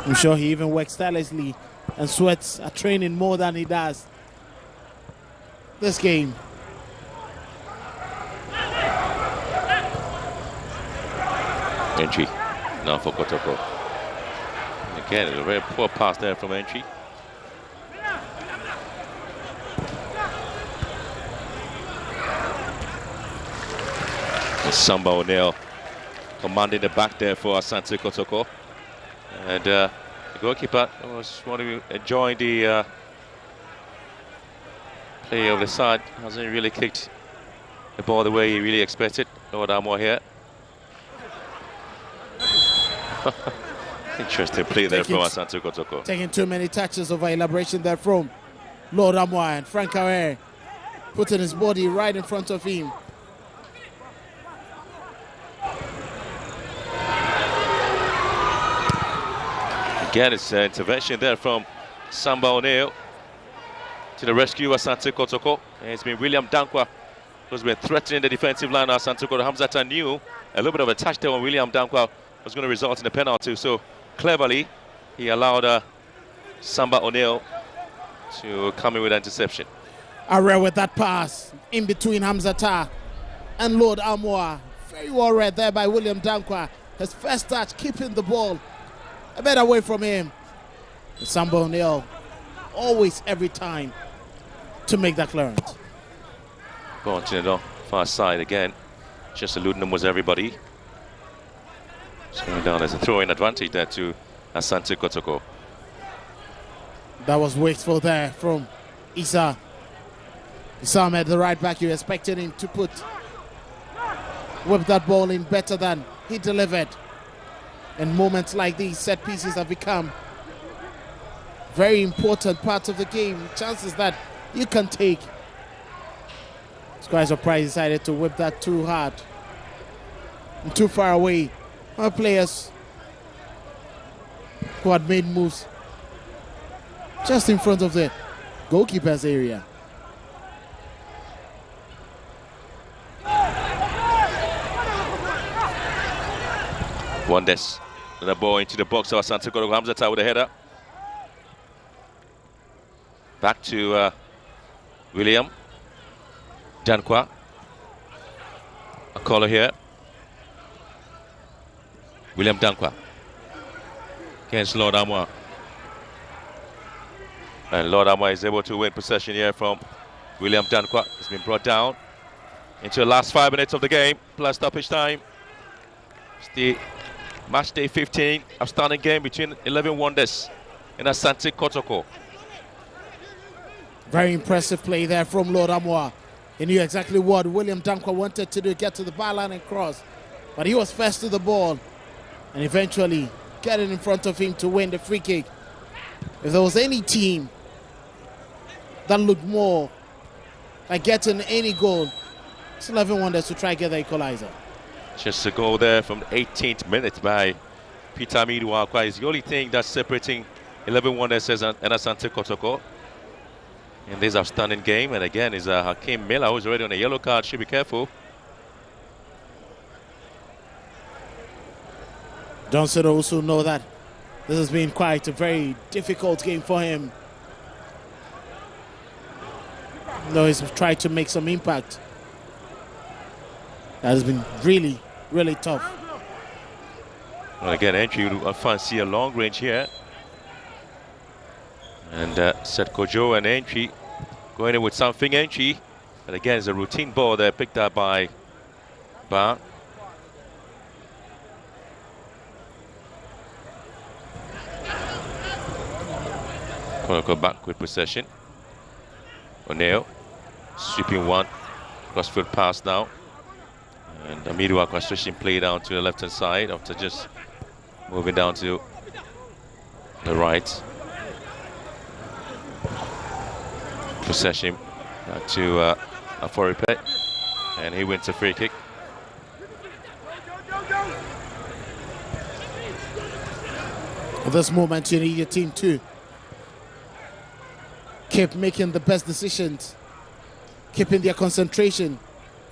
I'm sure he even works tirelessly and sweats at training more than he does this game. Entry now for Kotoko. Again, a very poor pass there from Entry. Samba O'Neill commanding the back there for Asante Kotoko. And the goalkeeper was enjoying the play of the side. Hasn't really kicked the ball the way he really expected. Lord Armour here. Interesting play there from Asante Kotoko. Taking too many touches of elaboration there from Lord Armour, and Frank Awer putting his body right in front of him. Again, it's an intervention there from Samba O'Neill to the rescue of Asante Kotoko. And it's been William Dankwa who's been threatening the defensive line of Asante Kotoko. Hamzata knew a little bit of a touch there on William Dankwa was going to result in a penalty. So cleverly, he allowed Samba O'Neill to come in with an interception. Awer with that pass in between Hamzata and Lord Armour. Very well read there by William Dankwa. His first touch, keeping the ball a bit away from him. Samba O'Neill, always, every time, to make that clearance. Going to the far side again. Just eluding them was everybody. It's going down as a throw-in advantage there to Asante Kotoko. That was wasteful there from Issa. Issa at the right back. You expected him to whip that ball in better than he delivered. And moments like these, set pieces have become very important parts of the game. Chances that you can take. It's quite surprised he decided to whip that too hard and too far away. Our players who had made moves just in front of the goalkeeper's area. Wandes, the ball into the box of Asante Kotoko. Hamzata with a header. Back to William Dankwa. A caller here. William Dankwa against Lord Armour. And Lord Armour is able to win possession here from William Dankwa. He's been brought down into the last 5 minutes of the game, plus stoppage time. It's the match day 15, outstanding game between 11 Wonders and Asante Kotoko. Very impressive play there from Lord Armour. He knew exactly what William Dankwa wanted to do, get to the byline and cross. But he was first to the ball and eventually getting in front of him to win the free kick. If there was any team that looked more like getting any goal, it's 11 Wonders to try and get the equalizer. Just a goal there from the 18th minute by Peter Miduakwa is the only thing that's separating 11 Wonders and Asante Kotoko in this outstanding game. And again is Hakeem Miller, who's already on a yellow card. Should be careful. Johnson also know that this has been quite a very difficult game for him. Though he's tried to make some impact. That has been really, really tough. Well, again, Entry would fancy a long range here. And Seth Kojo and Entry going in with something. Entry, but again, it's a routine ball there picked up by Ba. Go back with possession. O'Neill sweeping one crossfield pass now. And Miduakwa switching play down to the left hand side after just moving down to the right. Possession to Aforipe, and he wins a free kick. At this moment, you need your team to keep making the best decisions, keeping their concentration,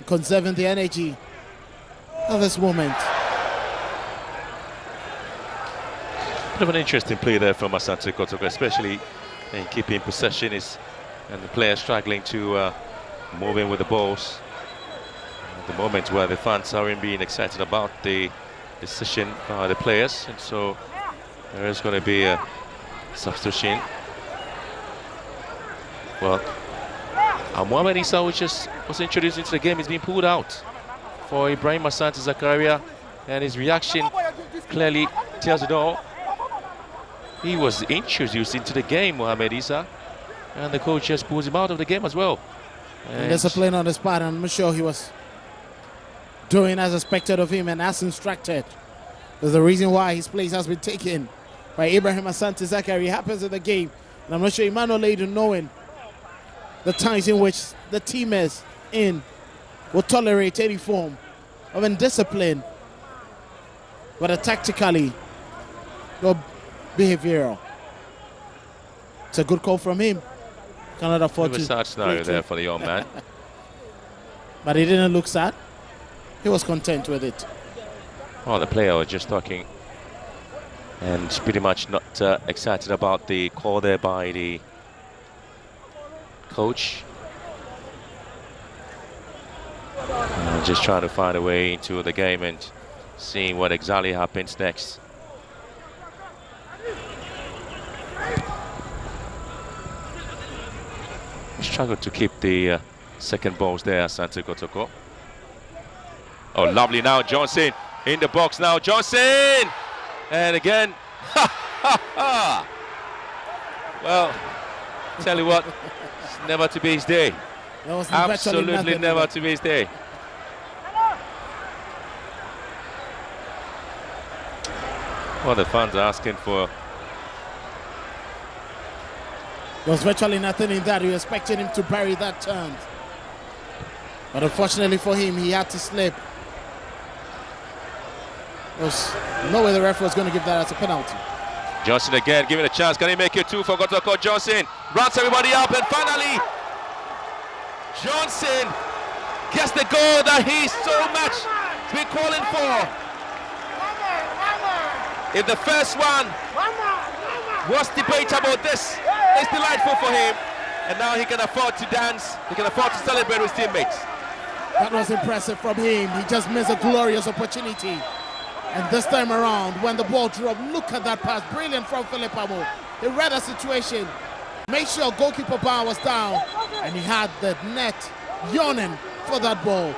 conserving the energy at this moment. Bit of an interesting play there from Asante Kotoko, especially in keeping possession and the player struggling to move in with the balls. At the moment where the fans aren't being excited about the decision by the players, and so There is going to be a substitution. Well, Mohamed Issa, which was introduced into the game, is being pulled out for Ibrahim Asante Zakaria, and his reaction clearly tells it all. He was introduced into the game, Mohamed Issa, and the coach just pulls him out of the game as well. And discipline on the spot, and I'm sure he was doing as expected of him and as instructed. There's a reason why his place has been taken by Ibrahim Asante Zakaria. It happens in the game, and I'm not sure Emmanuel Leiden, knowing the times in which the team is in, will tolerate any form of indiscipline, whether tactically or behavioral. It's a good call from him. Cannot afford to. Sad scenario there for the young man. But he didn't look sad. He was content with it. Oh, the player was just talking and pretty much not excited about the call there by the coach. Just trying to find a way into the game and seeing what exactly happens next. Struggled to keep the second balls there, Asante Kotoko. Oh, lovely now, Johnson in the box now, Johnson! And again, well, tell you what, it's never to be his day. Absolutely never to be his day. Well, the fans are asking for. There was virtually nothing in that. You expected him to bury that turn. But unfortunately for him, he had to slip. There was no way the referee was going to give that as a penalty. Johnson again, giving a chance. Can he make it two for Kotoko? Johnson runs everybody up, and finally, Johnson gets the goal that he's so much been calling for. If the first one was debatable, this is delightful for him. And now he can afford to dance, he can afford to celebrate with his teammates. That was impressive from him. He just missed a glorious opportunity. And this time around, when the ball dropped, look at that pass. Brilliant from Philip Amo. He read the situation, made sure goalkeeper Bar was down, and he had the net yawning for that ball.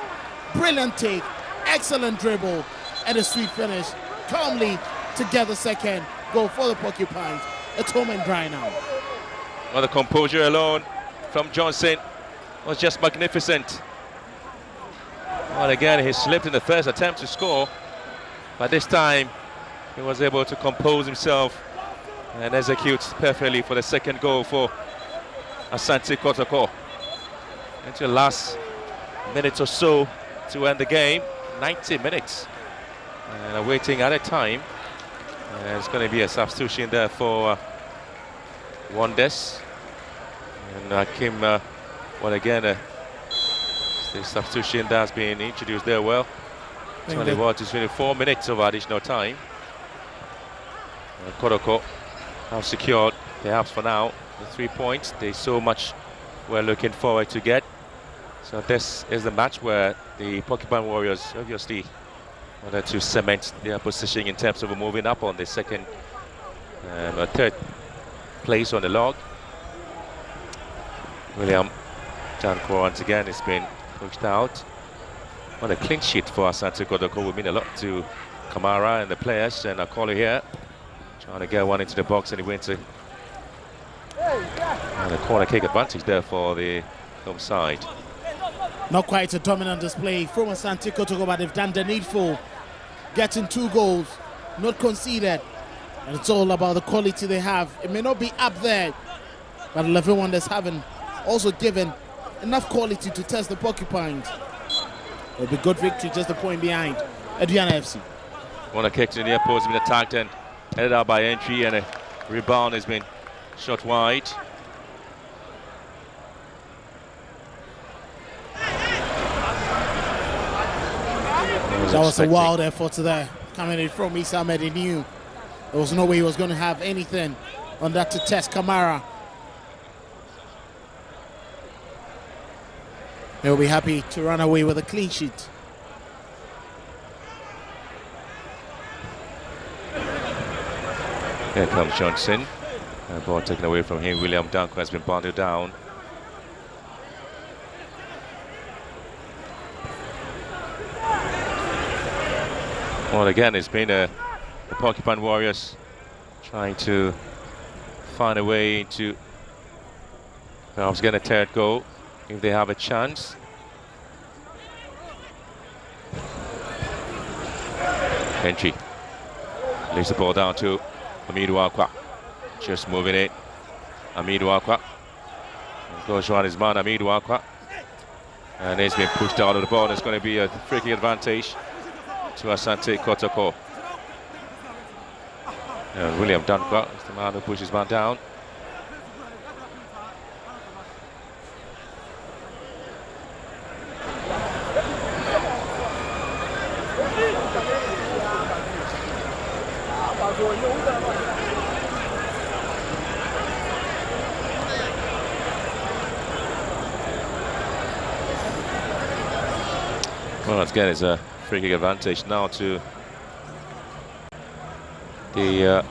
Brilliant take, excellent dribble, and a sweet finish. Calmly to get the second goal for the Porcupines. It's home and dry now. Well, the composure alone from Johnson was just magnificent. Well, again, he slipped in the first attempt to score, but this time he was able to compose himself and execute perfectly for the second goal for Asante Kotoko. Into the last minute or so to end the game, 90 minutes. And awaiting at a time. And it's going to be a substitution there for Wonders. And Hakim, well, again, the substitution that's been introduced there. Well, 24 minutes of additional time. Kotoko have secured, perhaps for now, the 3 points they so much were looking forward to get. So this is the match where the Porcupine Warriors obviously wanted to cement their position in terms of moving up on the second or third place on the log. William Janko once again has been pushed out. What a clean sheet for Asante Kotoko will mean a lot to Kamara and the players. And Akolo here trying to get one into the box, and he went to a corner kick advantage there for the home side. Not quite a dominant display from Asante Kotoko, but they've done the needful. Getting 2 goals, not conceded. And it's all about the quality they have. It may not be up there, but 11 Wonders haven't also given enough quality to test the Porcupines. It'll be good victory, just a point behind Aduana FC. Corner kick to the near post has been attacked and headed out by Entry, and a rebound has been shot wide. That was a wild effort there, coming in from Issa Ahmed. He knew there was no way he was going to have anything on that to test Kamara. He'll be happy to run away with a clean sheet. Here comes Johnson. Ball taken away from him. William Danko has been bundled down. Well, again, it's been the Porcupine Warriors trying to find a way to perhaps get a third goal if they have a chance. Entry. Leaves the ball down to Amidou Akwa. Just moving it. Amidou Akwa. Goes around his man, Amidou Akwa. And it's been pushed out of the ball. It's going to be a free kick advantage to Asante Kotoko. And William Danko is the man who pushes man down. Well, again, it's a free kick advantage now to the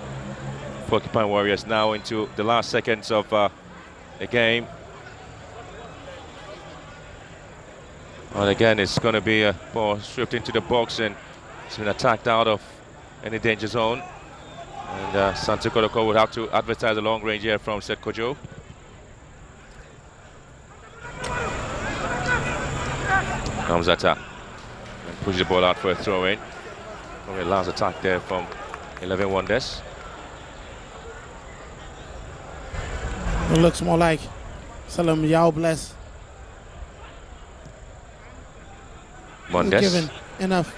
Porcupine Warriors, now into the last seconds of the game. Well, again, it's going to be a ball stripped into the box, and it's been attacked out of any danger zone. And Asante Kotoko would have to advertise a long range here from Seth Kojo. Comes attack. Pushes the ball out for a throw-in. Probably a last attack there from 11 Wonders. It looks more like Salam Yao Bless. Wonders. Given enough.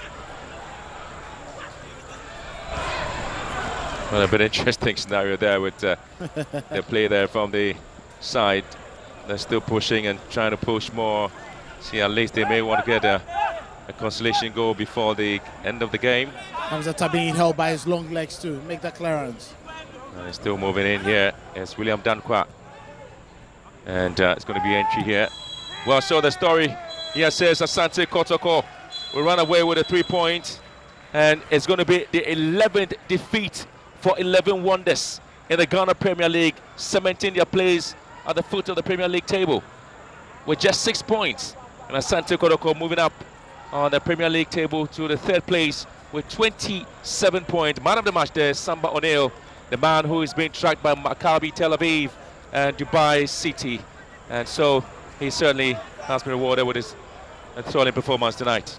Well, a bit interesting scenario there with the play there from the side. They're still pushing and trying to push more. See, at least they may want to get a consolation goal before the end of the game. Hamzata being held by his long legs to make that clearance. And he's still moving in here. It's William Dankwa. And it's going to be entry here. Well, so the story here says Asante Kotoko will run away with a 3 point. And it's going to be the 11th defeat for 11 Wonders in the Ghana Premier League, cementing their place at the foot of the Premier League table with just 6 points. And Asante Kotoko moving up on the Premier League table to the 3rd place with 27 points. Man of the match there, Samba O'Neill, the man who is being tracked by Maccabi Tel Aviv and Dubai City. And so he certainly has been rewarded with his enthralling performance tonight.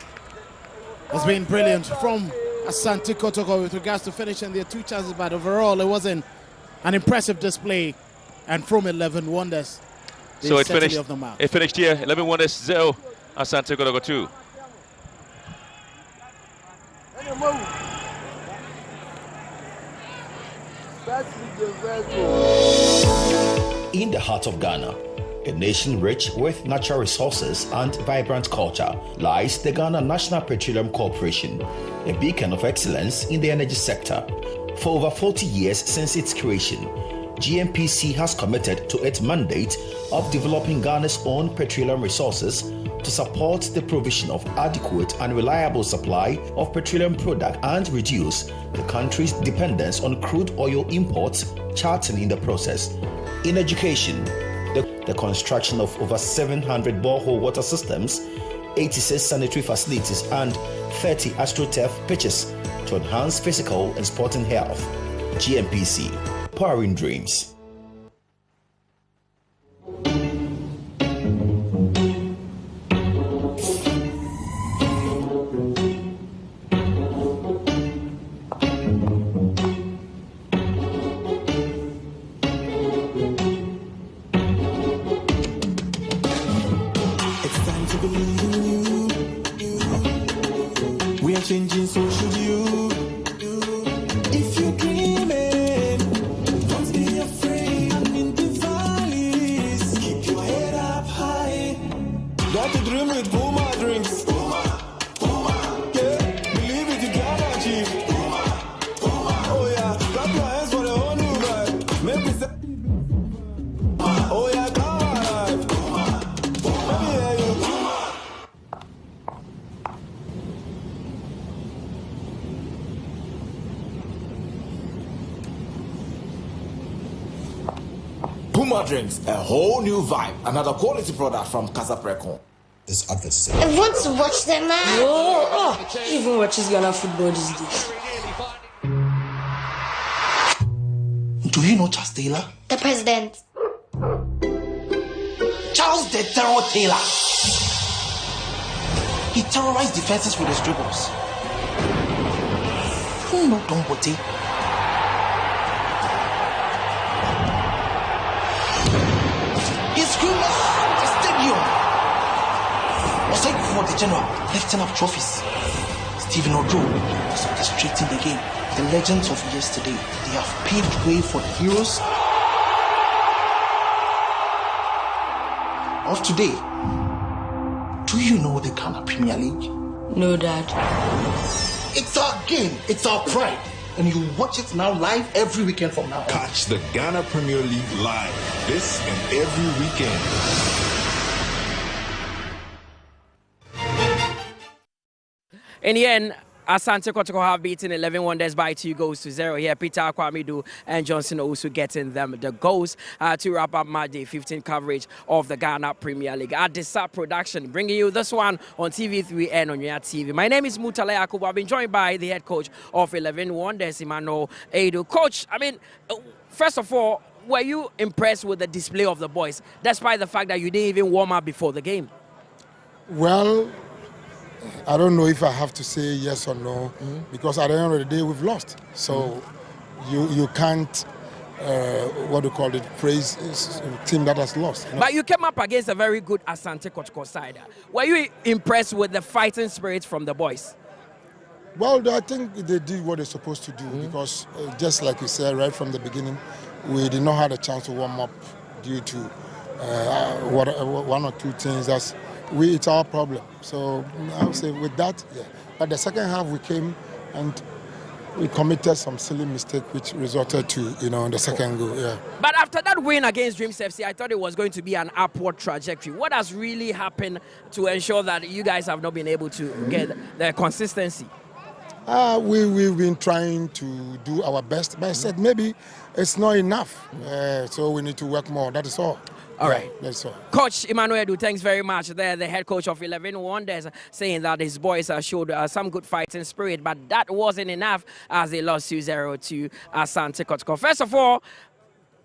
It's been brilliant from Asante Kotoko with regards to finishing their 2 chances, but overall it wasn't an impressive display. And from 11 Wonders, so it finished here, 11 Wonders 0, Asante Kotoko 2. In the heart of Ghana, a nation rich with natural resources and vibrant culture, lies the Ghana National Petroleum Corporation, a beacon of excellence in the energy sector. For over 40 years since its creation, GNPC has committed to its mandate of developing Ghana's own petroleum resources to support the provision of adequate and reliable supply of petroleum products and reduce the country's dependence on crude oil imports, charting in the process. In education, the construction of over 700 borehole water systems, 86 sanitary facilities, and 30 AstroTurf pitches to enhance physical and sporting health. GNPC, powering dreams. Changing, so should you. If you're dreaming, don't be afraid. Puma drinks, a whole new vibe. Another quality product from Casa Precon. This advert. I want to watch the match. Oh, even watches Ghana football these days. Do you know Charles Taylor? The president. Charles the Terror Taylor. He terrorized defenses with his dribbles. Who know Don Bote? He screamed at the stadium. Was like before the general lifting up trophies. Stephen Ojo was orchestrating the game. The legends of yesterday, they have paved way for the heroes of today. Do you know the Ghana Premier League? No, Dad. It's our game, it's our pride. And you watch it now live every weekend from now on. Catch the Ghana Premier League live this and every weekend. In the end, Asante Kotoko have beaten 11 Wonders by 2-0 here. Peter Akwamidu and Johnson also getting them the goals to wrap up match day 15 coverage of the Ghana Premier League. At Disa Production, bringing you this one on TV3 and on your TV. My name is Mutale Yakubu. I've been joined by the head coach of 11 Wonders, Emmanuel Edu. Coach, I mean, first of all, were you impressed with the display of the boys, despite the fact that you didn't even warm up before the game? Well, I don't know if I have to say yes or no, because at the end of the day, we've lost. So you can't, what do you call it, praise a team that has lost. You know? But you came up against a very good Asante Kotoko side. Were you impressed with the fighting spirit from the boys? Well, I think they did what they're supposed to do, because just like you said right from the beginning, we did not have a chance to warm up due to one or two things it's our problem. So I would say with that, yeah. But the second half we came and we committed some silly mistake which resulted to, the second goal, yeah. But after that win against Dreams FC, I thought it was going to be an upward trajectory. What has really happened to ensure that you guys have not been able to get the consistency? We've been trying to do our best, but I said maybe it's not enough. So we need to work more, that is all. All right. That's all. Coach Emmanuel Edu, thanks very much. There, the head coach of 11 Wonders, saying that his boys showed some good fighting spirit, but that wasn't enough as they lost 2-0 to Asante Kotoko. First of all,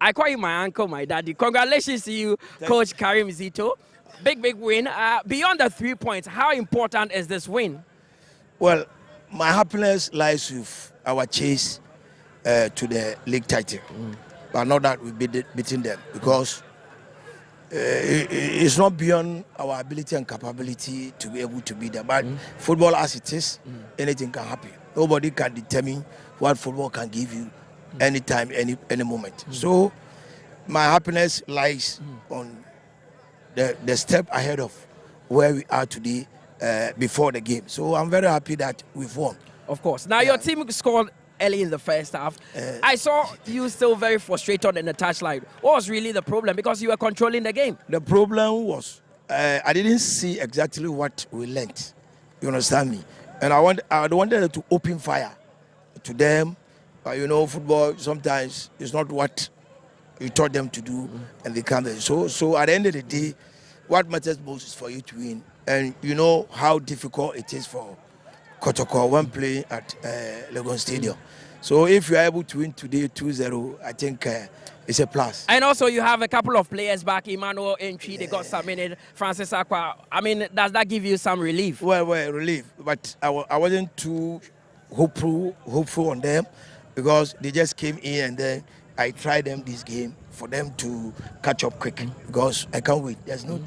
I call you my uncle, my daddy. Congratulations to you, Coach Karim Zito. Big win. Beyond the 3 points, how important is this win? Well, my happiness lies with our chase to the league title. But not that we beating them, because it's not beyond our ability and capability to be able to beat them. But football as it is, anything can happen. Nobody can determine what football can give you anytime, any moment. So my happiness lies on the step ahead of where we are today before the game. So I'm very happy that we've won. Of course. Now your team scored early in the first half. I saw you still very frustrated in the touchline. What was really the problem? Because you were controlling the game. The problem was I didn't see exactly what we learnt. You understand me? And I wanted to open fire to them. Football sometimes is not what you taught them to do, and they can't. So at the end of the day, what matters most is for you to win. And you know how difficult it is for Kotoko when playing at Legon Stadium. So if you are able to win today 2-0, I think it's a plus. And also you have a couple of players back, Emmanuel Entry, they got submitted, Francis Aqua. I mean, does that give you some relief? Well, relief. But I wasn't too hopeful on them, because they just came in and then I tried them this game for them to catch up quick, because I can't wait. There's no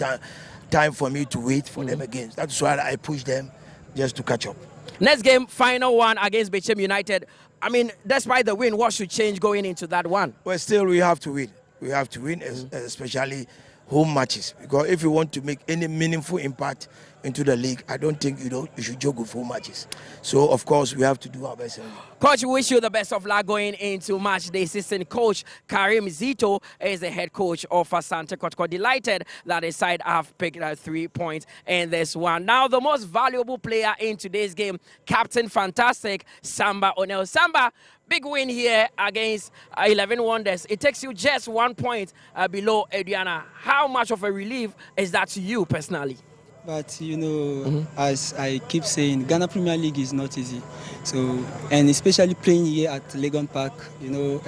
time for me to wait for them again. That's why I pushed them just to catch up. Next game, final one against Bechem United. I mean, despite the win, what should change going into that one? Well, still we have to win. We have to win, especially home matches. Because if you want to make any meaningful impact into the league, I don't think you should joke with 4 matches. So of course we have to do our best. Coach, we wish you the best of luck going into match day 16. Coach Karim Zito is the head coach of Asante Kotoko. Delighted that his side have picked 3 points in this one. Now the most valuable player in today's game, Captain Fantastic Samba O'Neil. Samba, big win here against 11 Wonders. It takes you just 1 point below Adriana. How much of a relief is that to you personally? But, you know, as I keep saying, Ghana Premier League is not easy. So, and especially playing here at Legon Park, you know,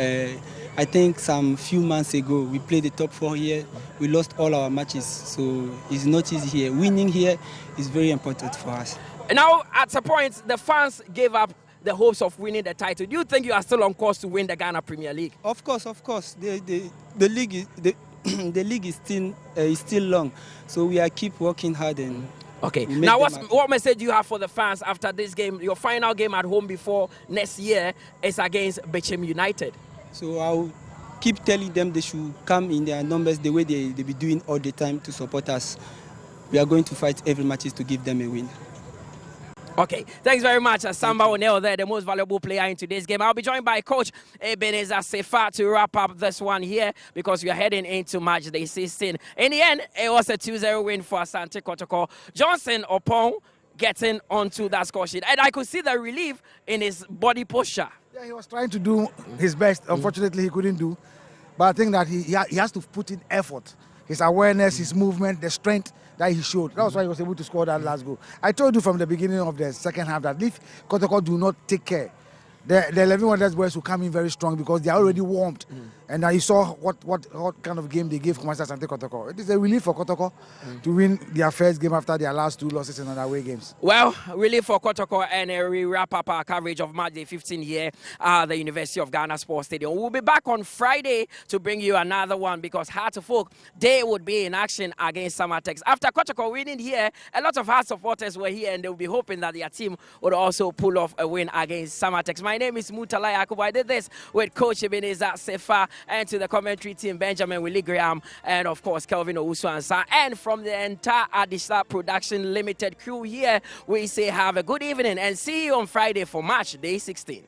I think some few months ago, we played the top 4 here. We lost all our matches. So, it's not easy here. Winning here is very important for us. Now, at a point, the fans gave up the hopes of winning the title. Do you think you are still on course to win the Ghana Premier League? Of course, of course. The league is... the league is still long, so we are keep working hard and. Okay. Now, what message do you have for the fans after this game? Your final game at home before next year is against Bechem United. So I'll keep telling them they should come in their numbers the way they be doing all the time to support us. We are going to fight every match to give them a win. Okay, thanks very much. Samba O'Neil there, the most valuable player in today's game. I'll be joined by Coach Ebenezer Sefa to wrap up this one here because we are heading into match day 16. In the end, it was a 2-0 win for Asante Kotoko. Johnson Opong getting onto that score sheet. And I could see the relief in his body posture. Yeah, he was trying to do his best. Unfortunately, he couldn't do. But I think that he has to put in effort. His awareness, his movement, the strength that he showed. That was why he was able to score that last goal. I told you from the beginning of the second half that if Kotoko do not take care, the 11 Wonders boys will come in very strong because they are already warmed. And now you saw what kind of game they gave Kumasi Asante Kotoko. It is a relief for Kotoko to win their first game after their last 2 losses in away games. Well, relief for Kotoko, and we wrap up our coverage of match day 15 here at the University of Ghana Sports Stadium. We'll be back on Friday to bring you another one because Heart of Oak, they would be in action against Samatex. After Kotoko winning here, a lot of Heart supporters were here and they will be hoping that their team would also pull off a win against Samatex. My name is Mutala Yakubu. I did this with Coach Ebenezer Sefa and to the commentary team, Benjamin Willie Graham, and of course, Kelvin Owusu-Ansah. And from the entire Adisha Production Limited crew here, we say have a good evening and see you on Friday for match day 16.